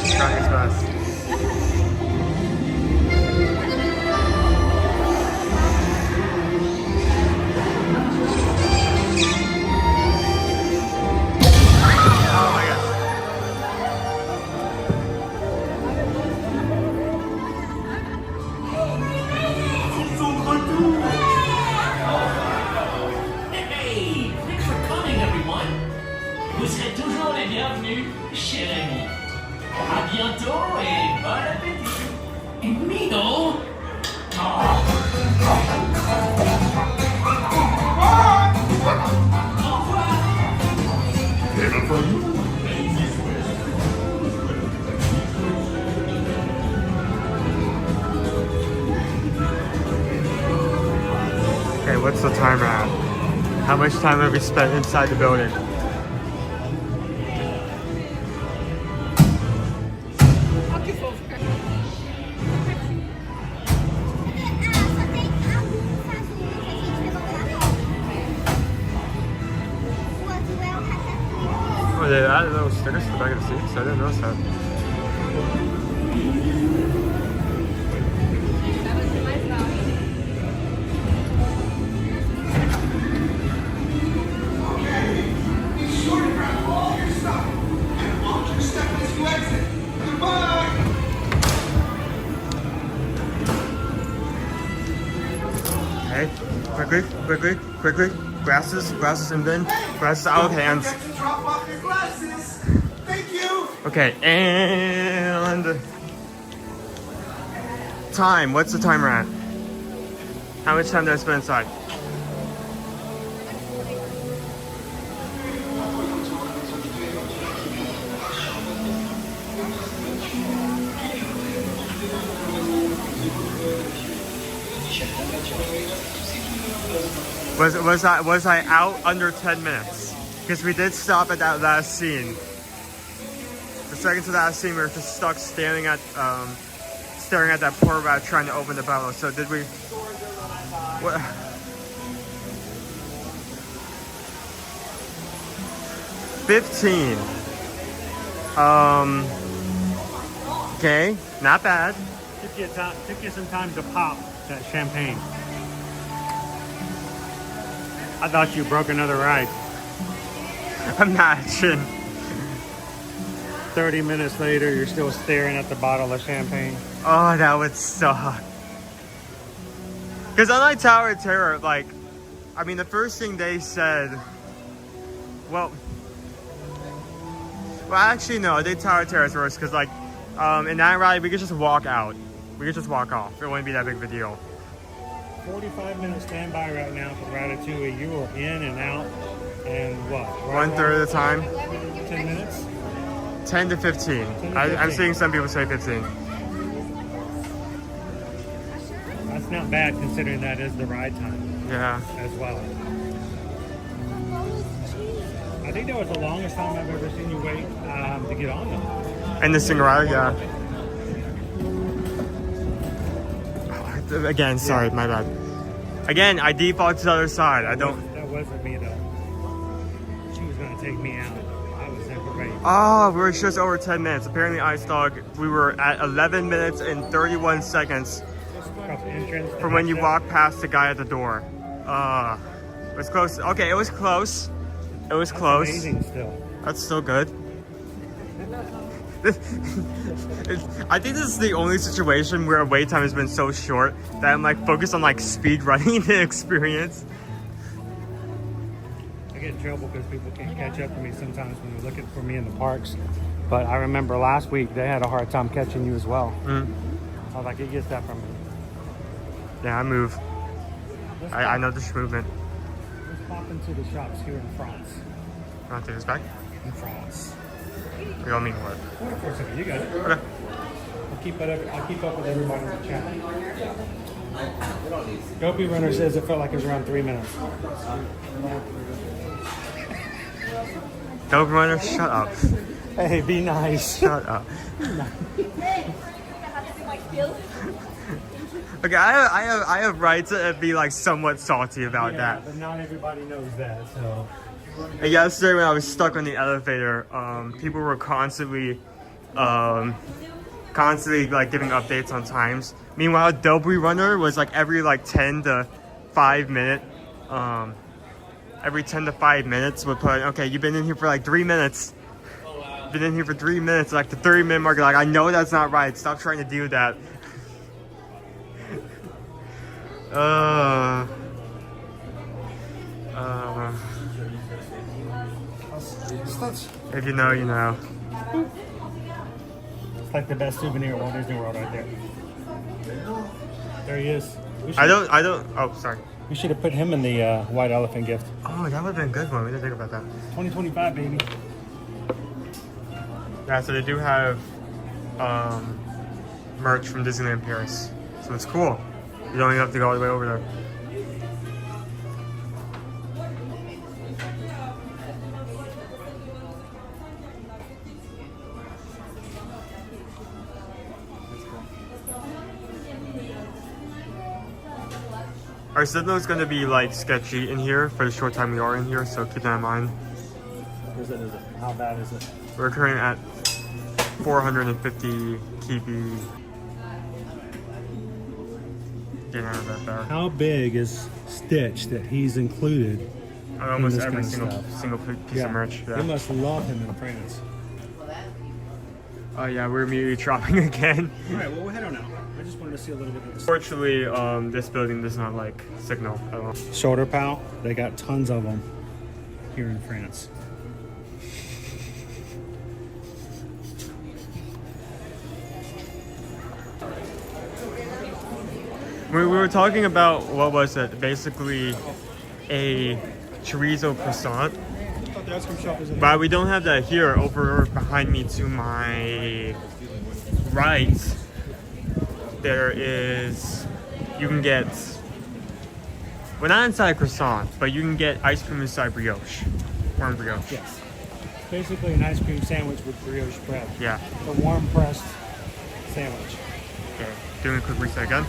Trying his best. Oh my god. Ils sont de retour! Hey, thanks for coming, everyone. Vous serez toujours les bienvenus chez Remy. À bientôt et bon appétit. Et Mido. Au revoir. Never for you! Okay, what's the timer at? How much time have we spent inside the building? Oh, they added little stickers to the back of the seats? I didn't notice that. Quickly. Glasses in bin. Glasses out of hands. Drop off your glasses. Thank you. Okay, and time. What's the timer at? How much time did I spend inside? Was I out under 10 minutes? Because we did stop at that last scene. The second to that scene, we were just stuck staring at that poor rat trying to open the bottle. So did we? What? $15. Okay, not bad. Took you some time to pop that champagne. I thought you broke another ride. Imagine. 30 minutes later, you're still staring at the bottle of champagne. Oh, that would suck. Because unlike Tower of Terror, like, I mean, the first thing they said, well, actually, no, they Tower of Terror first, because, like, in that ride, we could just walk out. We could just walk off. It wouldn't be that big of a deal. 45-minute standby right now for Ratatouille. You were in and out, and what? Right 1/3 of the time. 10 minutes? 10 to 15. I'm seeing some people say 15. That's not bad considering that is the ride time. Yeah. As well. I think that was the longest time I've ever seen you wait to get on them. And the single rider, yeah. Again, sorry, my bad. Again, I default to the other side. I don't. That wasn't me though. She was gonna take me out. I was never ready. Oh, we were just over 10 minutes. Apparently, Ice Dog, we were at 11 minutes and 31 seconds from when you walk past the guy at the door. It was close. Okay, it was close. It was close. Amazing still. That's still good. I think this is the only situation where wait time has been so short that I'm like focused on like speed running the experience. I get in trouble because people can't catch up to me sometimes when they're looking for me in the parks. But I remember last week they had a hard time catching you as well. I was like, it gets that from me. Yeah, I move. I know this movement. Let's pop into the shops here in France. You want to take this back? In France. You don't mean what? Hold it for a second, you got it. Okay. I'll keep up with everybody in the channel. Dopey Runner says it felt like it was around 3 minutes. Dopey Runner, shut up. Hey, be nice. Shut up. Okay, I have right to be like somewhat salty about that. But not everybody knows that, so. And yesterday when I was stuck on the elevator, people were constantly like giving updates on times. Meanwhile, Dopey Runner was like every like 10 to 5 minute, every 10 to 5 minutes would put, okay, you've been in here for like 3 minutes. Been in here for 3 minutes, like the 30-minute mark, like I know that's not right. Stop trying to do that. If you know, you know. It's like the best souvenir at Walt Disney World right there. There he is. I don't, oh, sorry. We should have put him in the white elephant gift. Oh, that would have been a good one. We didn't think about that. 2025, baby. Yeah, so they do have merch from Disneyland Paris. So it's cool. You don't even have to go all the way over there. Our signal is going to be like sketchy in here for the short time we are in here, so keep that in mind. Is it? How bad is it? We're currently at 450 kibi. Getting out of that there. How big is Stitch that he's included? Almost in this every kind of single piece of merch. Yeah. They must love him in France. Oh yeah, we're immediately dropping again. Alright, well, we'll head on out. I just wanted to see a little bit of the... Fortunately, this building does not like signal at all. Shoulder pal, they got tons of them here in France. We were talking about, what was it? Basically a chorizo croissant. But we don't have that here. Over behind me to my right, there is, you can get, well, not inside croissant, but you can get ice cream inside brioche. Warm brioche. Yes. Basically an ice cream sandwich with brioche bread. Yeah. A warm pressed sandwich. Okay, doing a quick reset again.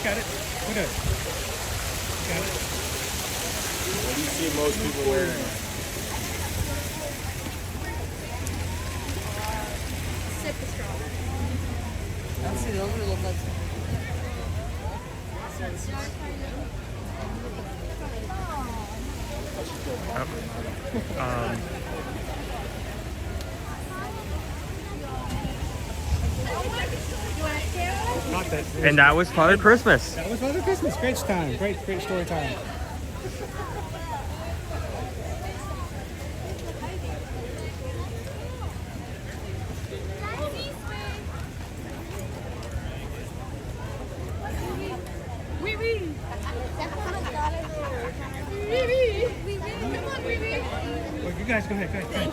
Got it. We're good. Got it. What do you see most people wearing? Sip the straw. Let's see, those are the best. And that was Father Christmas. That was Father Christmas. Great time. Great story time. Well, you guys go ahead. Go ahead.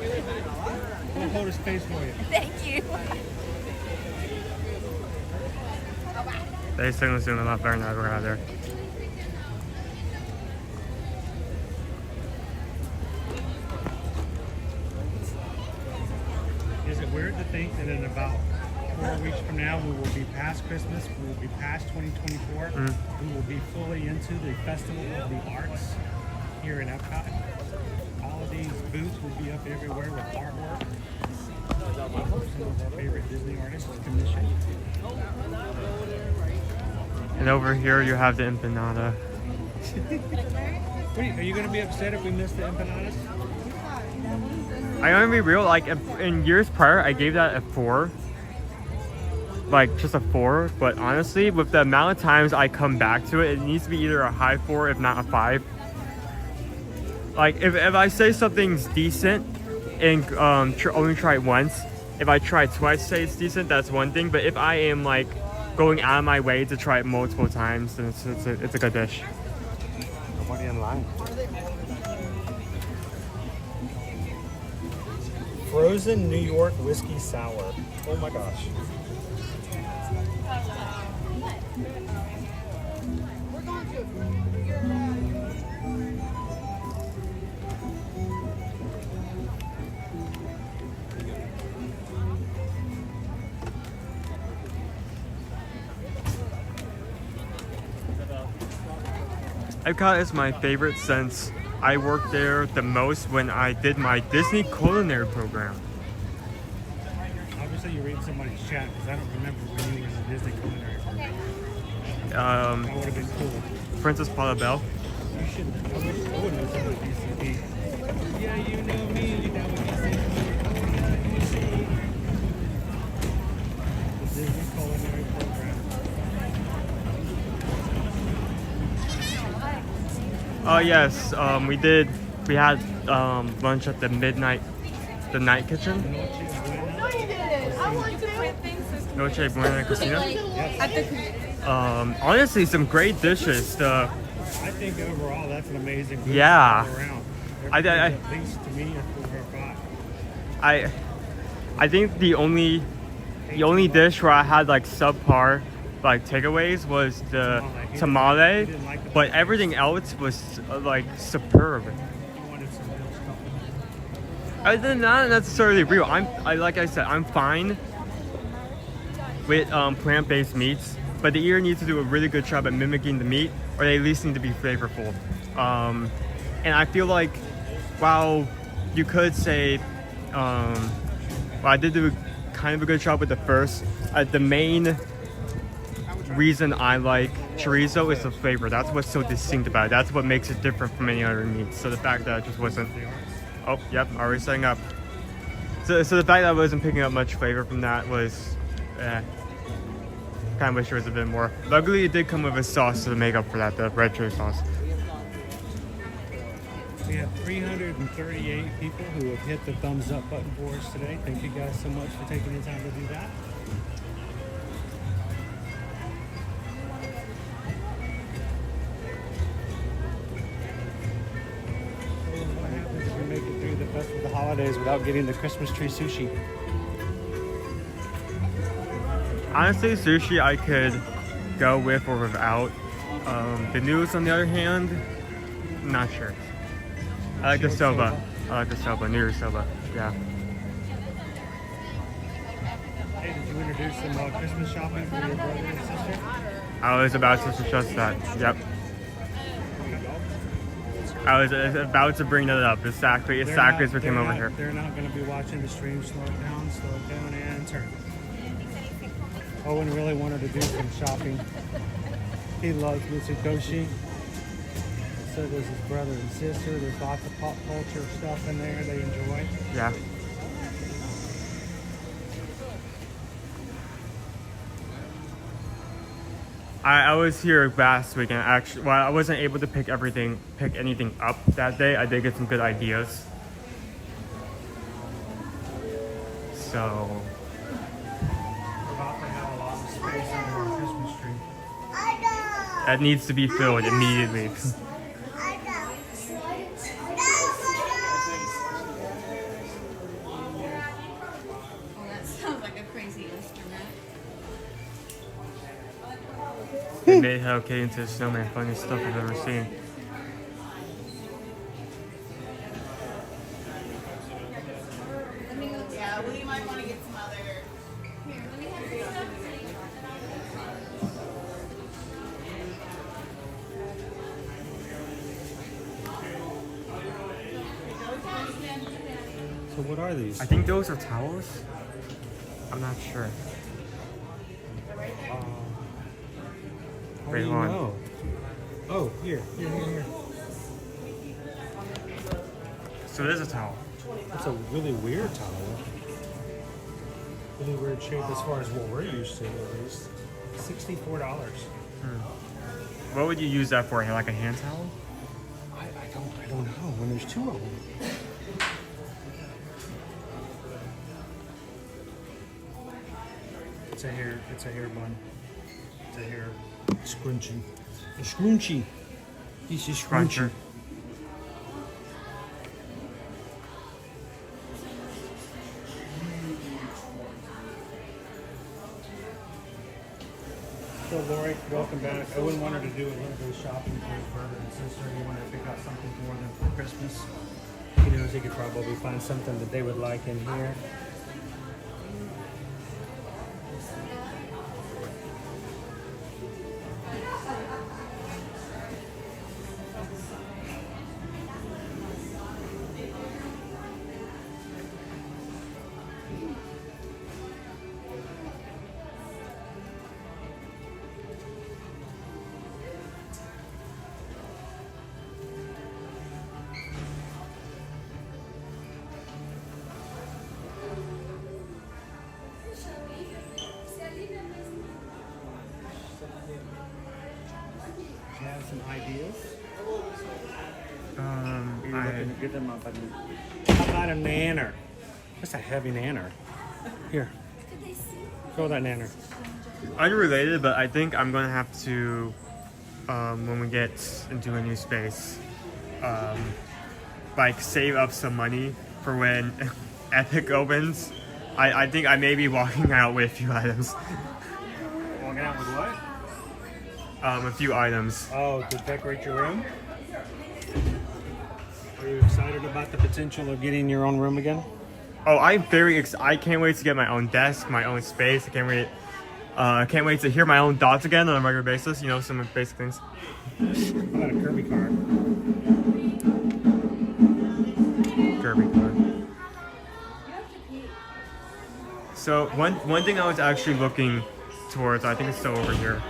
We'll hold his face for you. Thank you. They signal's doing a lot better now we're out there. Is it weird to think that in about 4 weeks from now we will be past Christmas, we will be past 2024, we will be fully into the Festival of the Arts here in Epcot. All of these booths will be up everywhere with artwork. Some of our favorite Disney artists commissioned. And over here you have the empanada. Are you going to be upset if we miss the empanadas? I'm gonna be real, like in years prior I gave that a 4. Like just a 4, but honestly with the amount of times I come back to it, it needs to be either a high 4 if not a 5. Like if I say something's decent and only try it once, if I try twice to say it's decent, that's one thing, but if I am like going out of my way to try it multiple times, then it's a good dish. Nobody in line. Frozen New York whiskey sour. Oh my gosh. Epcot is my favorite since I worked there the most when I did my Disney culinary program. Obviously you read somebody's chat because I don't remember when you were in the Disney culinary program. That would have been cool. Princess Paula Bell. You should have. I wouldn't have done DCP. Yeah, you know me. You down with DCP? The Disney culinary program. Oh yes, we had lunch at the night kitchen. No, you didn't. I want to print things. Nochebuena Cocina. At the Honestly, some great dishes. I think overall that's an amazing group Yeah. all around. I At least to me, a 4 or 5. I think the only dish where I had like subpar like takeaways was the tamale, but everything else was like superb. Other than not necessarily real. Like I said, I'm fine with plant-based meats, but they either need to do a really good job at mimicking the meat, or they at least need to be flavorful. And I feel like while you could say, well, I did do kind of a good job with the first. The main reason I like chorizo is the flavor. That's what's so distinct about it. That's what makes it different from any other meats. So the fact that it just wasn't... Oh, yep, already setting up. So the fact that I wasn't picking up much flavor from that was... kind of wish there was a bit more. Luckily, it did come with a sauce to make up for that, the red chili sauce. We have 338 people who have hit the thumbs up button for us today. Thank you guys so much for taking the time to do that. What happens if we make it through the best of the holidays without getting the Christmas tree sushi? Honestly, sushi I could go with or without. The noodles, on the other hand, not sure. I like the soba. I like the soba, New Year's soba. Yeah. Hey, did you introduce some Christmas shopping for your brother and sister? I was about to suggest that. Yep. I was about to bring that up. Exactly as we came over here. They're not going to be watching the stream. Slow it down, and turn. Owen really wanted to do some shopping. He loves Mitsukoshi. So does his brother and sister. There's lots of pop culture stuff in there they enjoy. Yeah. I was here last weekend. Actually, well, I wasn't able to pick anything up that day. I did get some good ideas. So. We're about to have a lot of space under our Christmas tree. That needs to be filled immediately. They made Hello Kitty into a snowman. Funniest stuff I've ever seen. Yeah, well, you might want to get some other. Here, let me have your stuff. So what are these? I think those are towels. I'm not sure. How Wait, do you hold on. know? Oh, here. So it is a towel. It's a really weird towel. Really weird shape as far as what we're used to, at least. $64. What would you use that for? Like a hand towel? I don't know. When there's two of them. It's a hair bun. It's a hair scrunchie. A scrunchie. This is scrunchie. So Lori, welcome back. Owen wanted to do a little bit of shopping for his brother and sister. He wanted to pick out something for them for Christmas. He knows he could probably find something that they would like in here. Some ideas? You're looking to get them up. How about a nanner? That's a heavy nanner. Here. Throw that nanner. Unrelated, but I think I'm gonna have to, when we get into a new space, like save up some money for when Epic opens. I think I may be walking out with a few items. Walking out with what? A few items. Oh, to decorate your room? Are you excited about the potential of getting your own room again? Oh, I'm very I can't wait to get my own desk, my own space. I can't wait to hear my own thoughts again on a regular basis. You know, some basic things. How about a Kirby card? So one thing I was actually looking towards, I think it's still over here.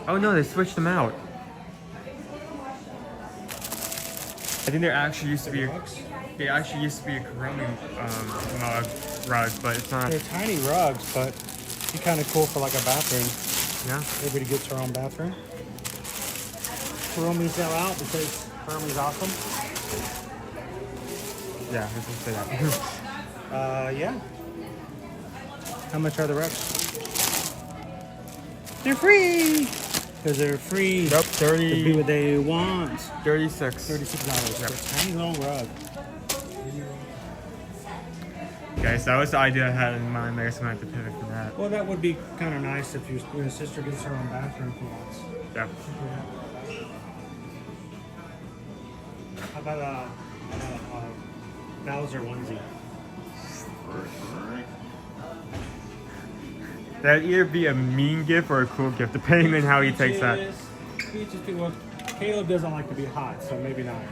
Oh no, they switched them out. I think there actually used to be a Kurumi rug, but it's not. They're tiny rugs, but be kind of cool for like a bathroom. Yeah. Everybody gets their own bathroom. Kurumis sell out because Kurumi's awesome. Yeah, I was gonna say that. Yeah. How much are the rugs? They're free! Because they're free. Yep, 30. To be what they want. $36. $36. Yep. For a tiny little rug. Okay, so that was the idea I had in mind. I guess I'm gonna have to pivot for that. Well, that would be kind of nice if your sister gets her own bathroom for once. Yeah. How about a Bowser onesie? That'd either be a mean gift or a cool gift, depending on how he takes that. Well, Caleb doesn't like to be hot, so maybe not.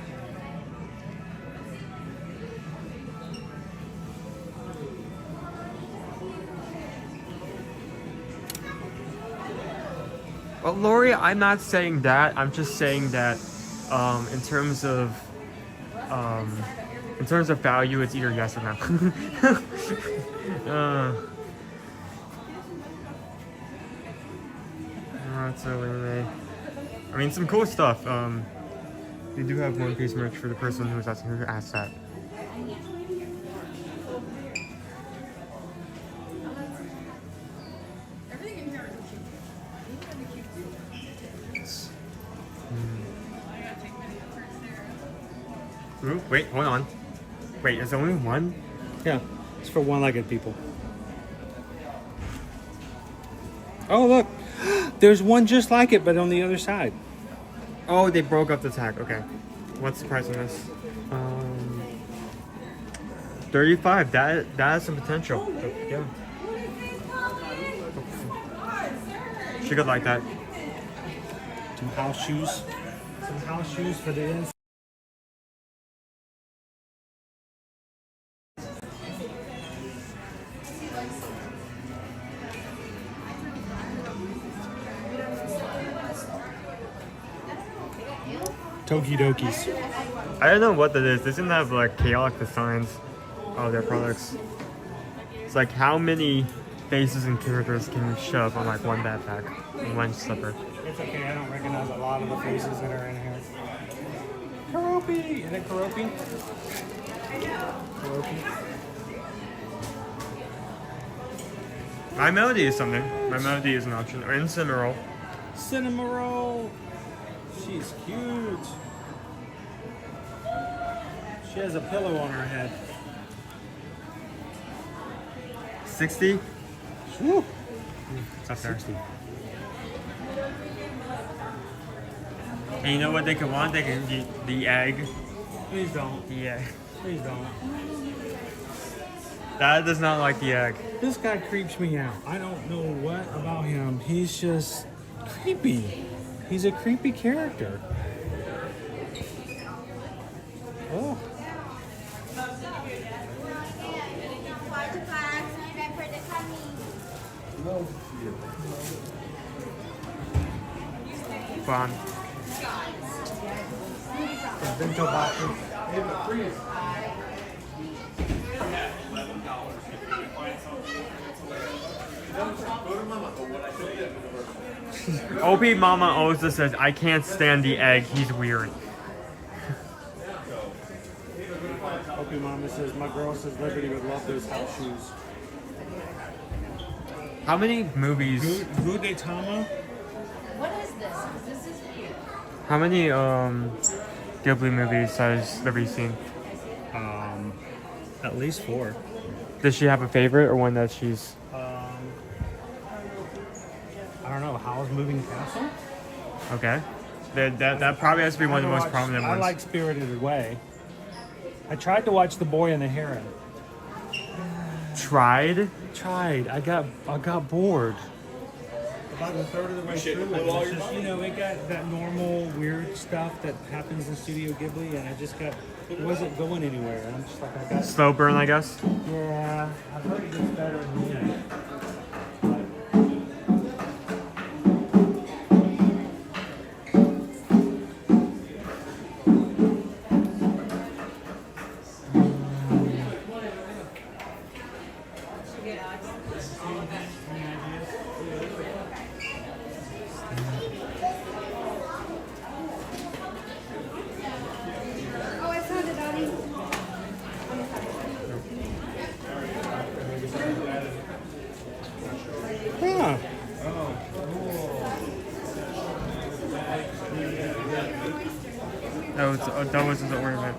Well, Lori, I'm not saying that. I'm just saying that in terms of value, it's either yes or no. That's so anyway. I mean, some cool stuff. They do have One Piece merch for the person who asked that. Ooh, wait, hold on. Wait, is there only one? Yeah, it's for one-legged people. Oh, look. There's one just like it, but on the other side. Oh, they broke up the tag. Okay. What's the price on this? 35. That has some potential. Yeah. She could like that. Some house shoes. Some house shoes for the inside. Tokidokis. I don't know what that is. They seem to have like chaotic designs of their products. It's like how many faces and characters can you shove on like one backpack and one slipper? It's okay, I don't recognize a lot of the faces that are in here. Karopi! Is it Karopi? Karopi. My Melody is something. My Melody is an option. Or Incineroll. Cinnamoroll! She's cute. She has a pillow on her head. 60? Woo! It's up there. And you know what they could want? They can get the egg. Please don't. The egg. Please don't. That does not like the egg. This guy creeps me out. I don't know what about him. He's just creepy. He's a creepy character. Oh. Fun. Bento boxes. OP Mama Oza says, I can't stand the egg, he's weird. OP Mama says, my girl says Liberty would love those house shoes. How many movies? Gudetama? What is this? This is weird. How many Ghibli movies has Liberty seen? At least 4. Does she have a favorite or one that she's... I don't know, Howl's Moving Castle? Okay. That probably has to be one of the most prominent ones. I like Spirited Away. I tried to watch The Boy and the Heron. Tried? I got bored. about a third of the way through it. It's just, you know, it got that normal weird stuff that happens in Studio Ghibli, and it wasn't going anywhere. And I'm just like, I got Slow burn, I guess. Yeah, I've heard it gets better in the end. Huh. That wasn't the ornament.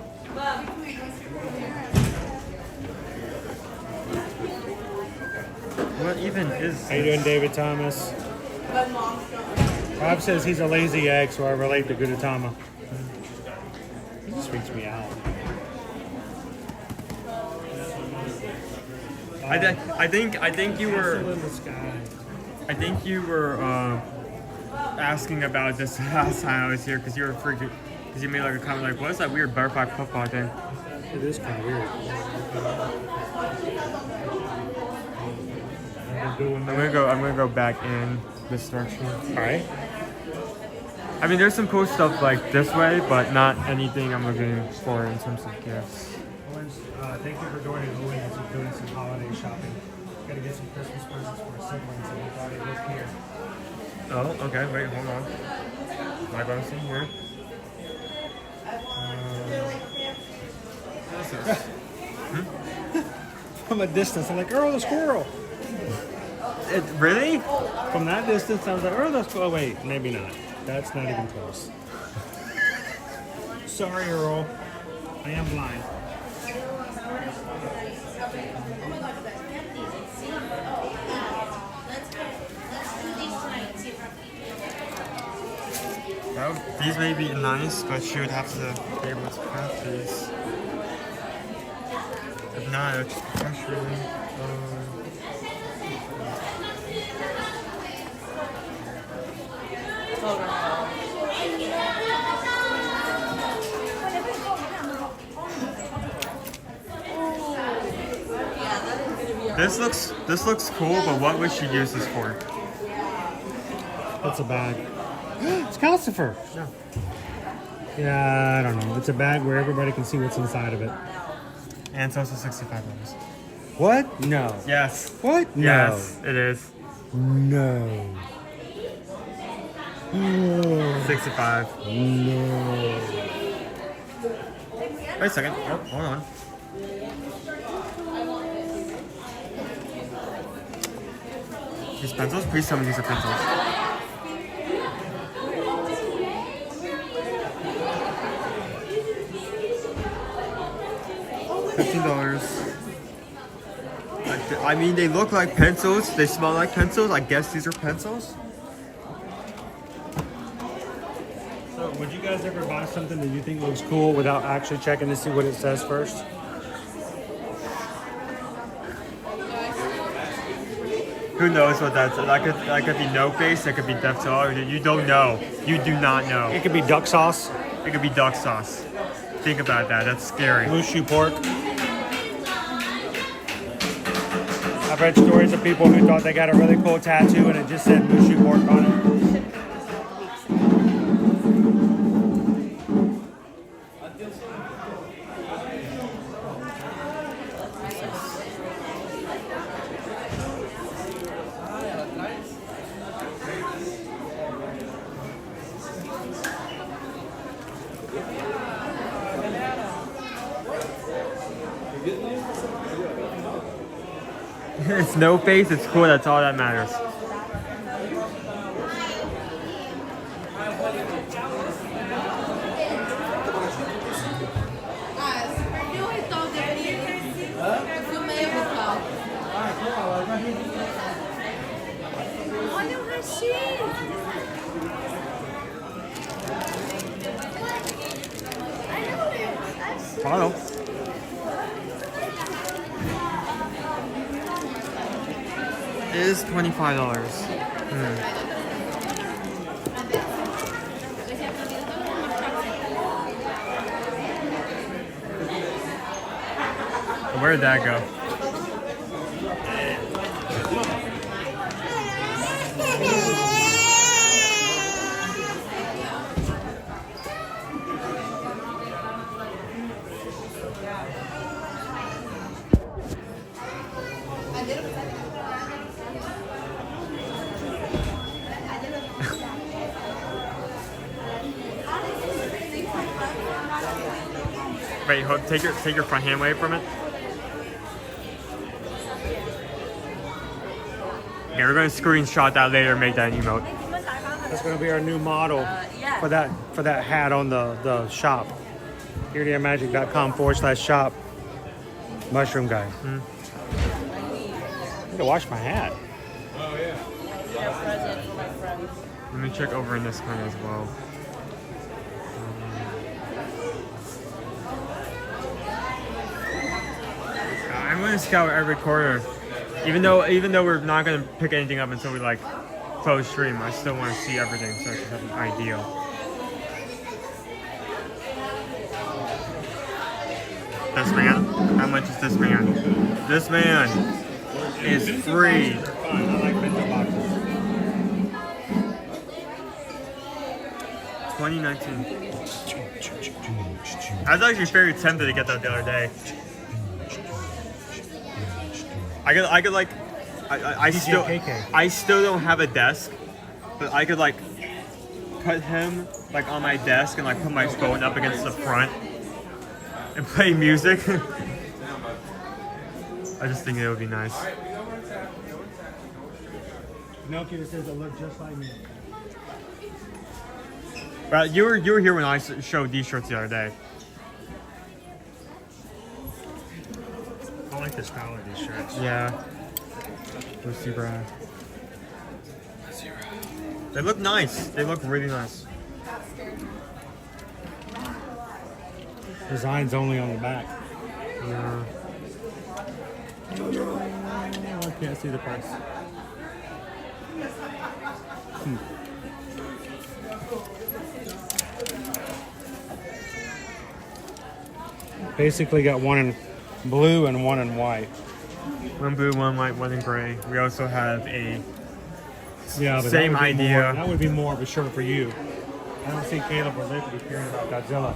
What even is? How you doing, David Thomas? Rob says he's a lazy egg, so I relate to Gudetama. He just freaks me out. I think you were. I think you were asking about this last time I was here because you were freaking. Because you made like a comment like, "What's that weird butterfly football thing?" It is kind of weird. I'm gonna go back in this direction. All right. I mean, there's some cool stuff like this way, but not anything I'm looking for in terms of gifts. Thank you for joining Owen as we're doing some holiday shopping. Gotta get some Christmas presents for our siblings, and we thought it was here. Oh, okay. Wait, hold on. Am I going to see here? What is this? From a distance, I'm like, Earl the squirrel. Really? From that distance, I was like, Earl the squirrel. Oh, wait, maybe not. That's not even close. Sorry, Earl. I am blind. These may be nice, but she would have to be able to craft these. If not, it's professionally. This looks cool, but what would she use this for? That's a bag. It's Calcifer. No. Yeah, I don't know. It's a bag where everybody can see what's inside of it. And it's also $65. What? No. Yes. What? No. Yes, it is. No. No. 65. No. Wait a second. Oh, hold on. These pencils? Please tell me these are pencils. $15. I mean, they look like pencils. They smell like pencils. I guess these are pencils. So, would you guys ever buy something that you think looks cool without actually checking to see what it says first? Who knows what that's? That could be no face. That could be duck sauce. You don't know. You do not know. It could be duck sauce. It could be duck sauce. Think about that. That's scary. Mushu pork. I've read stories of people who thought they got a really cool tattoo and it just said Mushu pork on it. It's no face, it's cool, that's all that matters. Follow. Is $25. Where did that go? Wait, take your front hand away from it. Okay, we're gonna screenshot that later and make that an emote. That's gonna be our new model for that hat on the shop. EarDMagic.com/shop. Mushroom guy. I need to wash my hat. Oh yeah. Present for my friend. Let me check over in this one as well. I'm gonna scout every corner, even though we're not gonna pick anything up until we like close stream. I still want to see everything so I can have an idea. This man, how much is this man? This man is free. 2019. I was actually very tempted to get that the other day. I still don't have a desk, but I could like put him like on my desk and like put my phone up against the front and play music. I just think it would be nice. Pinocchio says it looked just like me. But you were here when I showed these shirts the other day. I like the style of these shirts. Yeah. Lucy Brad. They look nice. They look really nice. Design's only on the back. Yeah. I can't see the price. Basically got one in blue and one in white. One blue, one white, one in gray. We also have a but same idea. That would be more of a shirt for you. I don't think Caleb or Liv would be caring about Godzilla.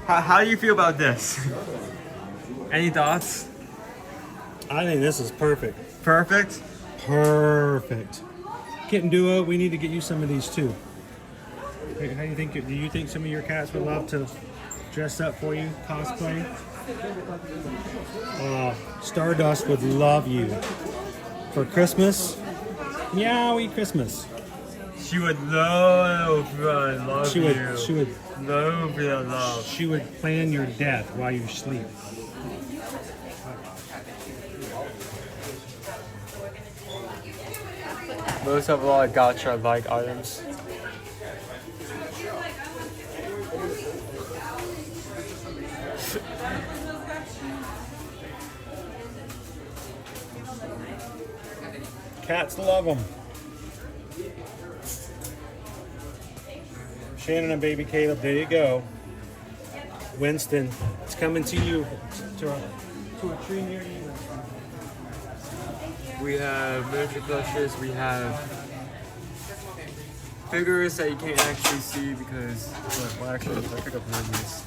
How do you feel about this? Any thoughts? I think this is perfect. Perfect? Perfect. Kitten Duo, we need to get you some of these too. How do you think? Do you think some of your cats would love to dress up for you, cosplay? Stardust would love you for Christmas. Meowie Christmas. She would love you. She would love your love. She would plan your death while you sleep. Those have a lot of gacha-like items. Cats love them. Shannon and baby Caleb, there you go. Winston, it's coming to you, to a tree near you. We have miniature plushes, we have figures that you can't actually see because, well actually, I pick up one of these.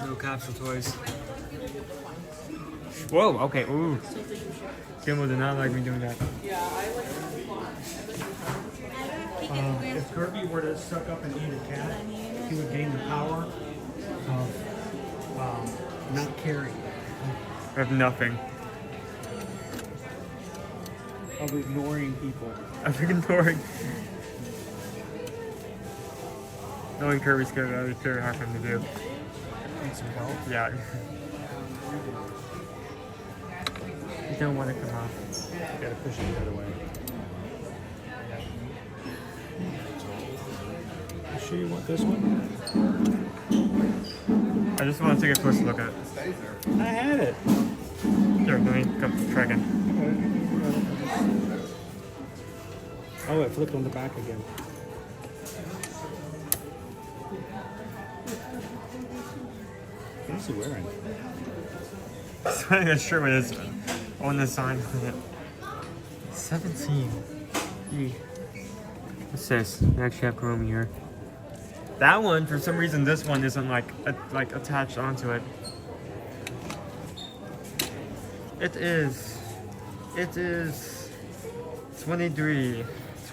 No capsule toys. Whoa, okay, ooh. Gimbal did not like me doing that. If Kirby were to suck up and eat a cat, he would gain the power of not caring. Of nothing. Of ignoring people. Of ignoring. Knowing Kirby's good, that was very hard for him to do. Need some help? Yeah. You don't want to come off. You gotta push it the other way. You sure you want this one? I I just want to take a close look at it. I had it. Here, let me come try again. Oh, it flipped on the back again. What is he wearing? He's wearing a shirt with his on the sign on it. 17. What's this? We actually have Remy here. That one, for some reason, this one isn't like attached onto it. It is $23.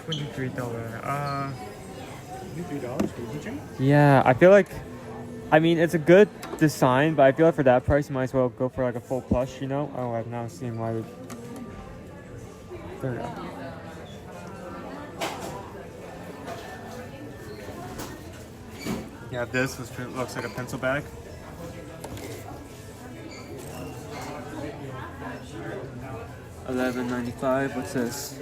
$23. $23 for DJ? Yeah, I feel like, I mean, it's a good design, but I feel like for that price, you might as well go for like a full plush, you know? Oh, I've now seen why. There we go. You have this, which looks like a pencil bag. $11.95. What's this?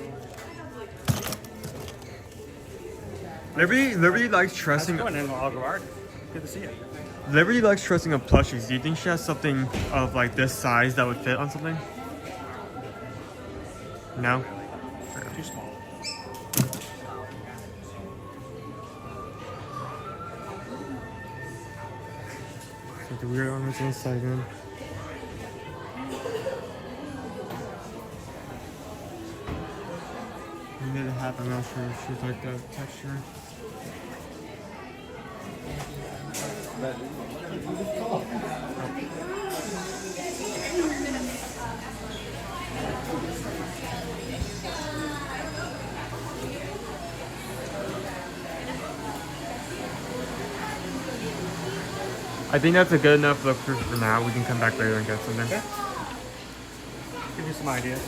Liberty likes trusting. Good to see you. Liberty likes trusting on plushies. Do you think she has something of like this size that would fit on something? No. Too small. The weird armors on the side again. Maybe the hat, I'm not sure if she's like the texture. I think that's a good enough look for now. We can come back later and get something. Okay. Give you some ideas.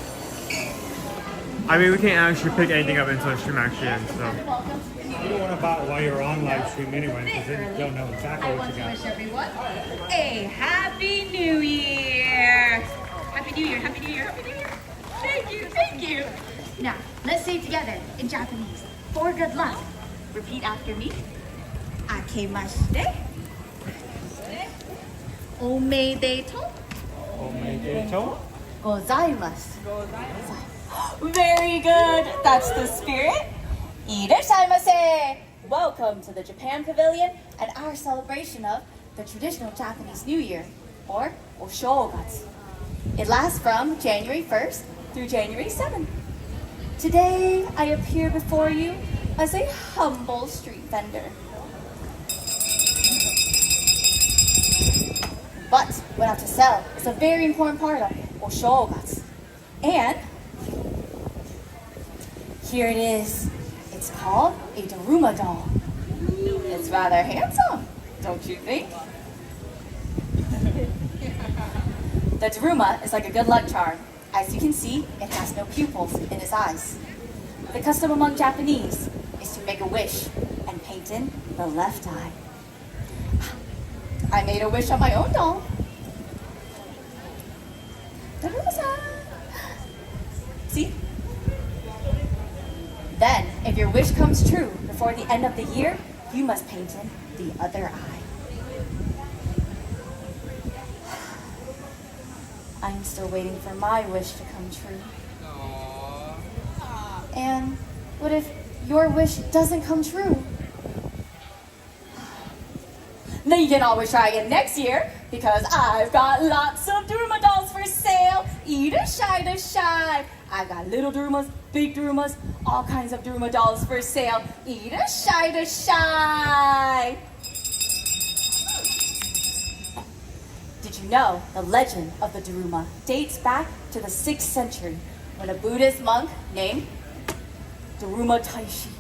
I mean, we can't actually pick anything up until the stream actually ends, so. You don't want to buy it while you're on live stream anyway, because then you don't know exactly I what want you to got. wish everyone a Happy New Year! Happy New Year, Happy New Year, Happy New Year! Thank you, thank you! Now, let's say it together in Japanese. For good luck. Repeat after me. Akemashite. Omedetou. Omedetou. Gozaimasu. Very good. That's the spirit. Irashaimase. Welcome to the Japan Pavilion and our celebration of the traditional Japanese New Year, or Oshogatsu. It lasts from January 1st through January 7th. Today, I appear before you as a humble street vendor. But what I have to sell is a very important part of Oshogatsu. And here it is. It's called a Daruma doll. It's rather handsome, don't you think? The Daruma is like a good luck charm. As you can see, it has no pupils in its eyes. The custom among Japanese is to make a wish and paint in the left eye. I made a wish on my own doll. Daruma-san. See? Then, if your wish comes true before the end of the year, you must paint in the other eye. I'm still waiting for my wish to come true. And what if your wish doesn't come true? Then you can always try again next year, because I've got lots of Daruma dolls for sale. Irashai. I've got little Darumas, big Darumas, all kinds of Daruma dolls for sale. Irashai. Did you know the legend of the Daruma dates back to the 6th century, when a Buddhist monk named Daruma Taishi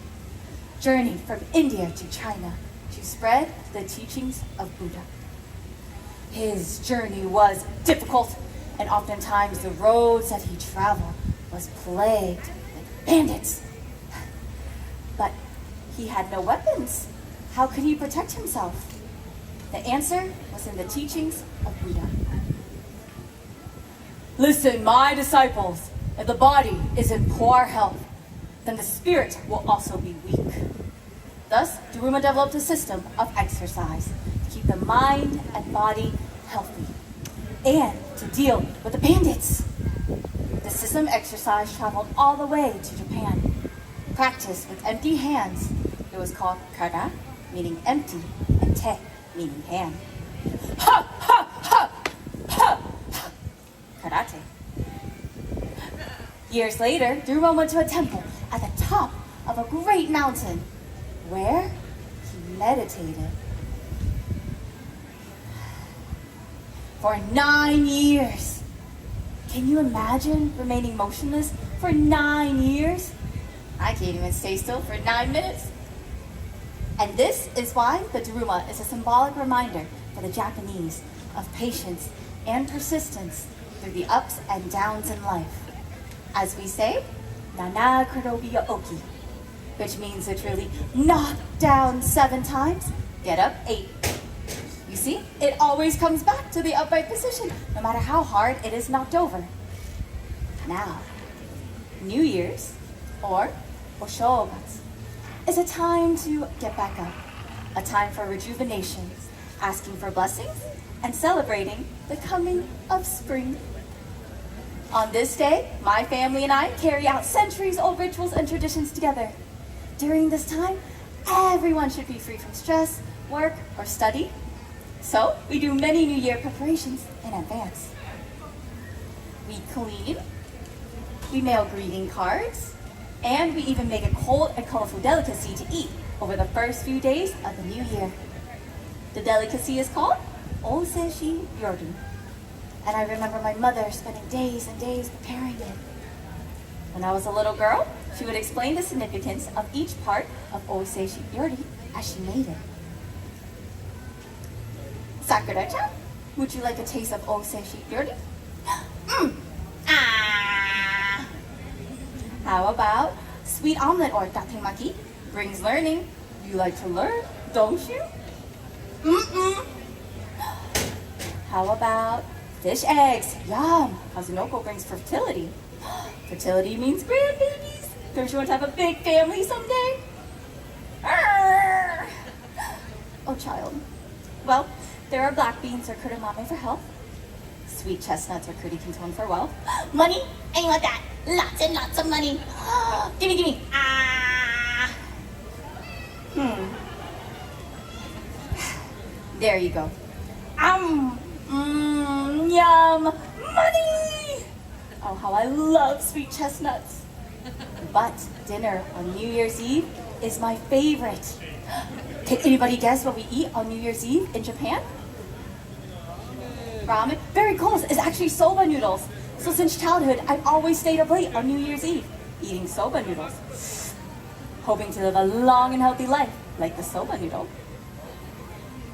journeyed from India to China to spread the teachings of Buddha. His journey was difficult, and oftentimes the roads that he traveled was plagued with bandits. But he had no weapons. How could he protect himself? The answer was in the teachings of Buddha. Listen, my disciples, if the body is in poor health, then the spirit will also be weak. Thus, Daruma developed a system of exercise to keep the mind and body healthy, and to deal with the bandits. The system exercise traveled all the way to Japan. Practiced with empty hands. It was called kara, meaning empty, and te, meaning hand. Ha, ha, ha, ha, ha. Karate. Years later, Daruma went to a temple at the top of a great mountain where he meditated. For 9 years. Can you imagine remaining motionless for 9 years? I can't even stay still for 9 minutes. And this is why the Daruma is a symbolic reminder for the Japanese of patience and persistence through the ups and downs in life. As we say, Nana Kurobiya Oki, which means literally knock down 7 times, get up 8. You see, it always comes back to the upright position, no matter how hard it is knocked over. Now, New Year's, or Oshogatsu, is a time to get back up, a time for rejuvenation, asking for blessings, and celebrating the coming of spring. On this day, my family and I carry out centuries-old rituals and traditions together. During this time, everyone should be free from stress, work, or study. So, we do many New Year preparations in advance. We clean, we mail greeting cards, and we even make a cold and colorful delicacy to eat over the first few days of the new year. The delicacy is called Oseshi Yoru. And I remember my mother spending days and days preparing it. When I was a little girl, she would explain the significance of each part of Oseshi Yoru as she made it. Sakura-chan, would you like a taste of Oseshi Yoru? Ah! How about sweet omelet or datemaki? Brings learning. You like to learn, don't you? How about fish eggs? Yum! Kazunoko brings fertility. Fertility means grandbabies. Don't you want to have a big family someday? Arr! Oh, child. Well, there are black beans or kurumame for health. Sweet chestnuts or kurikinton for wealth. Money? I want that. Lots and lots of money. Gimme, gimme. Ah! There you go. Yum! Money! Oh, how I love sweet chestnuts. But dinner on New Year's Eve is my favorite. Can anybody guess what we eat on New Year's Eve in Japan? Ramen. Very close. It's actually soba noodles. So since childhood, I've always stayed up late on New Year's Eve, eating soba noodles. Hoping to live a long and healthy life, like the soba noodle.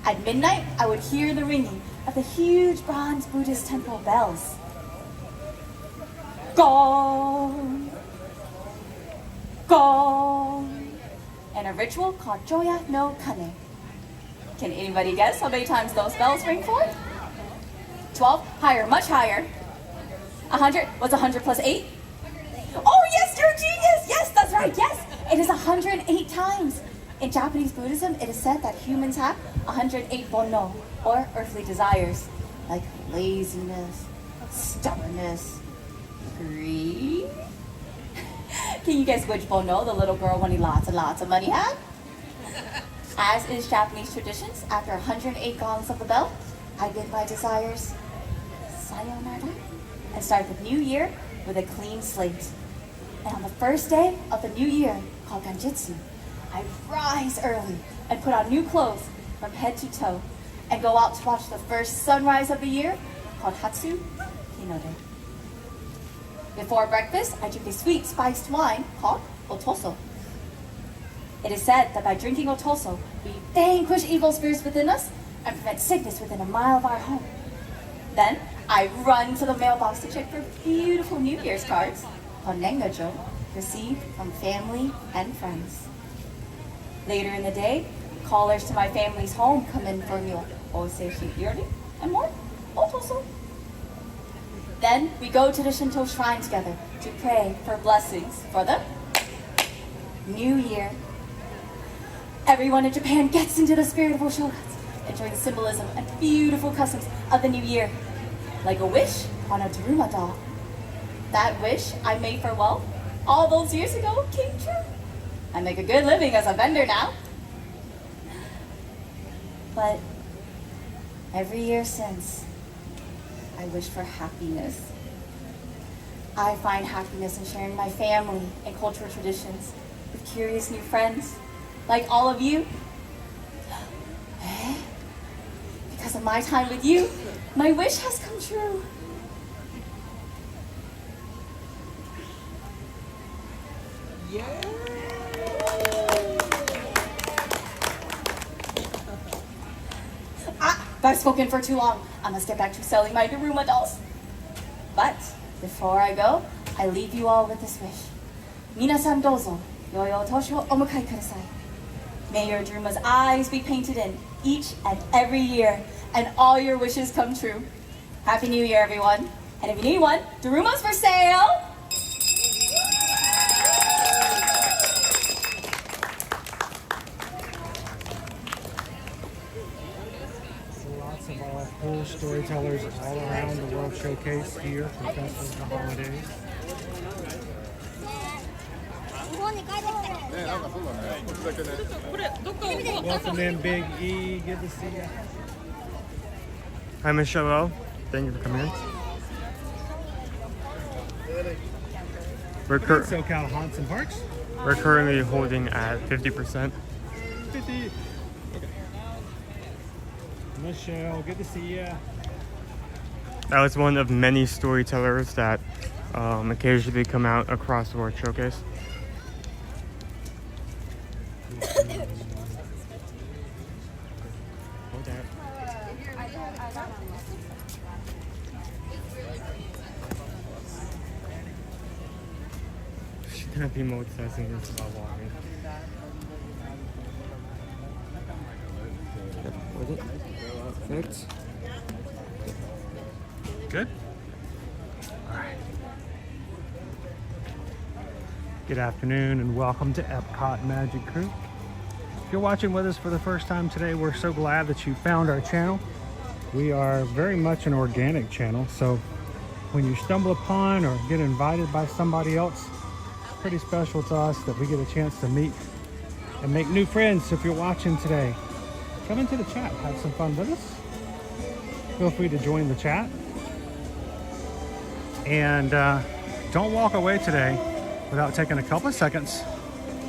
At midnight, I would hear the ringing of the huge bronze Buddhist temple bells. Gong! Gong! And a ritual called Joya no Kane. Can anybody guess how many times those bells ring for? 12? Higher, much higher. 100? What's 100 plus 8? Oh yes, you're a genius! Yes, that's right, yes! It is 108 times. In Japanese Buddhism, it is said that humans have 108 bono, or earthly desires, like laziness, stubbornness, greed. Can you guess which bono the little girl wanting lots and lots of money had? As is Japanese traditions, after 108 gongs of the bell, I bid my desires sayonara and start the new year with a clean slate. And on the first day of the new year, called Ganjitsu, I rise early and put on new clothes from head to toe and go out to watch the first sunrise of the year, called Hatsu Hinode. Before breakfast, I drink a sweet spiced wine called otoso. It is said that by drinking otoso, we vanquish evil spirits within us and prevent sickness within a mile of our home. Then, I run to the mailbox to check for beautiful New Year's cards called Nengajo, received from family and friends. Later in the day, callers to my family's home come in for meal Oseshi Yoru and more otoso. Then we go to the Shinto shrine together to pray for blessings for the new year. Everyone in Japan gets into the spirit of Oshogatsu. enjoy the symbolism and beautiful customs of the new year. Like a wish on a Daruma doll. That wish I made for wealth all those years ago came true. I make a good living as a vendor now. But every year since, I wish for happiness. I find happiness in sharing my family and cultural traditions with curious new friends, like all of you. Because of my time with you, my wish has come true. I've spoken for too long. I must get back to selling my Daruma dolls. But before I go, I leave you all with this wish. Minasan dozo, yoyo tosho omukai kudasai. May your Daruma's eyes be painted in each and every year, and all your wishes come true. Happy New Year, everyone. And if you need one, Daruma's for sale. Lots of our cool storytellers all around the World Showcase here for Festivals and the Holidays. Welcome in, Big E. Good to see you. Hi, Miss Shallow. Thank you for coming in. SoCal Haunts and Parks. We're currently holding at 50%. 50. Okay. Michelle, good to see you. That was one of many storytellers that occasionally come out across the World Showcase. She's gonna be multitasking this while walking. Was it? Perfect. Good. All right. Good afternoon and welcome to Epcot Magic Crew. If you're watching with us for the first time today, we're so glad that you found our channel. We are very much an organic channel, so when you stumble upon or get invited by somebody else, it's pretty special to us that we get a chance to meet and make new friends. So if you're watching today, come into the chat, have some fun with us. Feel free to join the chat. And don't walk away today without taking a couple of seconds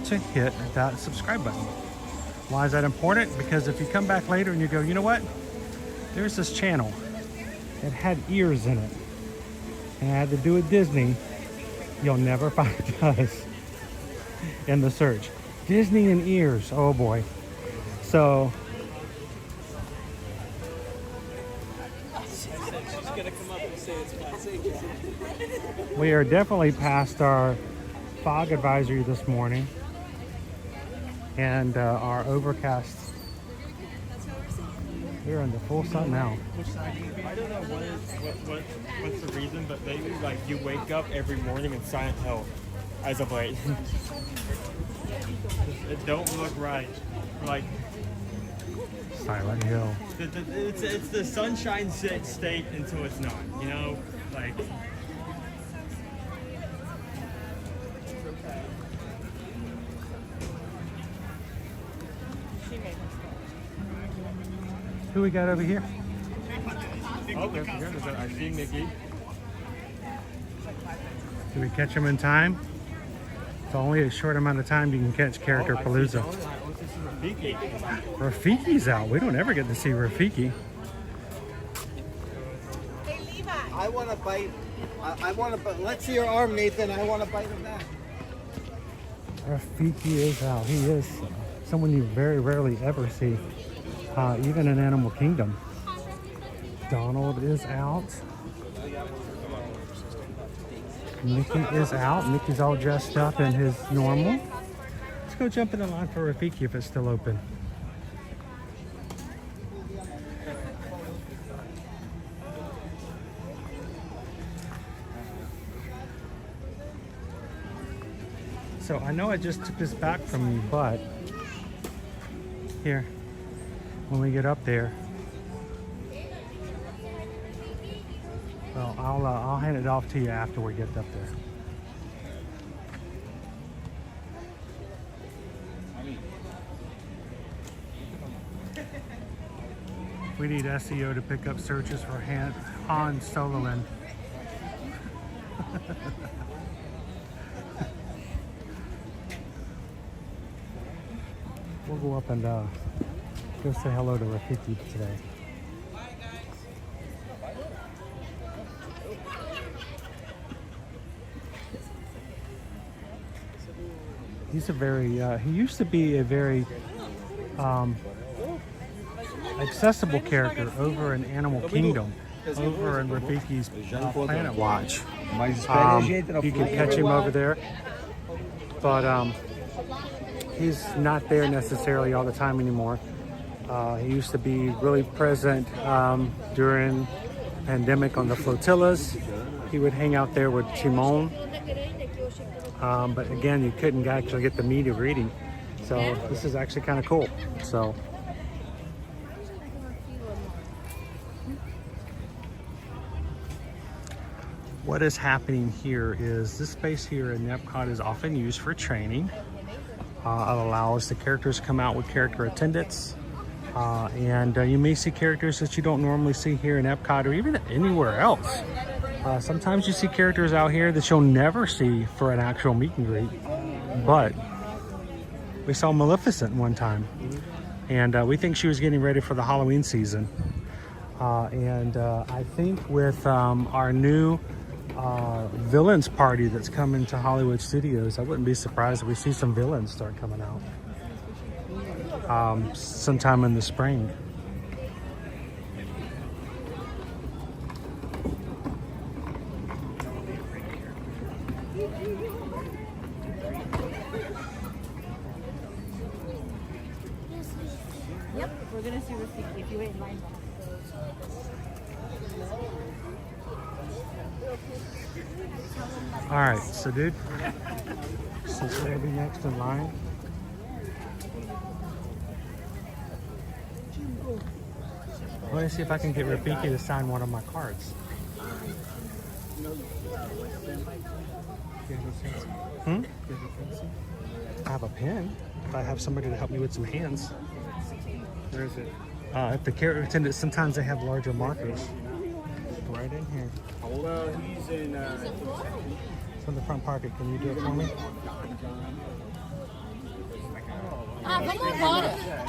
to hit that subscribe button. Why is that important? Because if you come back later and you go, you know what? There's this channel. It had ears in it. And it had to do with Disney. You'll never find us in the search. Disney and ears. Oh boy. So we are definitely past our fog advisory this morning and our overcast. We're in the full sun now. I don't know what's the reason, but maybe like you wake up every morning in Silent Hill as of late. It don't look right. Like Silent Hill. It's the sunshine state until it's not. You know, like. Who we got over here? Oh, there's I see Mickey. Did we catch him in time? It's only a short amount of time you can catch Character Palooza. Rafiki's out. We don't ever get to see Rafiki. Hey, Levi. I want to bite. I want to bite. Let's see your arm, Nathan. I want to bite him back. Rafiki is out. He is someone you very rarely ever see, even in Animal Kingdom. Donald is out. Mickey is out. Mickey's all dressed up in his normal. Let's go jump in the line for Rafiki if it's still open. So I know I just took this back from you, but here, when we get up there. Well, I'll hand it off to you after we get up there. We need SEO to pick up searches for Han Soloin. We'll go up and go say hello to Rafiki today. He's a very, he used to be a very accessible character over in Animal Kingdom, over in Rafiki's Planet Watch. You can catch him over there, but he's not there necessarily all the time anymore. He used to be really present during the pandemic on the flotillas. He would hang out there with Shimon. But again, you couldn't actually get the media reading. So this is actually kind of cool. So what is happening here is this space here in Epcot is often used for training. It allows the characters to come out with character attendants. And you may see characters that you don't normally see here in Epcot or even anywhere else. Sometimes you see characters out here that you'll never see for an actual meet and greet. But we saw Maleficent one time, and we think she was getting ready for the Halloween season. I think with our new villains party that's coming to Hollywood Studios, I wouldn't be surprised if we see some villains start coming out sometime in the spring. Yep, we're gonna see Rafiki if you wait in line. All right, so dude, since we're gonna be next in line, let me see if I can get Rafiki to sign one of my cards. I have a pen. If I have somebody to help me with some hands. Where is it? If the character attendant, sometimes they have larger markers. Right in here. Well, he's in. It's in the front pocket. Can you do it for me?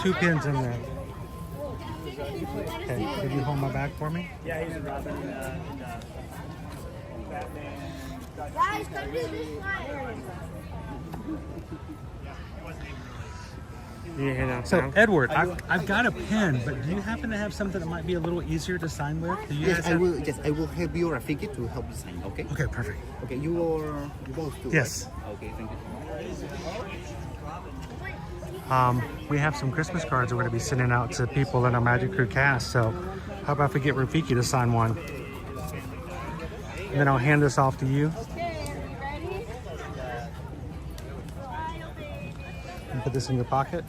Two pins in there. Okay, can you hold my bag for me? Yeah, he's in Robin. Batman. Guys, come do this one. So Edward, I've got a pen, but do you happen to have something that might be a little easier to sign with? Do you Yes, guys I have- will. Yes, I will help you, Rafiki, to help you sign. Okay. Okay, perfect. Okay, you both too. Yes. Right? Okay, thank you. We have some Christmas cards we're going to be sending out to people in our Magic Crew cast. So how about if we get Rafiki to sign one? And then I'll hand this off to you. And put this in your pocket.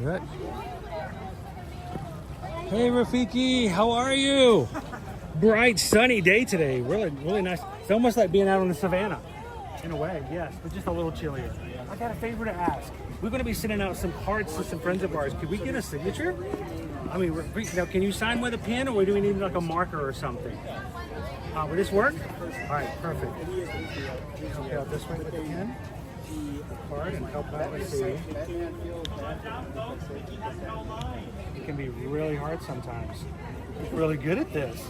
Good. Hey Rafiki, how are you? Bright sunny day today. Really nice. It's almost like being out on the savannah. In a way, yes, but just a little chillier. I got a favor to ask. We're going to be sending out some cards to some friends of ours. Could we get a signature? I mean, now can you sign with a pen, or do we need like a marker or something? Will this work? All right, perfect. Okay, I'll just wait with the pen. Card and help out with the. It can be really hard sometimes. He's really good at this.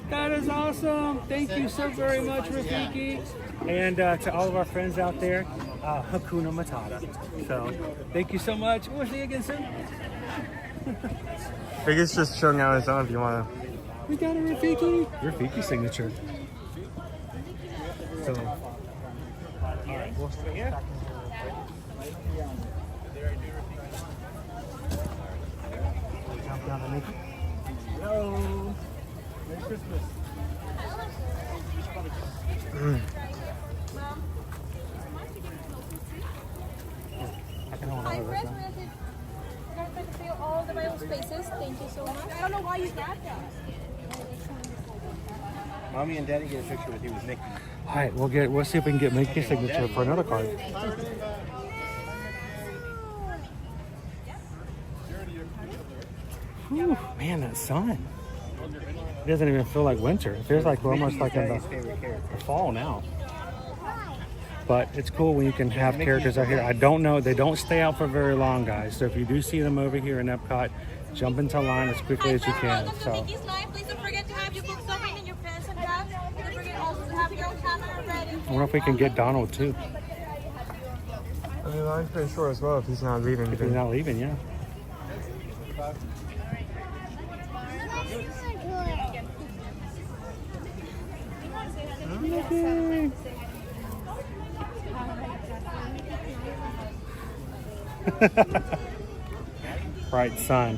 That is awesome. Thank you so very much, Rafiki. And to all of our friends out there, Hakuna Matata. So thank you so much. We'll see you again soon. Biggest just showing out his own if you want to. We got a Rafiki signature. So, all right, Yeah. Hello. Merry Christmas. I reserved all the available spaces. Thank you so much. I don't know why you got that. Mommy and Daddy get a picture with you with Mickey. All right, we'll see if we can get Mickey's signature for another card. Whew, man, that sun. It doesn't even feel like winter. It feels like we're almost like in the fall now. But it's cool when you can have characters out here. I don't know, they don't stay out for very long, guys. So if you do see them over here in Epcot, jump into line as quickly as you can. So. Please don't forget to have your books open and your pens and cups. Don't forget also to have your camera ready. I wonder if we can get Donald too. I mean, I'm pretty sure as well if he's not leaving. If he's not leaving, yeah. Bright sun.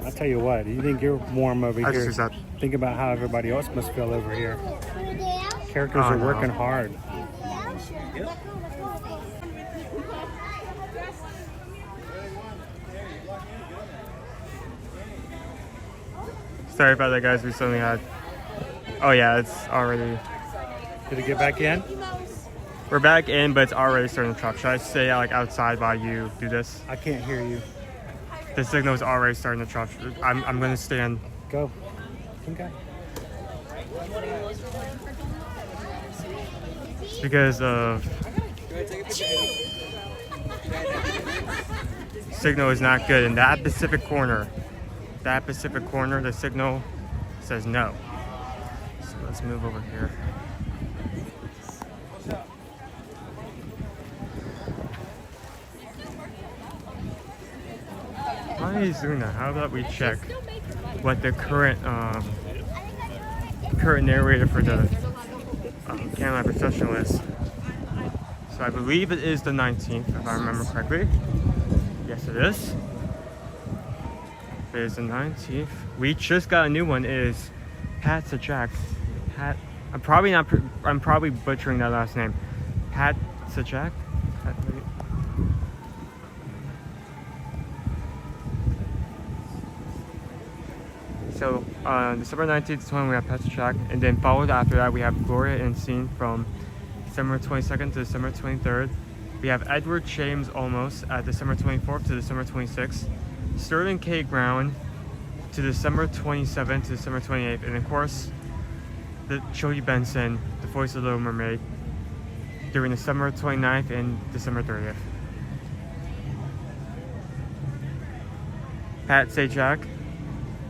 I'll tell you what, you think you're warm over here. Think about how everybody else must feel over here. Characters are working hard. Sorry about that, guys. We suddenly had. Oh yeah, it's already. Did it get back in? We're back in, but it's already starting to drop. Should I stay like outside while you do this? I can't hear you. The signal is already starting to drop. I'm gonna stand. Go. Okay. It's because of signal is not good in that Pacific corner. That Pacific corner, the signal says no. So let's move over here. Why is he doing that? How about we check what the current narrator for the Candlelight Procession is. So I believe it is the 19th, if I remember correctly. Yes, it is. It is the 19th. We just got a new one. It is Pat Sajak. I'm probably butchering that last name. Pat Sajak. So December 19th is when we have Pat Sajak, and then followed after that we have Gloria and Scene from December 22nd to December 23rd. We have Edward James Olmos at December 24th to December 26th. Sterling K. Brown to December 27th to December 28th, and of course, the Jody Benson, the voice of Little Mermaid, during December 29th and December 30th. Pat Sajak.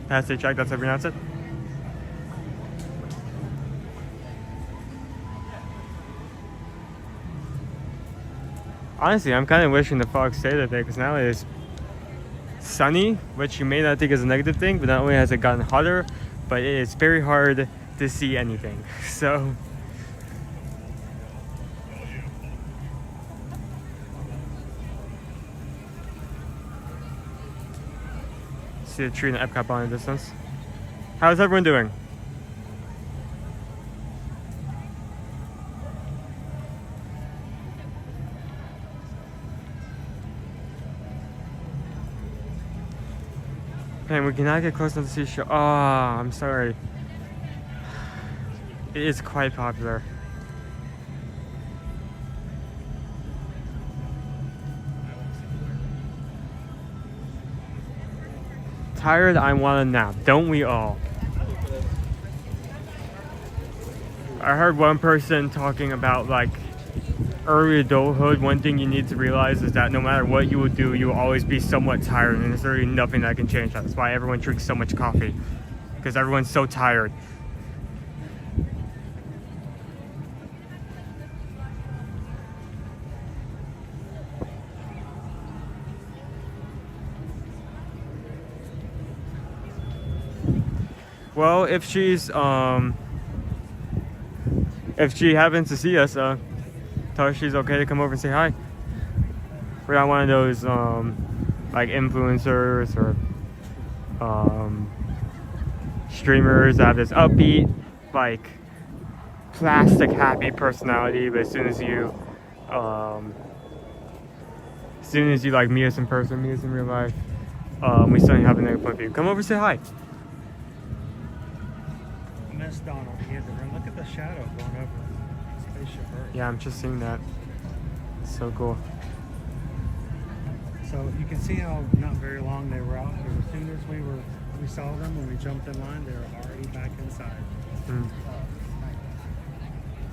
Pat Sajak, that's how you pronounce it? Honestly, I'm kind of wishing the fog stayed today because now it is sunny, which you may not think is a negative thing, but not only has it gotten hotter, but it is very hard to see anything. So see the tree in the Epcot ball in the distance. How's everyone doing? Man, we cannot get close enough to see show. Oh, I'm sorry. It is quite popular. Tired, I want a nap. Don't we all? I heard one person talking about like early adulthood. One thing you need to realize is that no matter what you will do, you will always be somewhat tired, and there's really nothing that can change that. That's why everyone drinks so much coffee, because everyone's so tired. Well, if if she happens to see us, tell her she's okay to come over and say hi. We're not one of those like influencers or streamers that have this upbeat, like plastic happy personality, but as soon as you like meet us in person, meet us in real life, we suddenly have a negative point of view. Come over and say hi. Miss Donald, he had to run. Look at the shadow going over Spaceship Earth. Yeah, I'm just seeing that. It's so cool. So you can see how not very long they were out here. As soon as we saw them when we jumped in line, they were already back inside. Mm.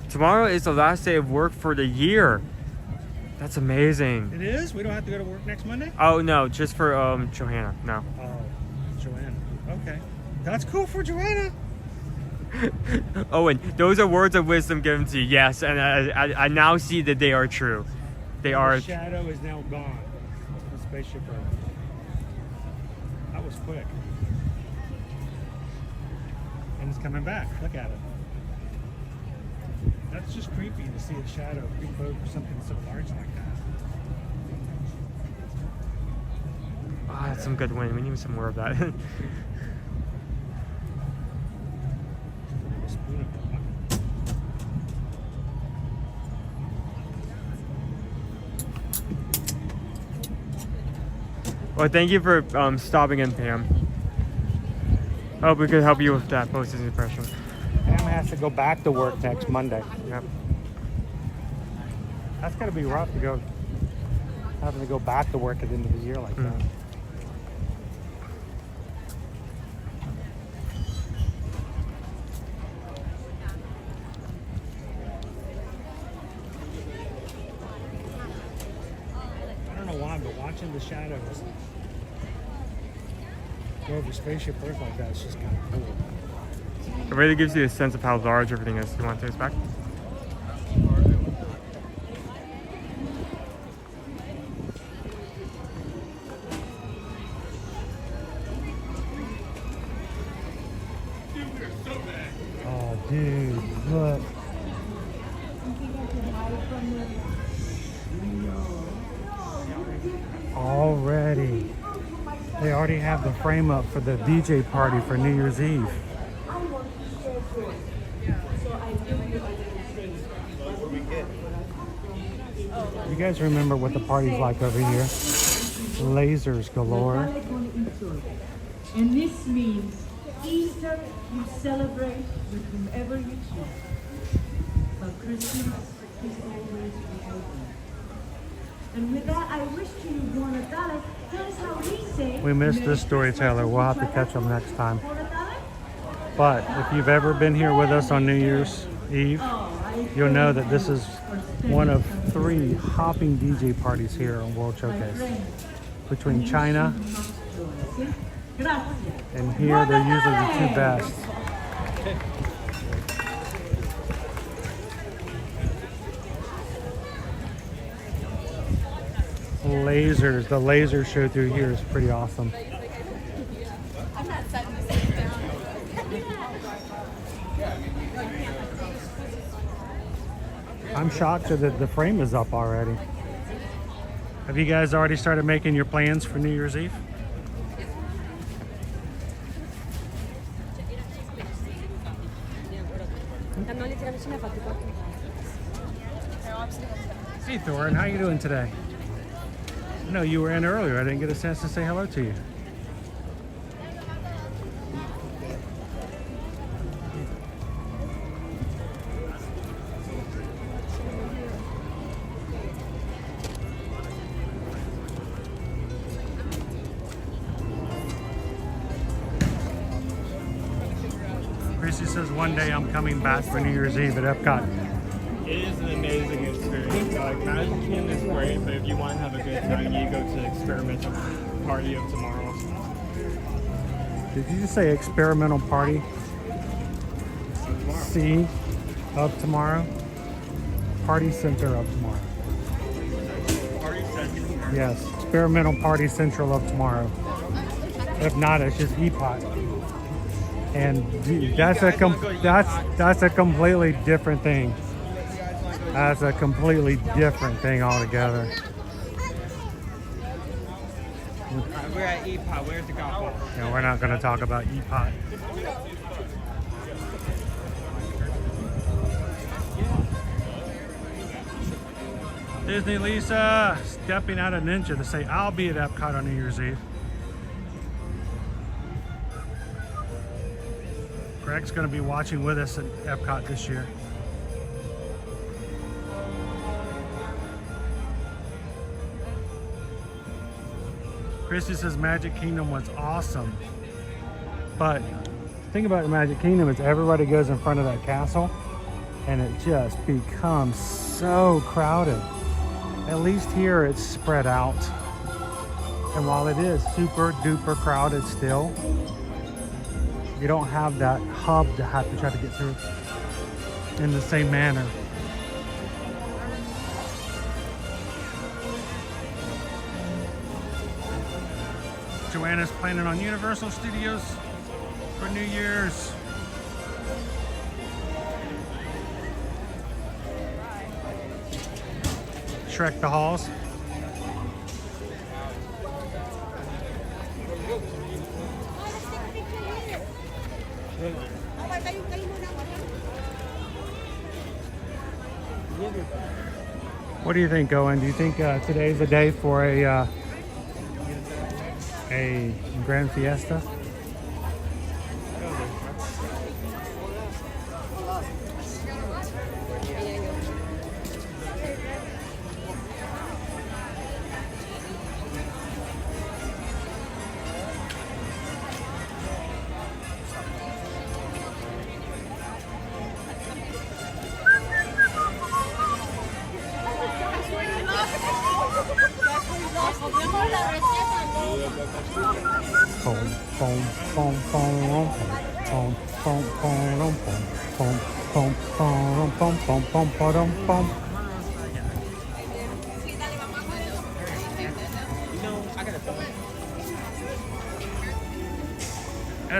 Tomorrow is the last day of work for the year. That's amazing. It is? We don't have to go to work next Monday? Oh no, just for Johanna. No. Oh, Joanna. Okay. That's cool for Joanna. Owen, those are words of wisdom given to you. Yes, and I now see that they are true. They are. The shadow is now gone. The Spaceship Earth. That was quick. And it's coming back. Look at it. That's just creepy to see a shadow creep over something so large like that. Ah, that's some good wind. We need some more of that. Well, thank you for stopping in, Pam. Hope we could help you with that post-Disney impression. Pam has to go back to work next Monday. Yep. That's gotta be rough to go having to go back to work at the end of the year like that. I don't know why, but watching the shadows go over Spaceship Earth like that, it's just kind of cool. It really gives you a sense of how large everything is. You want to take us back? Oh, dude, look. Already. They already have the frame up for the DJ party for New Year's Eve. You guys remember what the party's like over here? Lasers galore. And this means Easter you celebrate with whomever you choose. But Christmas is always with you. And with that, I wish to you buona tale. That is how we say. We missed this storyteller. We'll have to catch them next time. But if you've ever been here with us on New Year's Eve, you'll know that this is one of 3 hopping DJ parties here on World Showcase. Between China and here, they're usually the 2 best. Lasers, the laser show through here is pretty awesome. I'm not setting this down. I'm shocked that the frame is up already. Have you guys already started making your plans for New Year's Eve? Hey Thorin, how you doing today? No, you were in earlier. I didn't get a chance to say hello to you. Chrissy says one day I'm coming back for New Year's Eve at Epcot. It is an amazing experience. Magic Kingdom is great, but if you want to have a good time, you go to the experimental party of tomorrow. Did you just say experimental party? C of tomorrow? Party center of tomorrow. Party center? Yes, experimental party central of tomorrow. If not, it's just Epcot. And that's a completely different thing. That's a completely different thing altogether. We're at Epcot. Where's the golf ball? And we're not going to talk about Epcot. Disney Lisa stepping out a ninja to say, I'll be at Epcot on New Year's Eve. Greg's going to be watching with us at Epcot this year. Chrissy says Magic Kingdom was awesome. But the thing about the Magic Kingdom is everybody goes in front of that castle and it just becomes so crowded. At least here it's spread out. And while it is super duper crowded still, you don't have that hub to have to try to get through in the same manner. Joanna's planning on Universal Studios for New Year's. Shrek the Halls. What do you think, Owen? Do you think today's the day for a Grand Fiesta?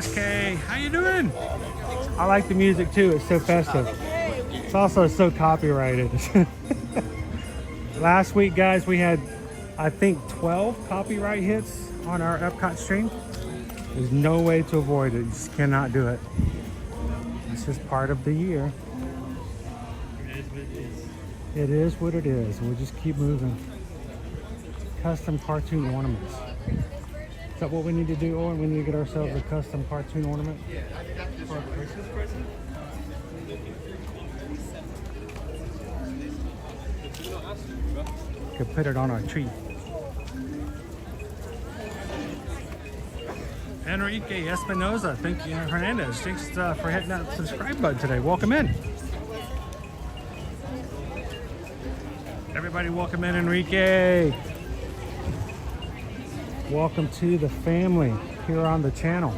SK, how you doing? I like the music too, it's so festive. It's also so copyrighted. Last week, guys, we had, I think, 12 copyright hits on our Epcot stream. There's no way to avoid it. You just cannot do it. It's just part of the year. It is what it is. We'll just keep moving. Custom cartoon ornaments. Is that what we need to do, Owen? We need to get ourselves a custom cartoon ornament? For a Christmas present? Could put it on our tree. Enrique Espinoza, thank you. Hernandez, thanks for hitting that subscribe button today. Welcome in. Everybody welcome in Enrique. Welcome to the family here on the channel.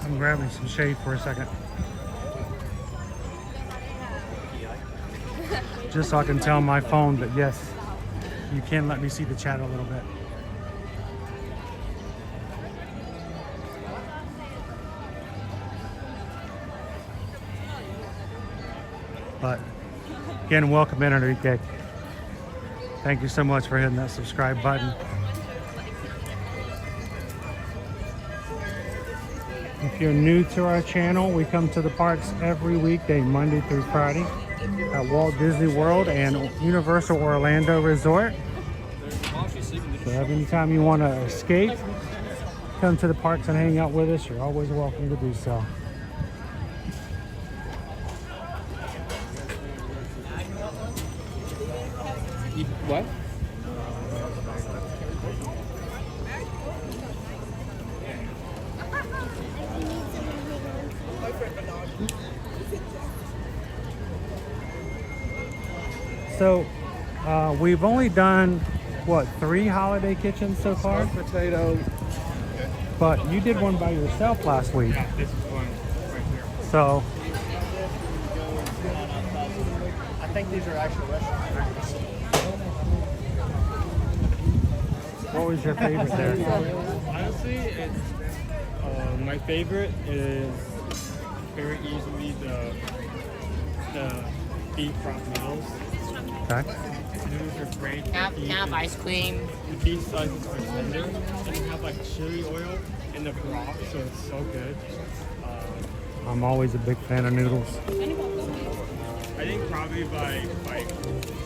I'm grabbing some shade for a second. Just so I can tell my phone that yes, you can let me see the chat a little bit. But again, welcome in, Enrique. Thank you so much for hitting that subscribe button. If you're new to our channel, we come to the parks every weekday, Monday through Friday, at Walt Disney World and Universal Orlando Resort. So anytime you want to escape, come to the parks and hang out with us, you're always welcome to do so. What? So we've only done what, 3 holiday kitchens so far? Potato. But you did one by yourself last week. Yeah, this is one right here. So I think these are actual restaurants. what was your favorite there? Honestly, it's my favorite is very easily the beef broth noodles. Okay. The noodles are great. Can I have ice cream? The beef slices are tender, and you have like chili oil in the broth, so it's so good. I'm always a big fan of noodles. I think probably by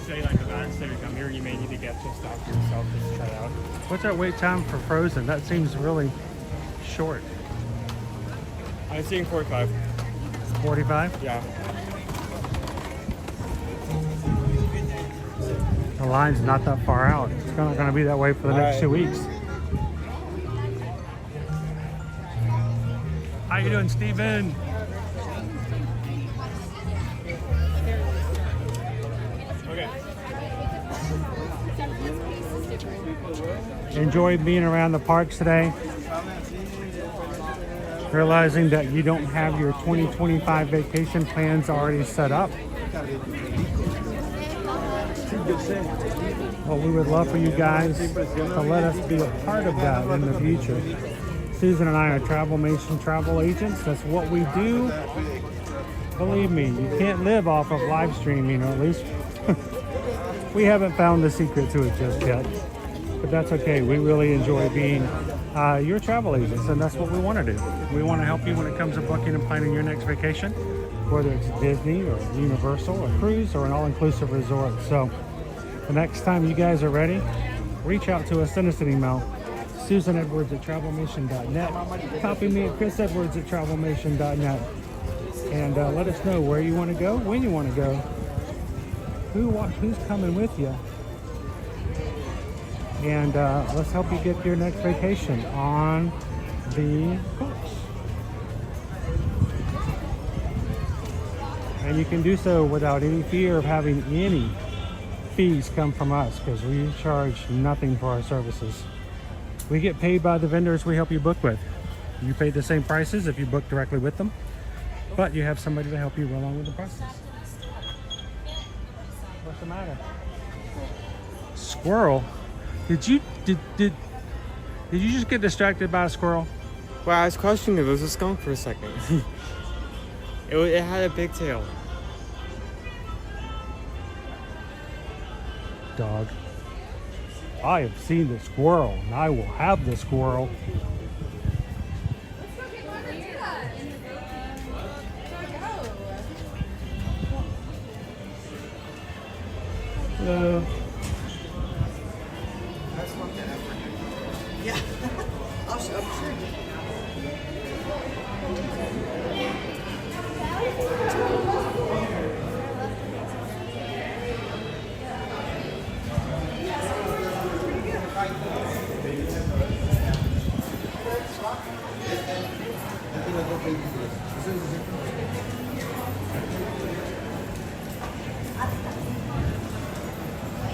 say like the last time you come here, you may need to get some stuff for yourself just to try it out. What's our wait time for frozen? That seems really short. I'm seeing 45. 45? Yeah. The line's not that far out. It's not going to be that way for the next 2 weeks. How you doing, Steven? Okay. Enjoy being around the parks today. Realizing that you don't have your 2025 vacation plans already set up. Well, we would love for you guys to let us be a part of that in the future. Susan and I are Travelmation travel agents. That's what we do. Believe me, you can't live off of live streaming, or at least we haven't found the secret to it just yet. But that's okay. We really enjoy being your travel agents, and that's what we want to do. We want to help you when it comes to booking and planning your next vacation, whether it's Disney or Universal, a cruise, or an all-inclusive resort. So the next time you guys are ready, reach out to us, send us an email, susanedwards@travelmation.net. Copy me at chrisedwards@travelmation.net. And let us know where you want to go, when you want to go, who's coming with you. And let's help you get your next vacation on the books. And you can do so without any fear of having any fees come from us, because we charge nothing for our services. We get paid by the vendors we help you book with. You pay the same prices if you book directly with them, but you have somebody to help you along with the process. What's the matter? Squirrel? Did you just get distracted by a squirrel? Well, I was questioning if it was a skunk for a second. It had a big tail. Dog. I have seen the squirrel, and I will have the squirrel. Hello. Yeah. I'm sure.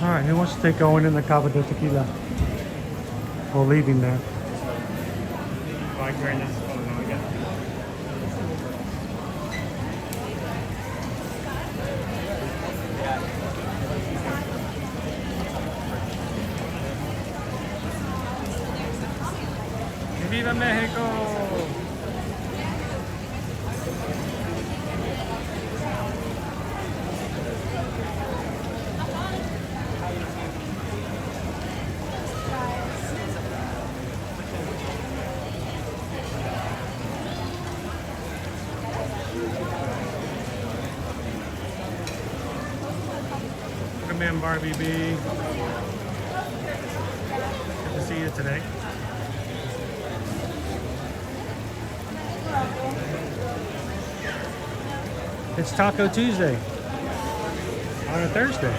All right, who wants to take Owen in the Cava de Tequila? We'll leave him there. Like wearing this photo again. ¡Viva México! Come in, Barbie B. it today. It's Taco Tuesday on a Thursday.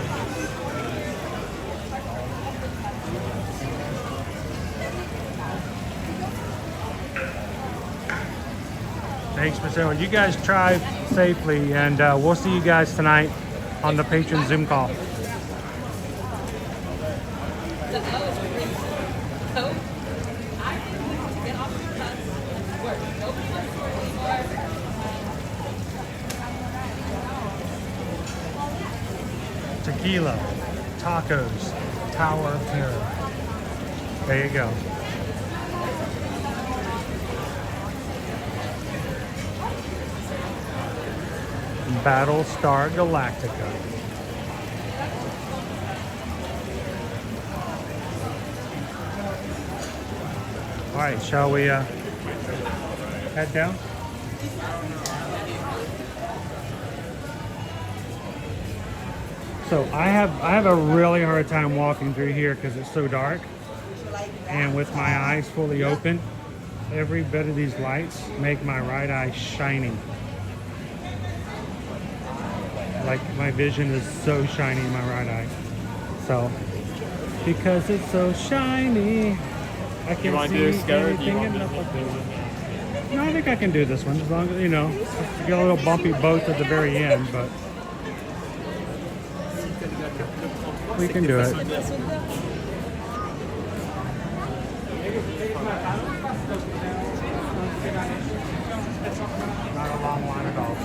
Thanks, Marcelo. You guys drive safely, and we'll see you guys tonight on the patron Zoom call. Tequila, tacos, Tower of Terror. There you go. Battlestar Galactica. All right, shall we head down? So I have a really hard time walking through here because it's so dark, and with my eyes fully open, every bit of these lights make my right eye shiny. Like my vision is so shiny in my right eye. So because it's so shiny, I can see anything and nothing. No, I think I can do this one as long as, you know, you get a little bumpy both at the very end, but we can do it. Not a long line at all.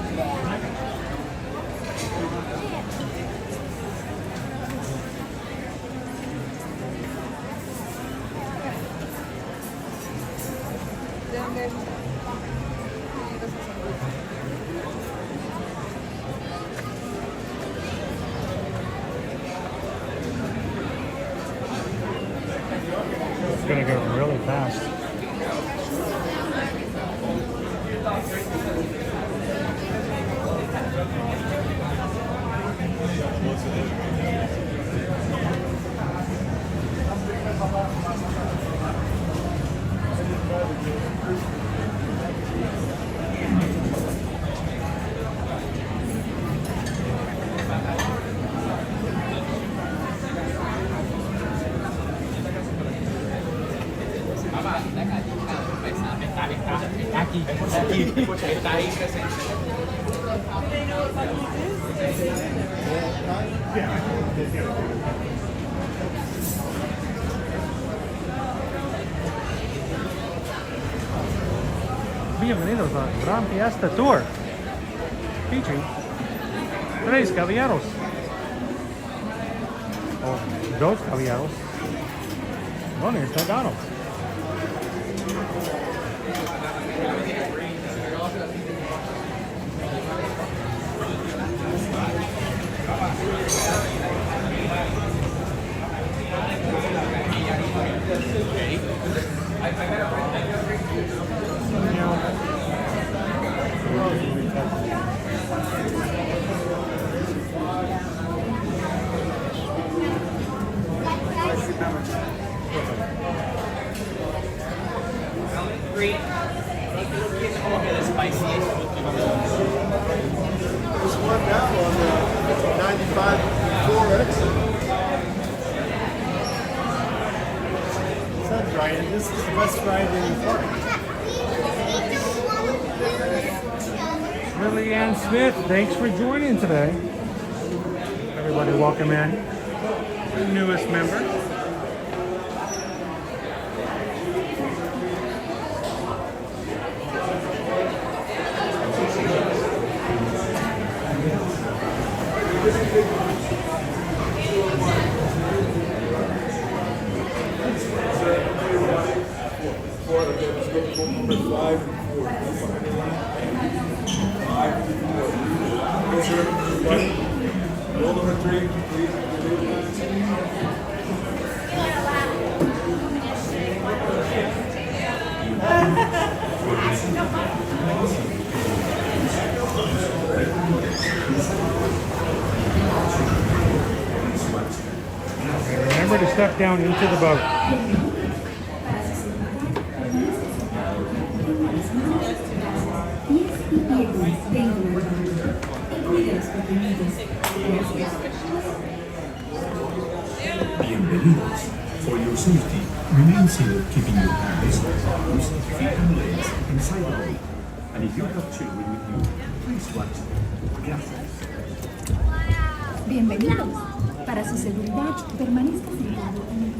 It's gonna go really fast. Bienvenidos a Gran Fiesta Tour, featuring 3 caballeros, o 2 caballeros. ¿Dónde está Donald? There's one now on the 95 4X. What's that, Brian? This is the best ride in the park. Lily Ann Smith, thanks for joining today. Everybody, welcome in. The newest member. Roll number 3, please. Remember to step down into the boat. Bienvenidos. For your safety, remain seated, keeping your hands, arms, feet and legs inside only. And if you have children with you, please watch them. Gracias. Bienvenidos. Para su seguridad, permanezca sentado en el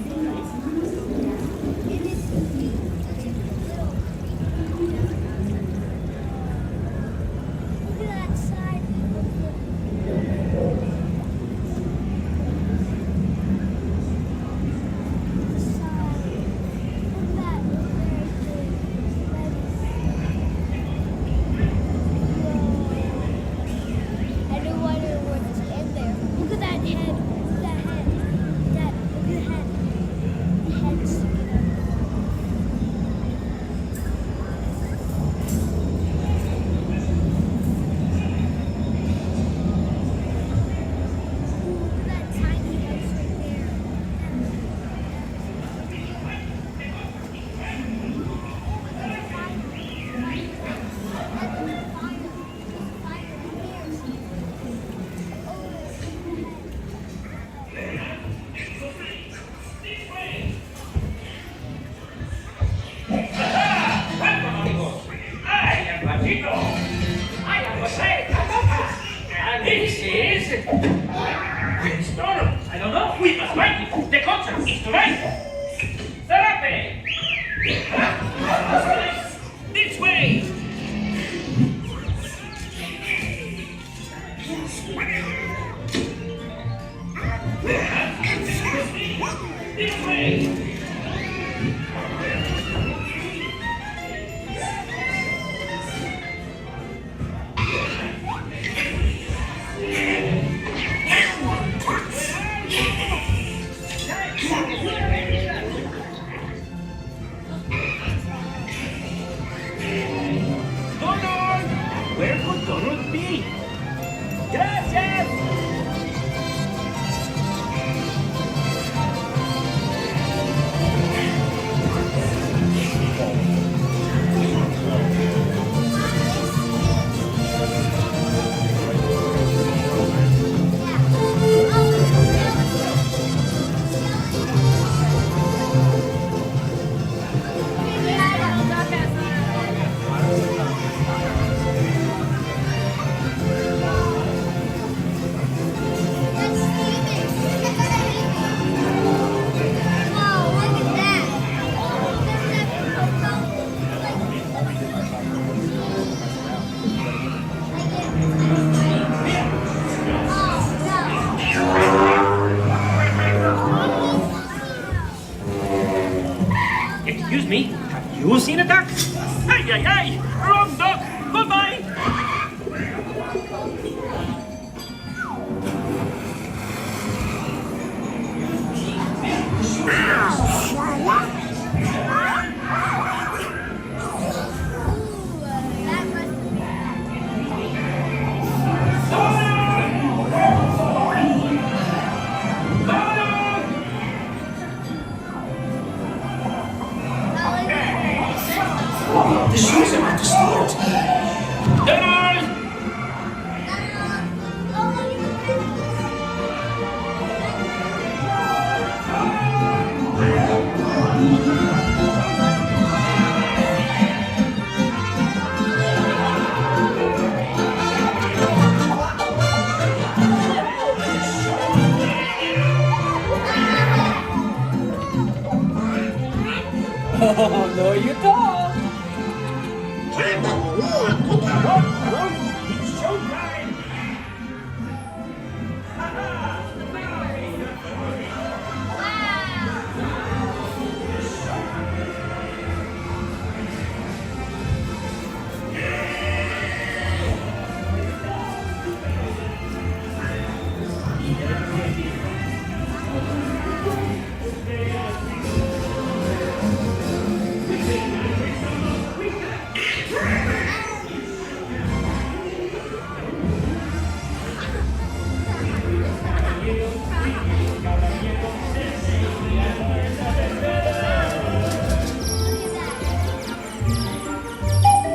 Excuse me, have you seen a duck? Ay, ay, ay! Wrong duck! Goodbye! The show's about to start. Donald! Oh, no, you don't. It's showtime!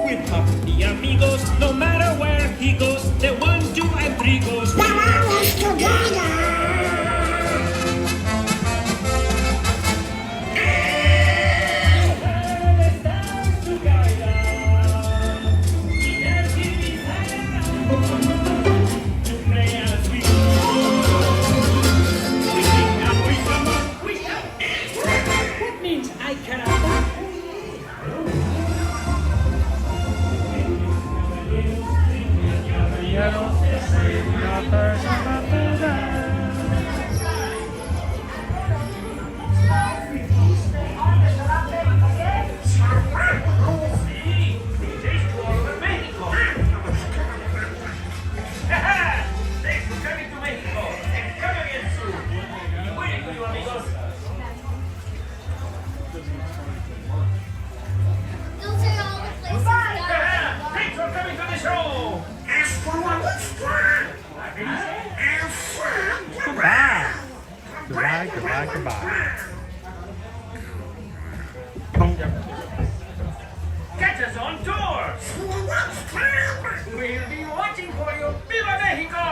We're company amigos, no matter show. Goodbye. Goodbye, goodbye, goodbye. Catch us on tour. We'll be watching for you. Viva Mexico!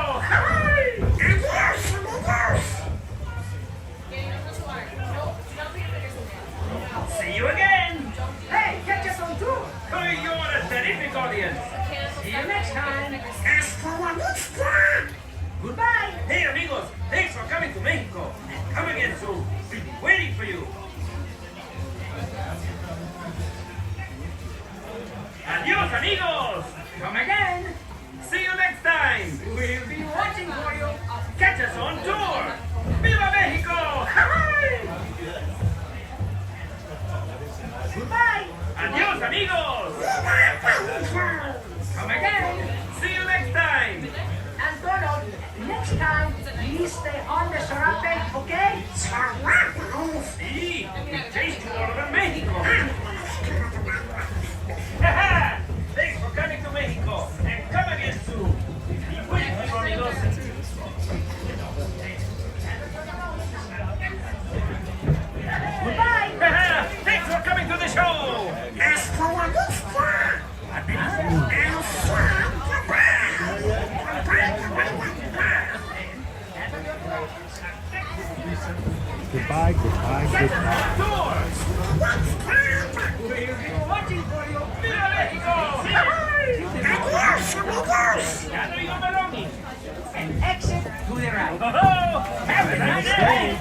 See you again. Hey, catch us on tour. You're a terrific audience. See you next time. Goodbye. Hey, amigos. Thanks for coming to Mexico. Come again soon. We'll be waiting for you. Adios, amigos. Come again. See you next time. We'll be watching for you. Catch us on tour. Viva Mexico! Goodbye. Adios, amigos. Come again. See you next time. And Donald, next time, please stay on the sarape, okay? Sí, we chased you all over Mexico. Thanks for coming to Mexico, and come again soon. Be waiting for you, amigos. Goodbye. Thanks for coming to the show. Goodbye, goodbye, goodbye. We'll be watching for you. Viva Mexico! Gather your belongings And exit to the right. Oh, have a nice day!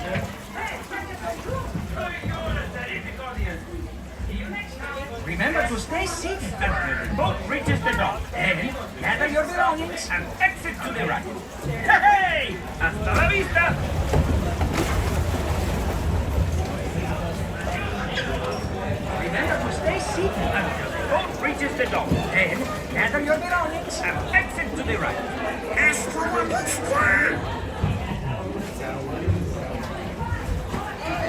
Remember to stay seated until the boat reaches the dock. Then gather your belongings and exit to the right. Hey! Hasta la vista! Remember to stay seated until the boat reaches the dock. Then gather your belongings and exit to the right. Hasta la vista!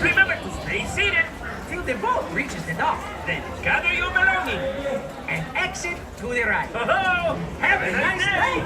Remember to stay seated till the boat reaches the dock. Then gather your belongings and exit to the right. Oh, have a nice day!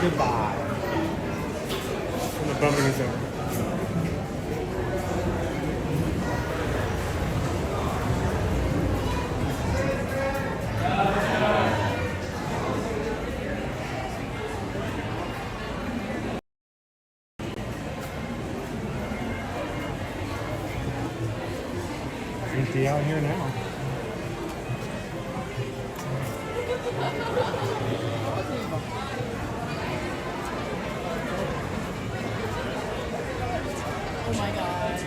Goodbye. And the bumping is over. Empty out here now. Oh my god.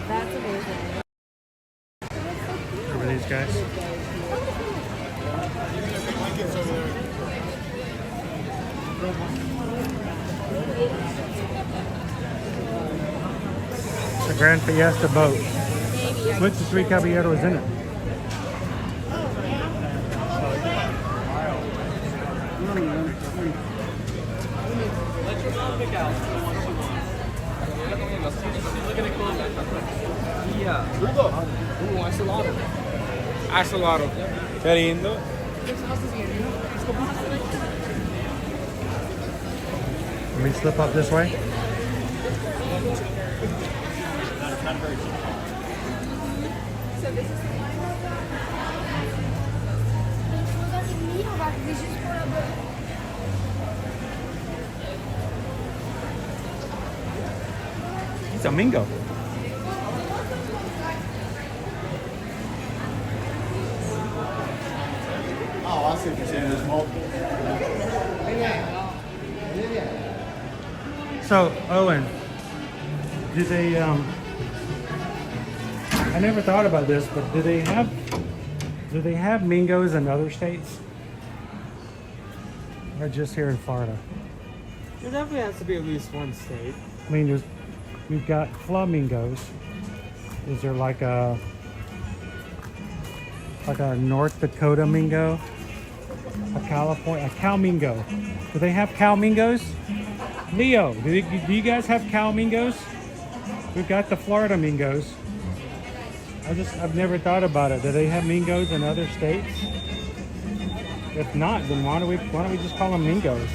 That's amazing. Remember these guys? The Gran Fiesta boat. Which the three caballeros in it? Axolotl. Qué lindo. Let me slip up this way. So this is It's a mingo. see what you're saying. There's multiple. So, Owen, do they, I never thought about this, but do they have Mingos in other states? Or just here in Florida? There definitely has to be at least one state. I mean, we've got flamingos. Is there like a North Dakota Mingo? A cow Mingo? Do they have cow Mingos? Leo, do you guys have cow Mingos? We've got the Florida Mingos. I've never thought about it. Do they have Mingos in other states? If not, then why don't we just call them Mingos?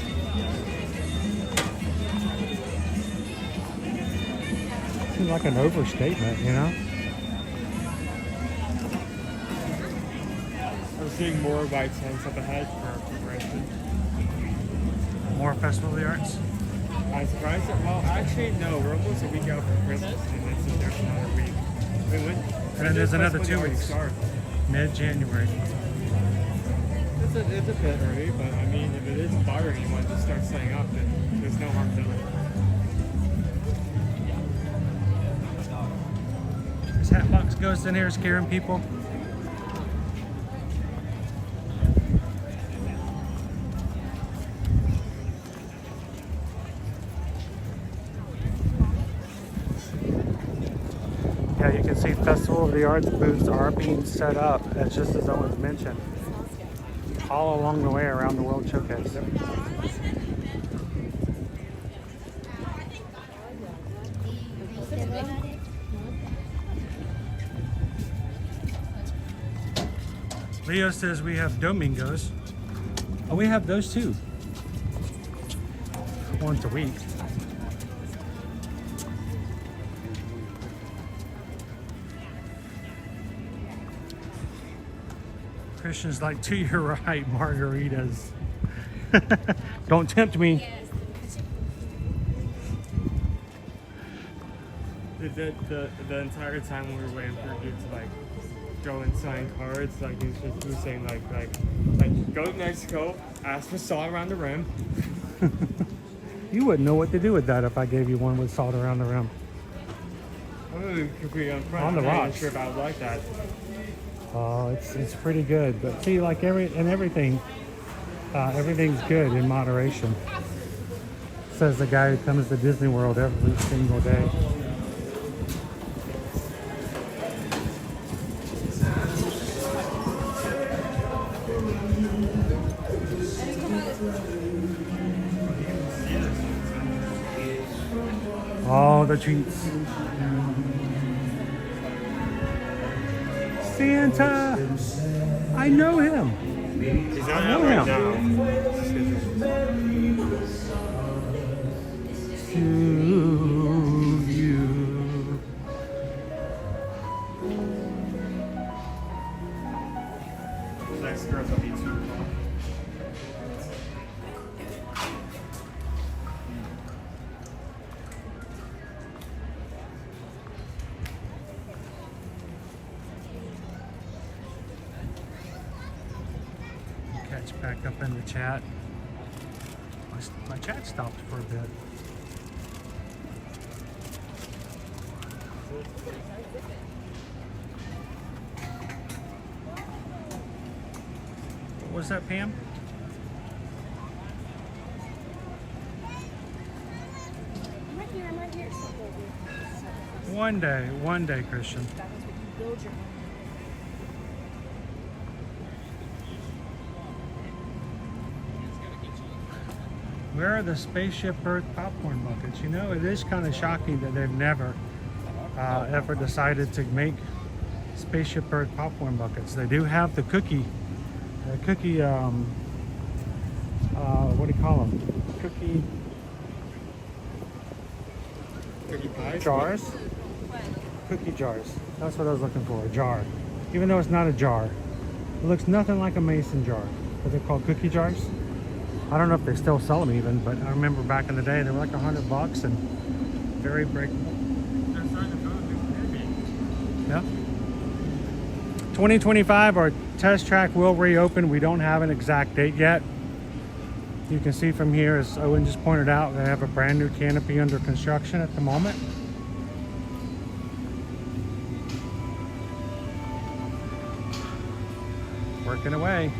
Seems like an overstatement, you know? I'm seeing more white tents up ahead for preparation. More Festival of the Arts? I'm surprised that, well, actually, no, we're almost a week out from Christmas, and it's in there for another week. And then there's another 2 weeks. Mid-January. It's a bit early, but I mean, if it isn't bothering anyone to start setting up, then there's no harm done. Is Hatbox Ghost in here scaring people? Yeah, you can see Festival of the Arts booths are being set up. That's just as Owen's mentioned. All along the way around the World Showcase. Leo says we have Domingos. Oh, we have those too. Once a week. Christian's like, to your right, margaritas. Don't tempt me. The entire time we were waiting for you to like go and sign cards, like he was saying like go to Mexico, ask for salt around the rim. You wouldn't know what to do with that if I gave you one with salt around the rim. I'm really completely on front. On the I'm not rocks. even sure if I would like that. Oh, it's pretty good. But see, like everything's good in moderation. Says the guy who comes to Disney World every single day. All the treats. Santa! I know him. He's not I know out right him. now. To you. Next girls will be too. Catch back up in the chat. My chat stopped for a bit. What was that, Pam? I'm right here. One day, Christian. Build your Where are the Spaceship Earth popcorn buckets? You know, it is kind of shocking that they've never ever decided to make Spaceship Earth popcorn buckets. They do have the cookie, what do you call them? Cookie pies? Jars? Cookie jars. That's what I was looking for, a jar. Even though it's not a jar. It looks nothing like a mason jar. But they're called cookie jars. I don't know if they still sell them even, but I remember back in the day they were like $100 and very breakable. They're starting to build a new movie. Yeah. 2025 or test track will reopen. We don't have an exact date yet. You can see from here, as Owen just pointed out, they have a brand new canopy under construction at the moment. Working away.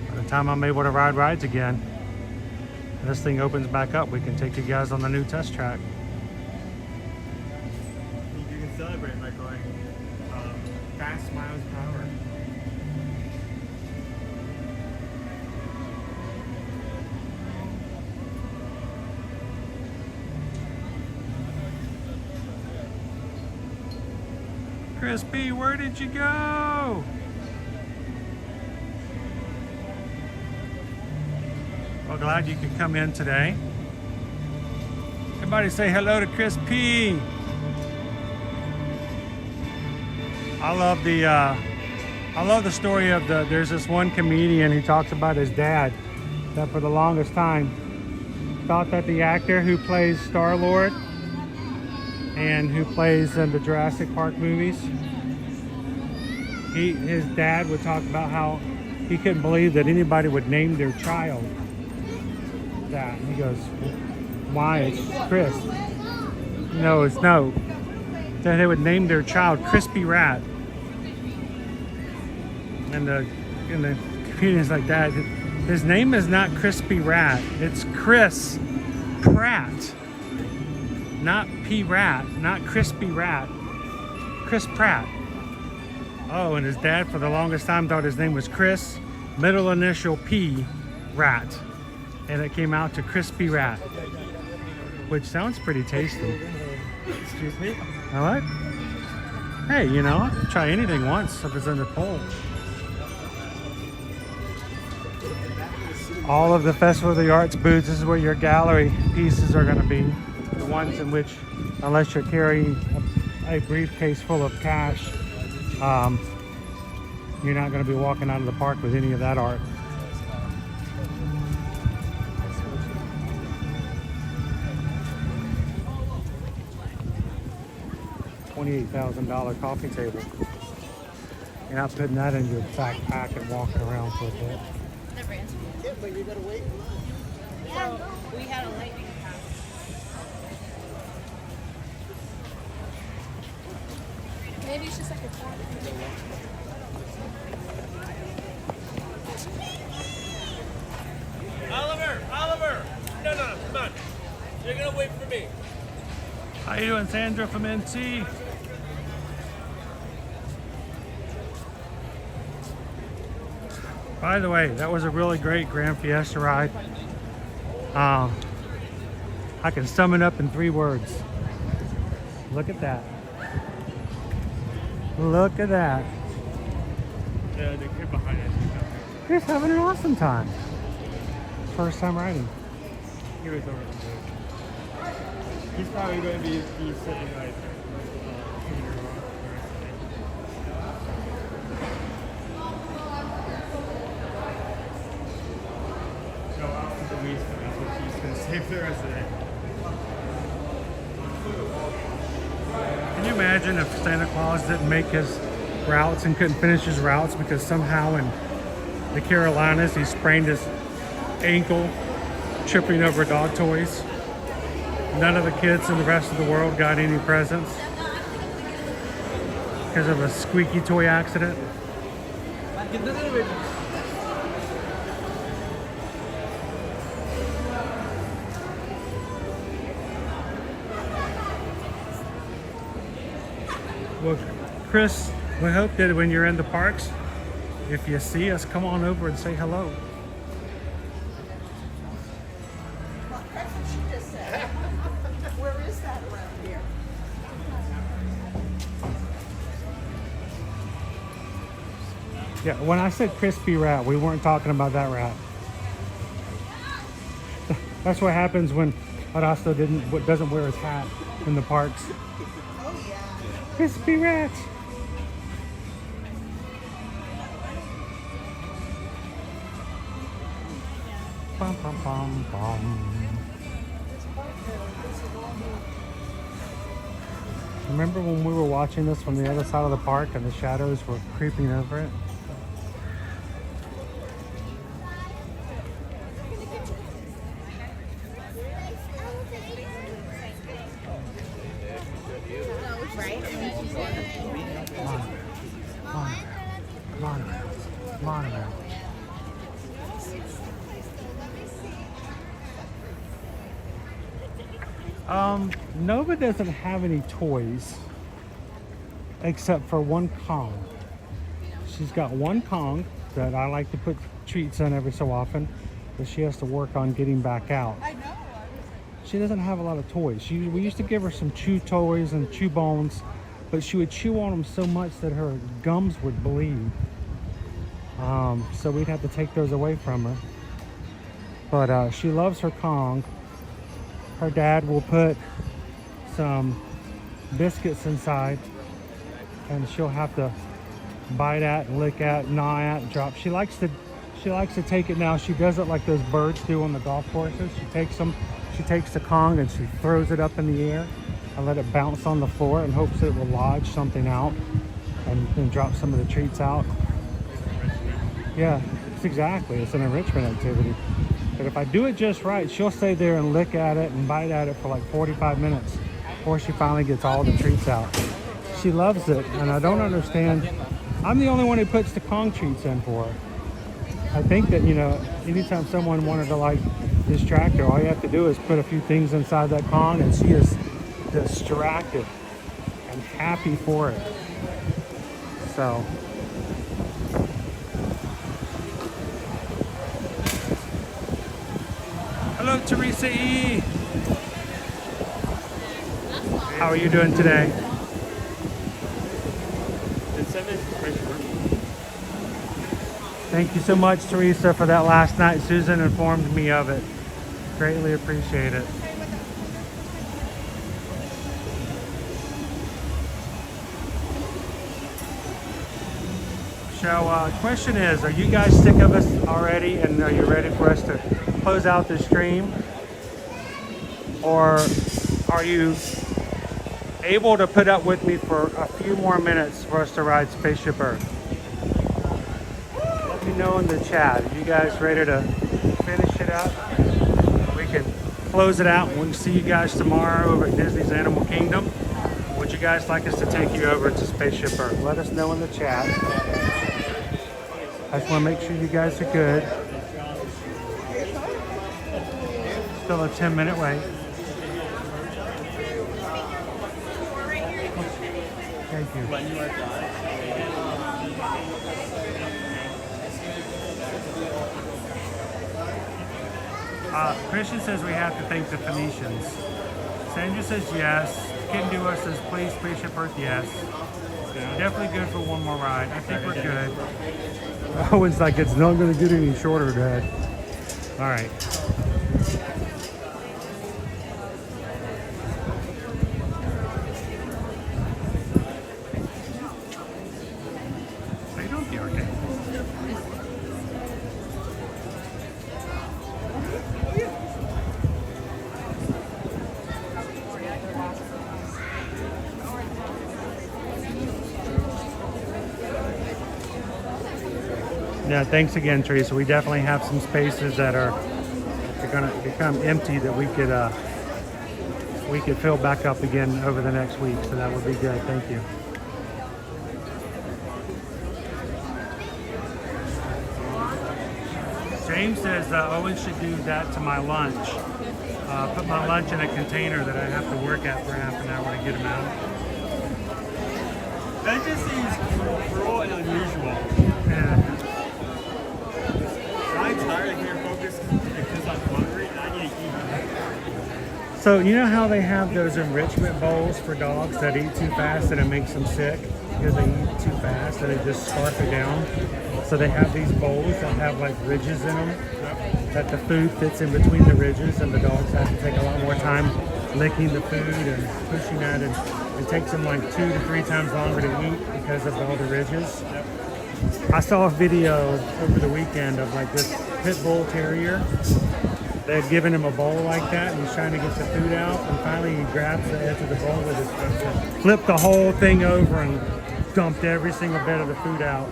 By the time I'm able to ride rides again, and this thing opens back up, we can take you guys on the new test track. You can celebrate by going fast miles per hour. Crispy, where did you go? Well, glad you could come in today. Everybody say hello to Crispy. I love the story of there's this one comedian who talks about his dad that for the longest time thought that the actor who plays Star-Lord and who plays in the Jurassic Park movies, his dad would talk about how he couldn't believe that anybody would name their child that. He goes, why? It's Chris. No, it's no. That they would name their child Crispy Rat. And the comedian's like that. His name is not Crispy Rat. It's Chris Pratt. Not P Rat, not Crispy Rat. Chris Pratt. Oh, and his dad for the longest time thought his name was Chris, middle initial P, Rat. And it came out to Crispy Rat, which sounds pretty tasty. Excuse me? All right. Hey, you know, I'll try anything once if it's in the poll. All of the Festival of the Arts booths, this is where your gallery pieces are going to be. The ones in which, unless you're carrying a briefcase full of cash, you're not going to be walking out of the park with any of that art. $28,000 coffee table. You're not putting that in your backpack and walking around for a bit. Yeah, but you gotta wait in line. So we had a lightning pass. Maybe it's just like a car. Oliver! No, come on. You're gonna wait for me. How you doing, Sandra from NC? By the way, that was a really great Grand Fiesta ride. I can sum it up in 3 words. Look at that. Look at that. The kid behind us. He's having an awesome time. First time riding. He was over the bridge. He's probably going to be sitting like no, after the week, that's what he's going to stay for the rest of the day. Can you imagine if Santa Claus didn't make his routes and couldn't finish his routes because somehow in the Carolinas he sprained his ankle tripping over dog toys? None of the kids in the rest of the world got any presents because of a squeaky toy accident. Well, Chris, we hope that when you're in the parks, if you see us, come on over and say hello. That's what she just said. Where is that around here? Yeah, when I said crispy rat, we weren't talking about that rat. That's what happens when Horacio doesn't wear his hat in the parks. Oh yeah. Crispy rat. bum, bum, bum, bum. Remember when we were watching this from the other side of the park and the shadows were creeping over it? Monorail. Nova doesn't have any toys except for one Kong. She's got one Kong that I like to put treats in every so often, but she has to work on getting back out. She doesn't have a lot of toys. We used to give her some chew toys and chew bones, but she would chew on them so much that her gums would bleed. So we'd have to take those away from her. But she loves her Kong. Her dad will put some biscuits inside and she'll have to bite at and lick at, gnaw at, and drop. She likes to take it now. She does it like those birds do on the golf courses. She takes the Kong and she throws it up in the air and let it bounce on the floor and hopes that it will lodge something out and drop some of the treats out. Yeah, it's an enrichment activity. But if I do it just right, she'll stay there and lick at it and bite at it for like 45 minutes before she finally gets all the treats out. She loves it, and I don't understand. I'm the only one who puts the Kong treats in for her. I think that, anytime someone wanted to like distract her, all you have to do is put a few things inside that Kong and she is distracted and happy for it. So. Hello, Teresa E. How are you doing today? Thank you so much, Teresa, for that last night. Susan informed me of it. Greatly appreciate it. So, question is, are you guys sick of us already, and are you ready for us to close out the stream? Or are you able to put up with me for a few more minutes for us to ride Spaceship Earth? Let me know in the chat. Are you guys ready to finish it up? We can close it out and we can see you guys tomorrow over at Disney's Animal Kingdom. Would you guys like us to take you over to Spaceship Earth? Let us know in the chat. I just want to make sure you guys are good. Still a 10-minute wait. Thank you. Christian says we have to thank the Phoenicians. Sandra says yes. Kitten Dua says please, Spaceship Earth, yes. Definitely good for one more ride. I think we're good. Owen's like, it's not going to get any shorter, Dad. All right. How you doing, Bjork? Yeah, thanks again, Teresa. We definitely have some spaces that are going to become empty that we could fill back up again over the next week. So that would be good. Thank you. James says Owen should do that to my lunch. Put my lunch in a container that I have to work at for half an hour to get them out. That just seems cruel and unusual. Yeah. I'm tired of hearing focus because I'm hungry and I need to eat. So you know how they have those enrichment bowls for dogs that eat too fast and it makes them sick because they eat too fast and they just scarf it down? So they have these bowls that have like ridges in them that the food fits in between the ridges and the dogs have to take a lot more time licking the food and pushing that, and it takes them like 2 to 3 times longer to eat because of all the ridges. I saw a video over the weekend of like this pit bull terrier. They had given him a bowl like that, and he's trying to get the food out, and finally he grabs the edge of the bowl with his foot, flipped the whole thing over and dumped every single bit of the food out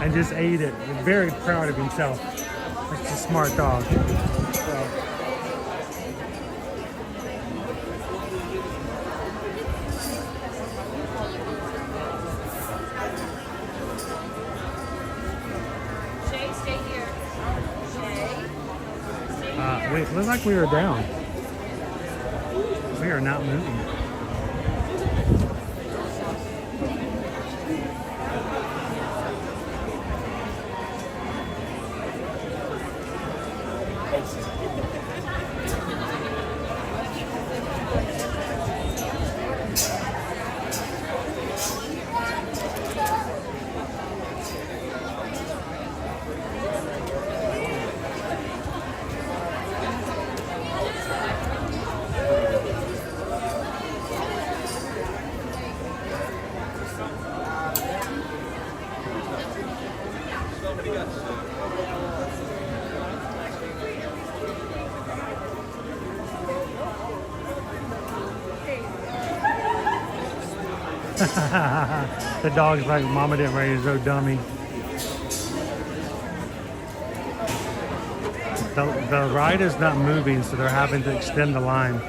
and just ate it. He's very proud of himself. It's a smart dog. So. Shay, stay here. Shay. Wait, looks like we were down. We are not moving. The dog's like, Mama didn't raise no dummy. The ride is not moving, so they're having to extend the line.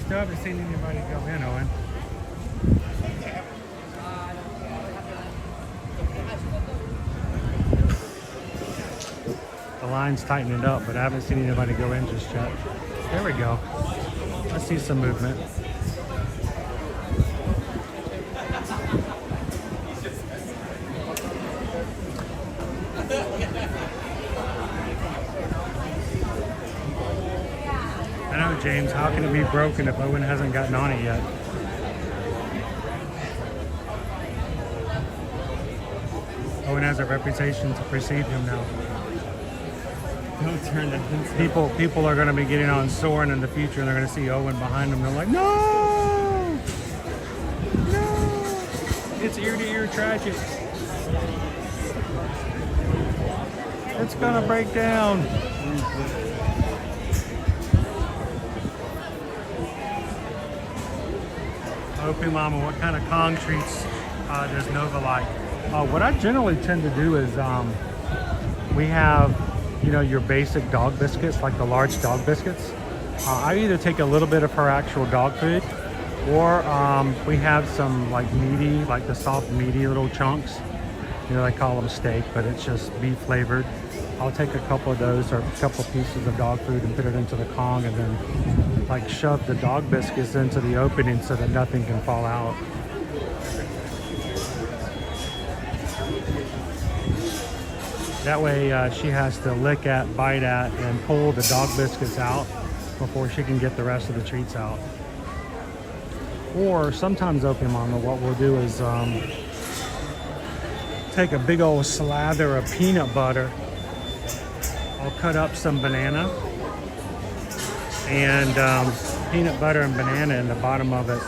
I haven't seen anybody go in, Owen. The line's tightening up, but I haven't seen anybody go in just yet. There we go. I see some movement. I know, James, how can it be broken if Owen hasn't gotten on it yet? Owen has a reputation to precede him now. Don't turn that. People are going to be getting on Soarin' in the future, and they're going to see Owen behind them. They're like, no! No! It's ear-to-ear tragic. It's going to break down. Okay, Mama, what kind of Kong treats does Nova like? What I generally tend to do is we have, you know, your basic dog biscuits, like the large dog biscuits. I either take a little bit of her actual dog food, or we have some like meaty, like the soft meaty little chunks. You know, they call them steak, but it's just beef flavored. I'll take a couple of those or a couple pieces of dog food and put it into the Kong, and then like shove the dog biscuits into the opening so that nothing can fall out. That way she has to lick at, bite at, and pull the dog biscuits out before she can get the rest of the treats out. Or sometimes, Opie Mama, what we'll do is take a big old slather of peanut butter. I'll cut up some banana and peanut butter and banana in the bottom of it,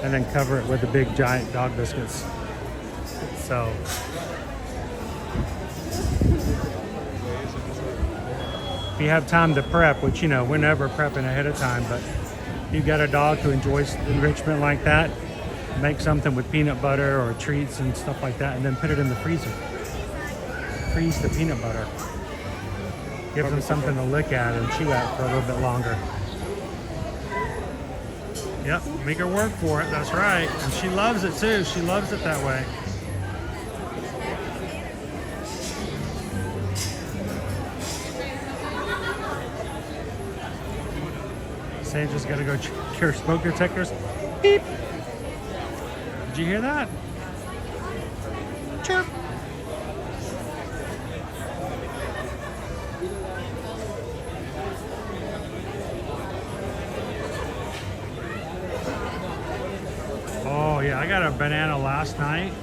and then cover it with the big giant dog biscuits. So if you have time to prep, which, you know, we're never prepping ahead of time, but if you've got a dog who enjoys enrichment like that, make something with peanut butter or treats and stuff like that, and then put it in the freezer. Freeze the peanut butter. Gives them something to look at and chew at for a little bit longer. Yep, make her work for it, that's right. And she loves it too, she loves it that way. Sandra's gotta go cure smoke detectors. Beep! Did you hear that? Chirp! Oh yeah, I got a banana last night,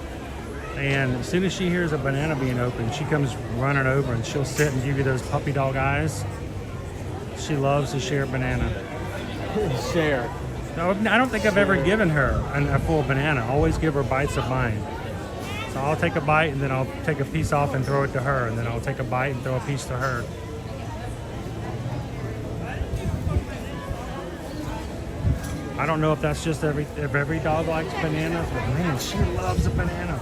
and as soon as she hears a banana being opened, she comes running over and she'll sit and give you those puppy dog eyes. She loves to share banana. Share. No, I don't think I've ever given her a full banana. I always give her bites of mine. So I'll take a bite and then I'll take a piece off and throw it to her, and then I'll take a bite and throw a piece to her. I don't know if that's just if every dog likes bananas, but man, she loves a banana.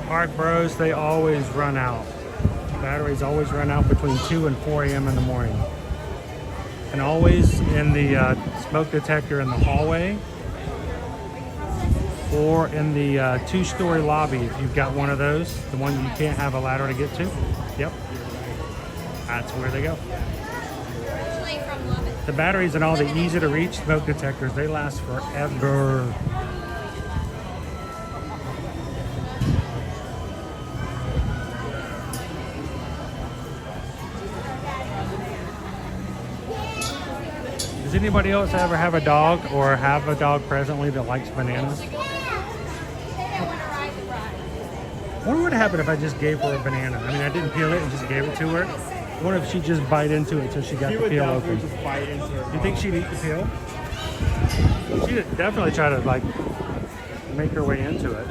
Park bros, they always run out. Batteries always run out between 2 and 4 a.m. in the morning. And always in the smoke detector in the hallway, or in the 2-story lobby if you've got one of those, the one you can't have a ladder to get to. Yep, that's where they go. The batteries and all the easy to reach smoke detectors, they last forever. Does anybody else ever have a dog or have a dog presently that likes bananas? I wonder what would happen if I just gave her a banana. I mean, I didn't peel it and just gave it to her. I wonder if she'd just bite into it till she got the peel open. Just bite into it. You think she'd eat the peel? She'd definitely try to like make her way into it.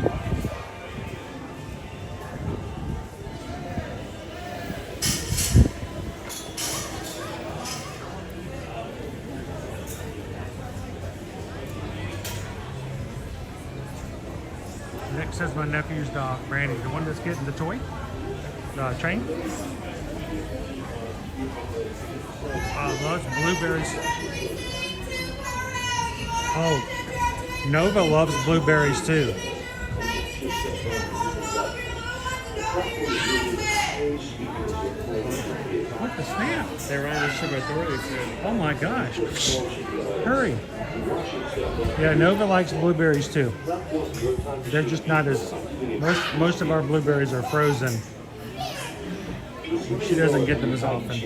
Next is my nephew's dog, Brandy, the one that's getting the toy, the train. Loves blueberries. Oh, Nova loves blueberries too. What the snap? They ran into some authority food. Oh my gosh. Hurry. Yeah, Nova likes blueberries too. They're just not as, most of our blueberries are frozen. She doesn't get them as often.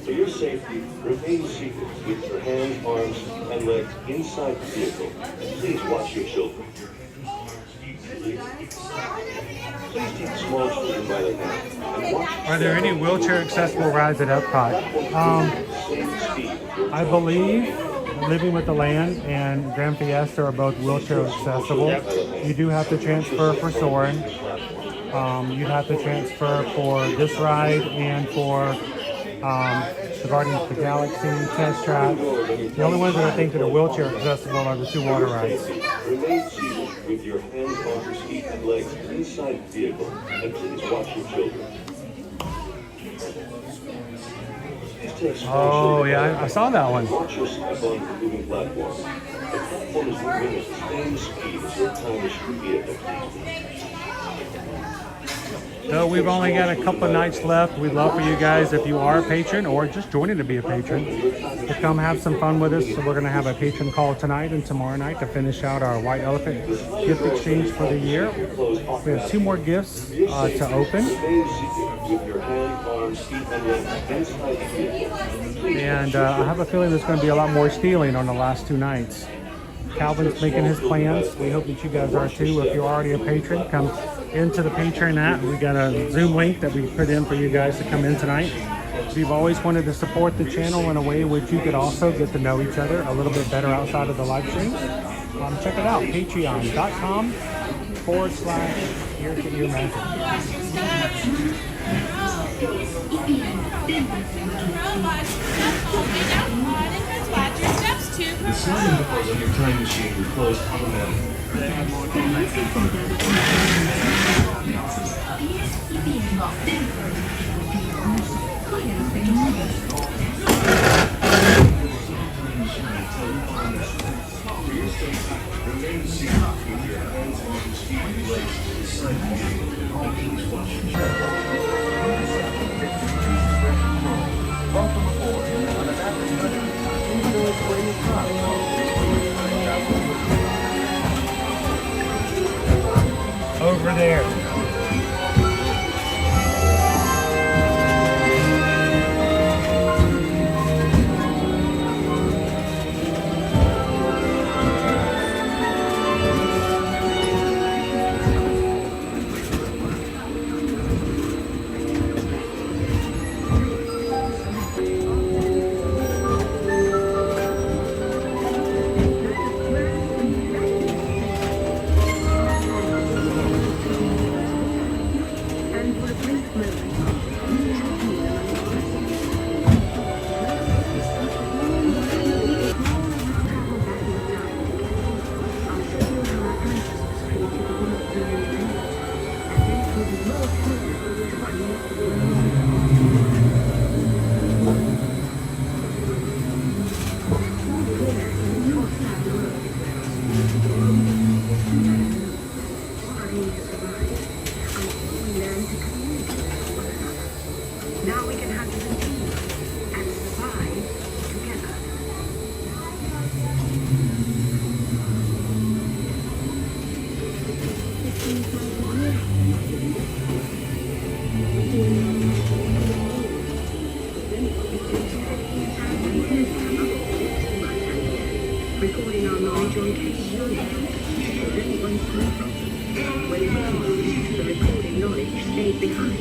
For your safety, remain seated with your hands, arms, and legs inside the vehicle. Please watch your children. Please take small children by the hand and watch. Are there any wheelchair accessible rides at Epcot? I believe Living with the Land and Gran Fiesta are both wheelchair accessible. You do have to transfer for Soarin'. You'd have to transfer for this ride and for the Guardians of the Galaxy, Test Track. The only ones that I think that are wheelchair accessible are the 2 water rides. Remain seated with your hands, arms, feet, and legs inside the vehicle, and please watch your children. Oh yeah, I saw that one. Watch your step on the moving platform. The platform is moving at the same speed as your tiny vehicle. So we've only got a couple of nights left. We'd love for you guys, if you are a patron or just joining to be a patron, to come have some fun with us. So we're going to have a patron call tonight and tomorrow night to finish out our White Elephant gift exchange for the year. We have 2 more gifts to open. And I have a feeling there's going to be a lot more stealing on the last 2 nights. Calvin's making his plans. We hope that you guys are too. If you're already a patron, come into the Patreon app. We got a Zoom link that we put in for you guys to come in tonight. If you've always wanted to support the channel in a way which you could also get to know each other a little bit better outside of the live stream, check it out, patreon.com/ear to ear magic. Deciding to close on your time machine will close automatically. Over there. Now we can have the routine and survive together. Recording our knowledge on case when we moved, the recorded knowledge stayed behind.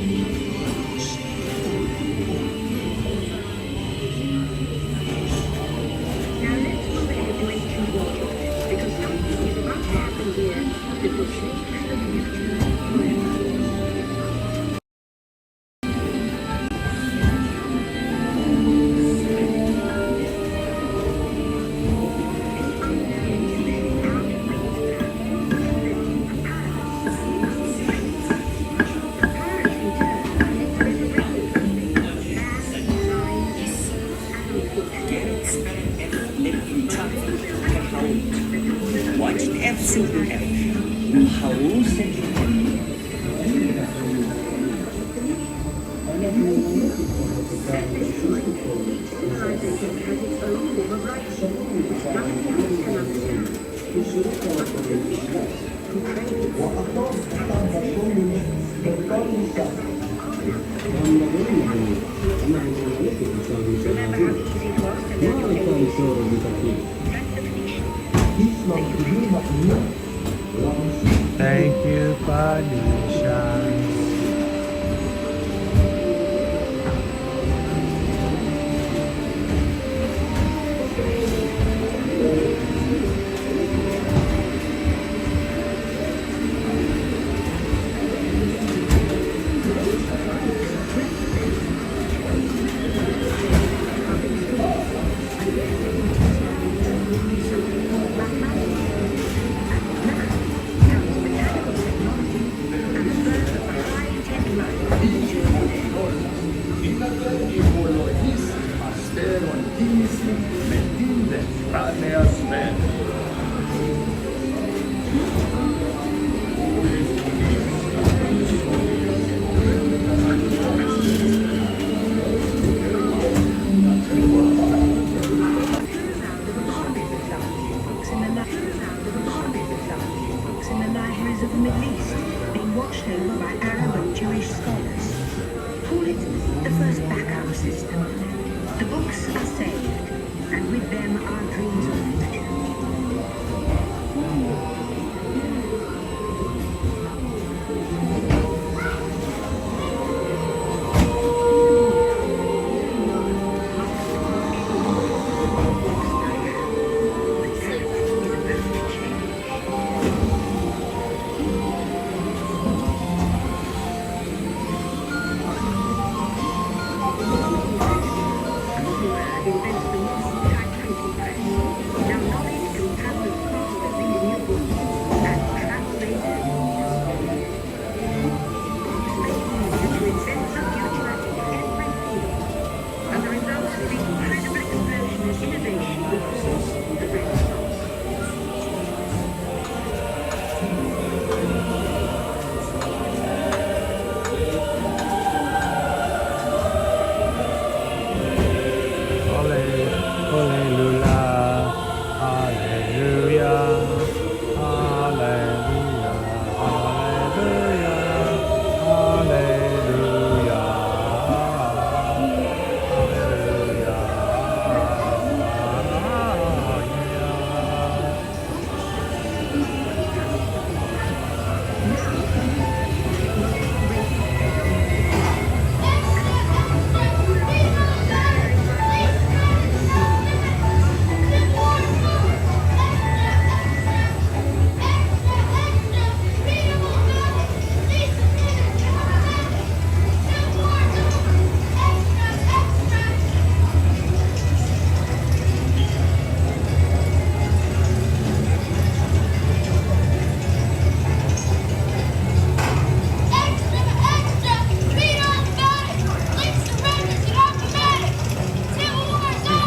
Now let's move ahead to ancient Egypt, because something is about to happen here that will change the future forever. Thank you, Phoenicia.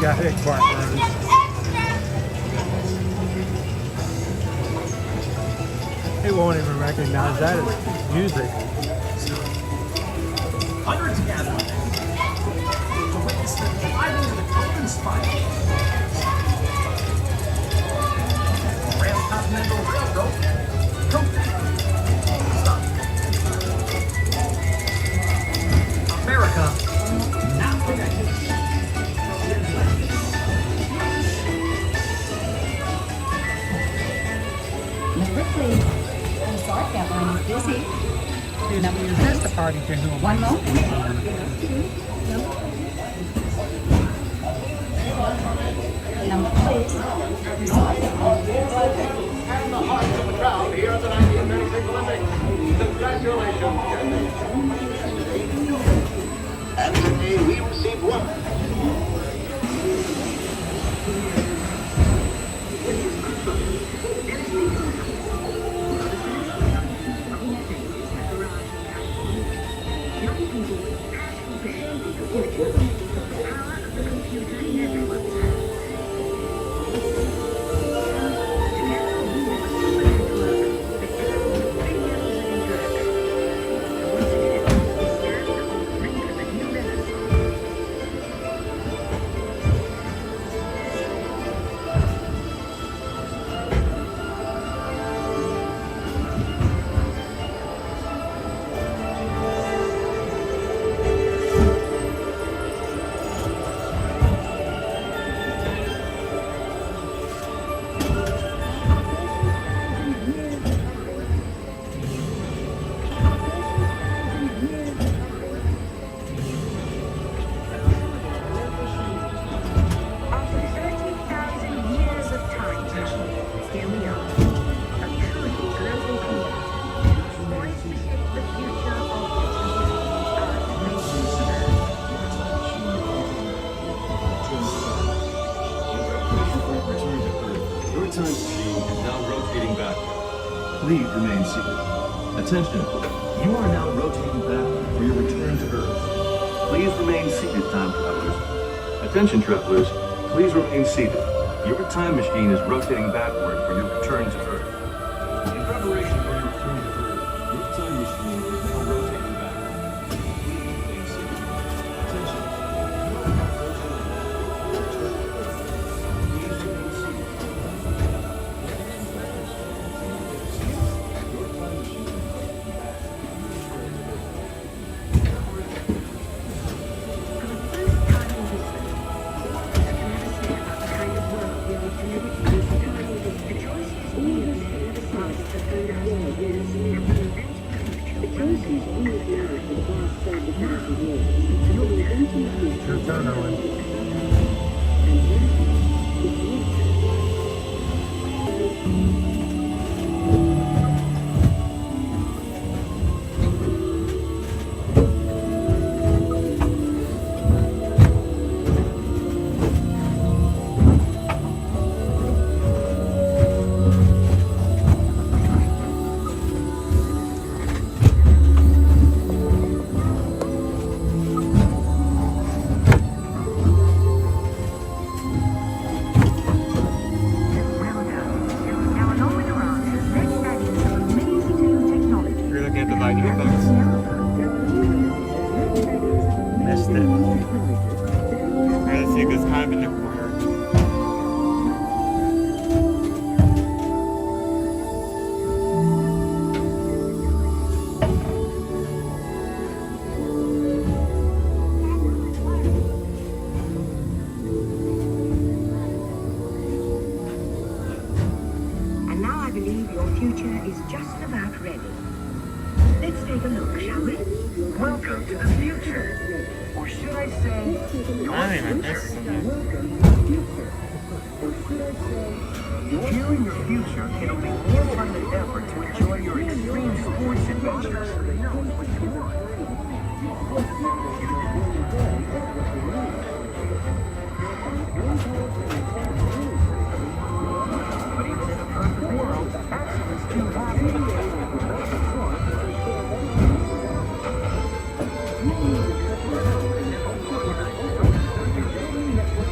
got it, Bartman. He won't even recognize that as music. Hundreds gather to witness the driving of the Golden Spike. Transcontinental Railroad. America now connected. Number please. I'm sorry, that line is busy. Is this the party to whom? One moment. Number please. I'm sorry, that line is busy. And the hearts of the crowd here at the 1936 Olympics. Congratulations, Kathy. And today we received one. Please remain seated. Attention, you are now rotating backward for your return to Earth. Please remain seated, time travelers. Attention, travelers, please remain seated. Your time machine is rotating backward for your return to Earth. In preparation for your return to Earth, your time machine is now rotating backward. Please remain seated. Attention, you are now rotating backward for your return to Earth. Please remain seated. Your turn, Owen.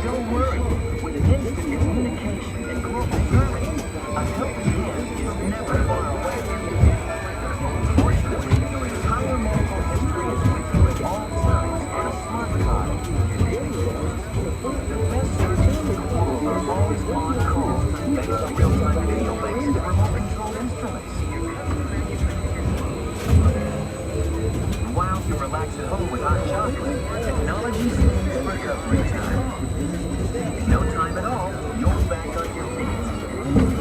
Don't worry. Relax at home with hot chocolate. Technology stands recovery time. No time at all, you're back on your feet.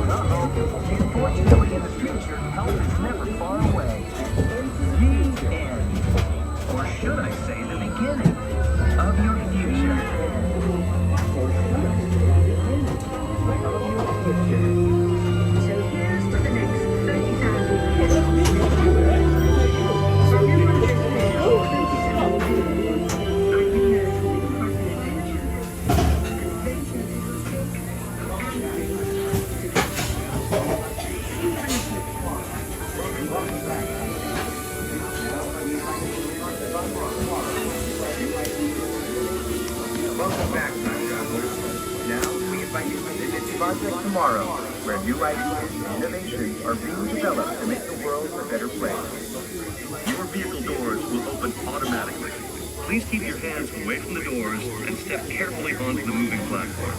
Uh-oh. Unfortunately, in the future, help is never far away. The end. Or should I say the beginning of your future. So here's for the next 30,000 years. Welcome back, time travelers. Now, we invite you to visit Project Tomorrow, where new ideas and innovations are being developed to make the world a better place. Your vehicle doors will open automatically. Please keep your hands away from the doors and step carefully onto the moving platform.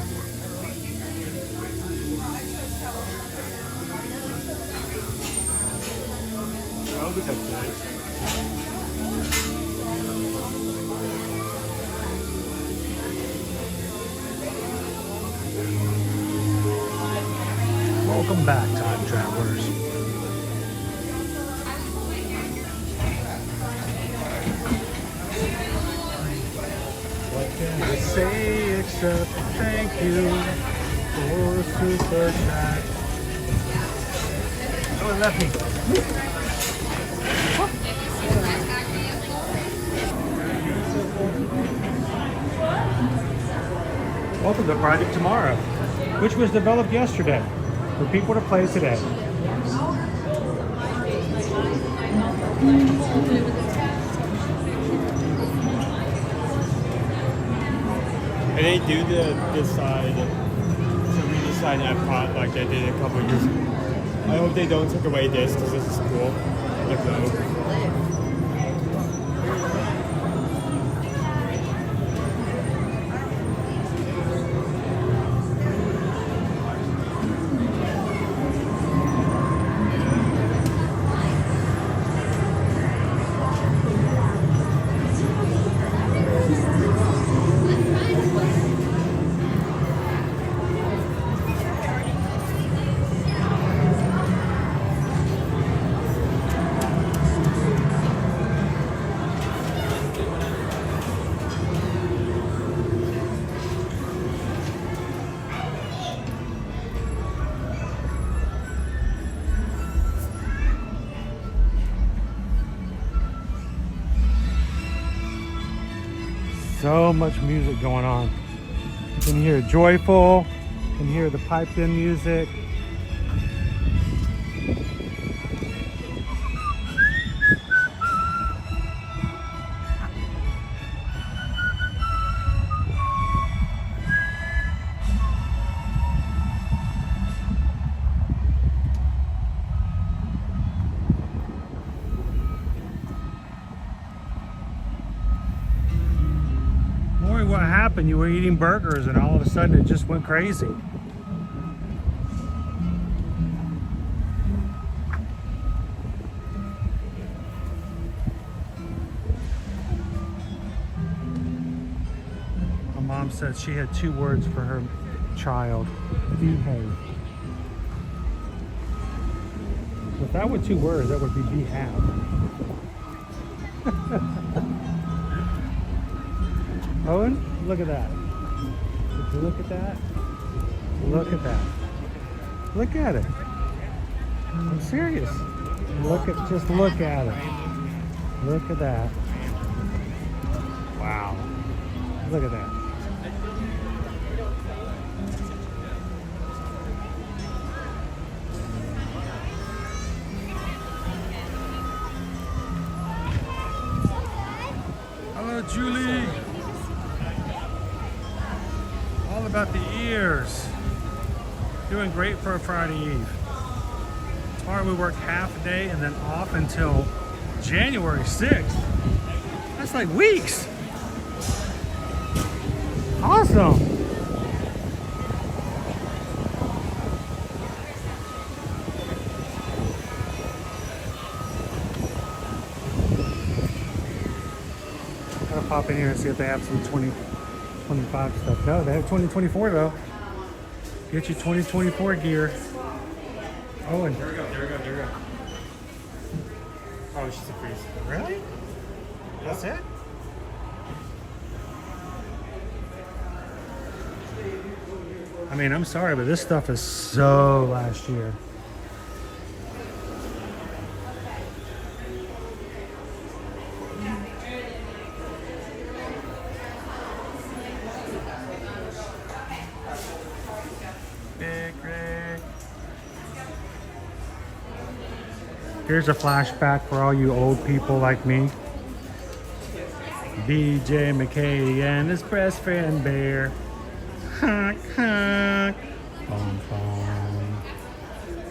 Welcome back, time travelers. What can I say except thank you for super chat? Oh, it left me. Welcome to Project Tomorrow, which was developed yesterday for people to play today. And they do this side to redesign Epcot like they did a couple of years ago. I hope they don't take away this because this is cool. The globe. So much music going on. You can hear joyful, you can hear the piped in music. What happened? You were eating burgers and all of a sudden it just went crazy. My mom said she had 2 words for her child: behave. So if that were 2 words, that would be behave. Owen, look at that. Would you look at that? Look at that. Look at it. I'm serious. Just look at it. Look at that. Wow. Look at that. Hello, Julie. All about the ears. Doing great for a Friday Eve. Tomorrow we work half a day and then off until January 6th. That's like weeks. Awesome. pop in here and see if they have some 2025 stuff. No, they have 2024 though. Get your 2024 gear. Oh, and There we go. Oh, she's a priest. really? That's it? I mean, I'm sorry, but this stuff is so last year. Big Rick. Here's a flashback for all you old people like me. BJ McKay and his best friend Bear. Honk, honk. Bum, bum.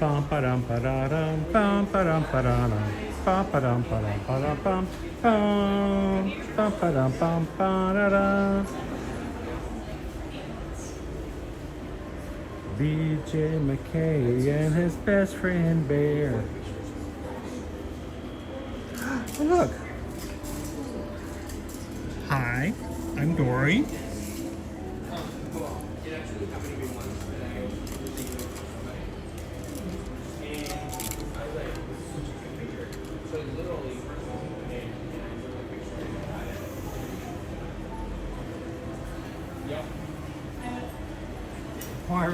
Bum, ba-dum, ba-da-dum. Bum, ba-dum, ba-da-dum. Bum, ba-dum, ba-dum, ba-dum, bum. Bum, bum, ba-dum, bum, ba-da-dum. BJ McKay and his best friend Bear. Oh, look. Hi, I'm Dory.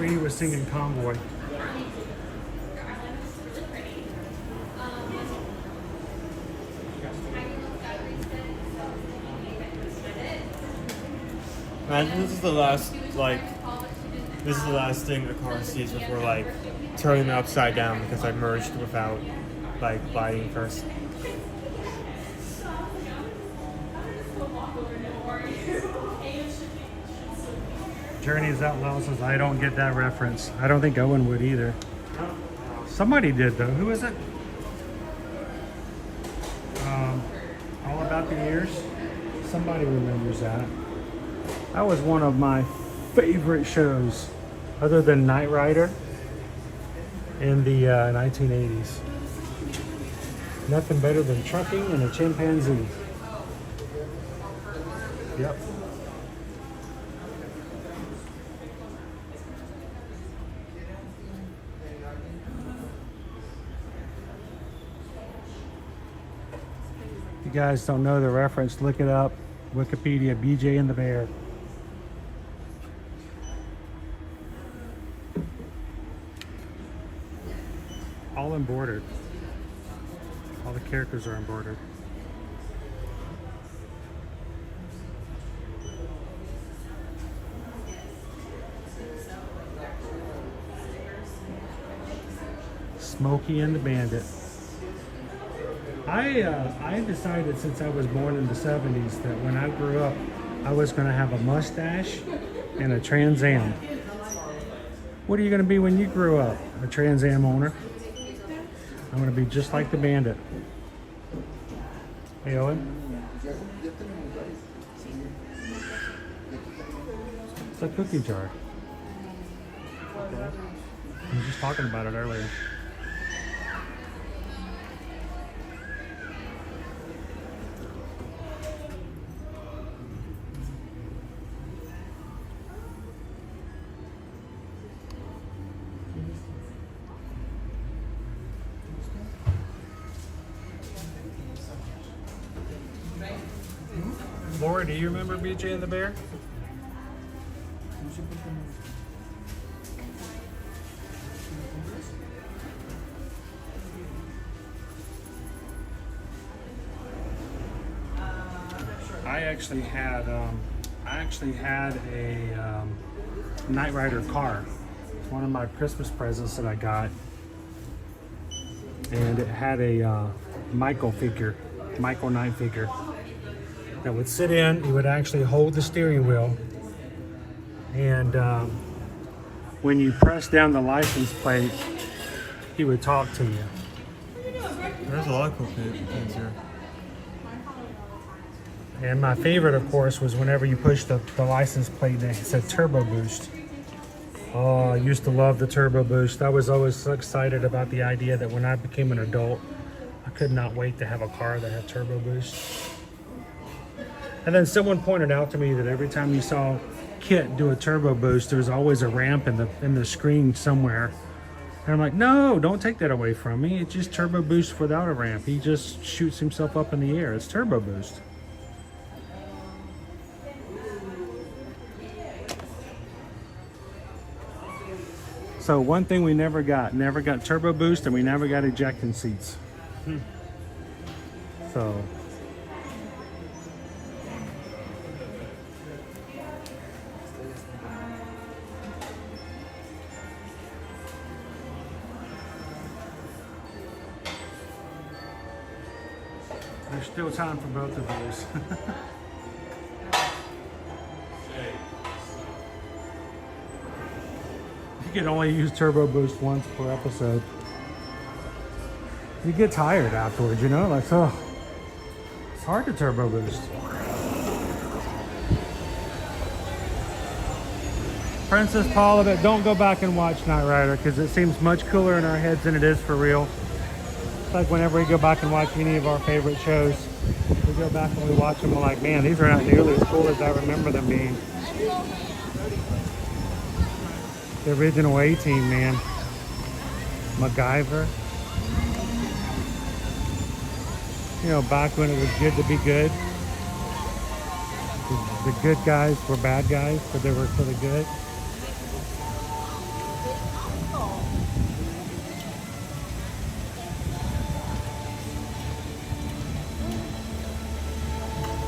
Remy was singing Convoy. Man, this is the last, this is the last thing the car sees before, turning it upside down because I merged without, biting first. Journey's Out Loud says, I don't get that reference. I don't think Owen would either. Somebody did, though. Who is it? All About the Years? Somebody remembers that. That was one of my favorite shows, other than Knight Rider in the 1980s. Nothing better than trucking and a chimpanzee. Yep. If you guys don't know the reference, look it up. Wikipedia, BJ and the Bear. All embroidered. All the characters are embroidered. Smokey and the Bandit. I decided since I was born in the 70s that when I grew up, I was going to have a mustache and a Trans Am. What are you going to be when you grew up? A Trans Am owner? I'm going to be just like the Bandit. Hey, Owen. It's a cookie jar. I was just talking about it earlier. Laura, do you remember BJ and the Bear? I actually had a Knight Rider car. It's one of my Christmas presents that I got, and it had a Michael Knight figure that would sit in. He would actually hold the steering wheel, and when you press down the license plate, he would talk to you. There's a lot of cool things here. And my favorite, of course, was whenever you push the license plate and it said Turbo Boost. Oh, I used to love the Turbo Boost. I was always so excited about the idea that when I became an adult, I could not wait to have a car that had Turbo Boost. And then someone pointed out to me that every time you saw Kit do a turbo boost, there was always a ramp in the screen somewhere. And I'm like, no, don't take that away from me. It's just turbo boost without a ramp. He just shoots himself up in the air. It's turbo boost. So one thing we never got turbo boost, and we never got ejecting seats. So there's still time for both of those. You can only use turbo boost once per episode. You get tired afterwards, you know, like, oh, it's hard to turbo boost. Princess Paula, but don't go back and watch Knight Rider because it seems much cooler in our heads than it is for real. It's like whenever we go back and watch any of our favorite shows, we go back and we watch them, we're like, man, these are not nearly as cool as I remember them being. The original A-Team, man. MacGyver. You know, back when it was good to be good. The good guys were bad guys, but they were for the good.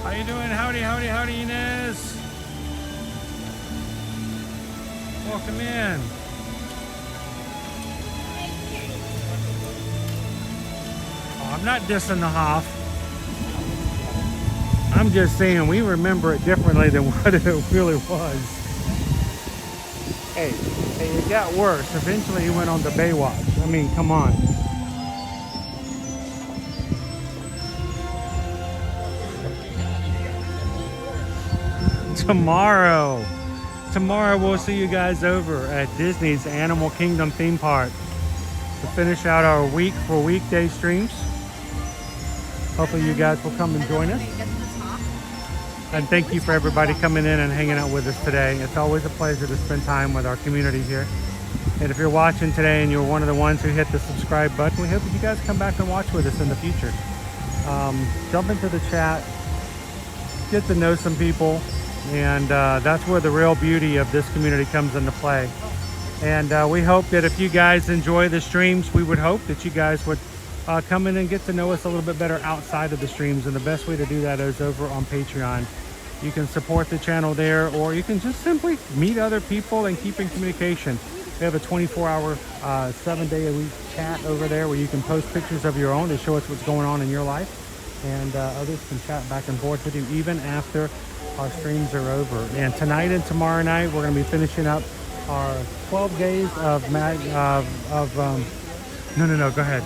How you doing? Howdy, howdy, howdy, Inez. Welcome in. Oh, I'm not dissing the Hoff. I'm just saying we remember it differently than what it really was. Hey, it got worse. Eventually he went on to Baywatch. I mean, come on. Tomorrow we'll see you guys over at Disney's Animal Kingdom theme park to finish out our week for weekday streams. Hopefully you guys will come and join us. And thank you for everybody coming in and hanging out with us today. It's always a pleasure to spend time with our community here. And if you're watching today and you're one of the ones who hit the subscribe button, we hope that you guys come back and watch with us in the future. Jump into the chat, get to know some people. And that's where the real beauty of this community comes into play. And we hope that if you guys enjoy the streams, we would hope that you guys would come in and get to know us a little bit better outside of the streams. And the best way to do that is over on Patreon. You can support the channel there, or you can just simply meet other people and keep in communication. We have a 24-hour, 7-day-a-week chat over there where you can post pictures of your own to show us what's going on in your life. And others can chat back and forth with you even after our streams are over. And tonight and tomorrow night we're going to be finishing up our 12 days of go ahead.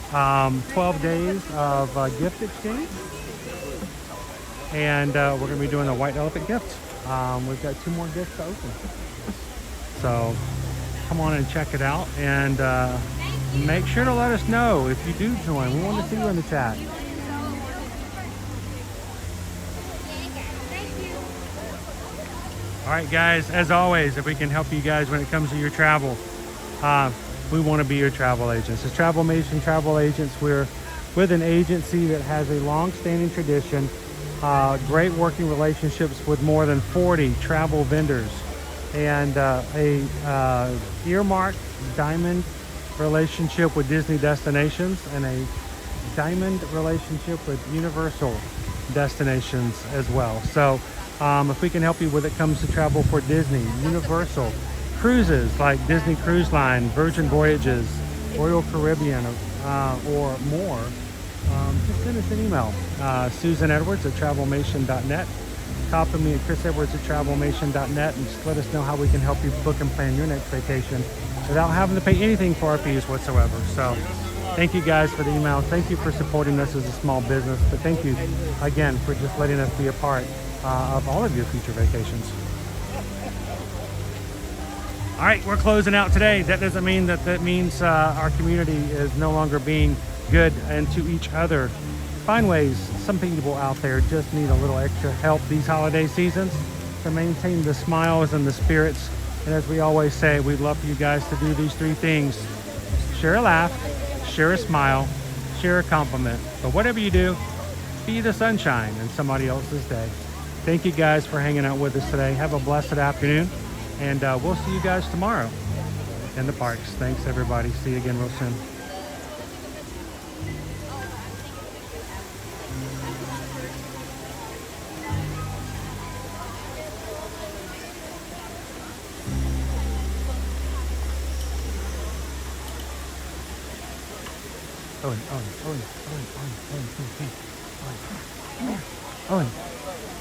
12 days of gift exchange, and we're going to be doing a white elephant gift. We've got 2 more gifts to open, so come on and check it out, and make sure to let us know if you do join. We want to see you in the chat. All right, guys, as always, if we can help you guys when it comes to your travel, we want to be your travel agents. As Travelmation Travel Agents, we're with an agency that has a long-standing tradition, great working relationships with more than 40 travel vendors, and a earmarked diamond relationship with Disney Destinations, and a diamond relationship with Universal Destinations as well. So if we can help you when it comes to travel for Disney, Universal, cruises like Disney Cruise Line, Virgin Voyages, Royal Caribbean, or more, just send us an email. susanedwards@travelmation.net. Copy me at chrisedwards@travelmation.net, and just let us know how we can help you book and plan your next vacation without having to pay anything for our fees whatsoever. So thank you guys for the email. Thank you for supporting us as a small business. But thank you again for just letting us be a part of all of your future vacations. All right, we're closing out today. That doesn't mean that means our community is no longer being good and to each other. find ways. Some people out there just need a little extra help these holiday seasons to maintain the smiles and the spirits. And as we always say, we'd love for you guys to do these 3 things. Share a laugh, share a smile, share a compliment. But whatever you do, be the sunshine in somebody else's day. Thank you guys for hanging out with us today. Have a blessed afternoon, and we'll see you guys tomorrow in the parks. Thanks, everybody. See you again real soon.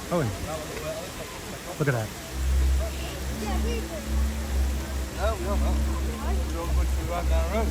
Owen, look at that. No, we don't. We'll put you right down the road.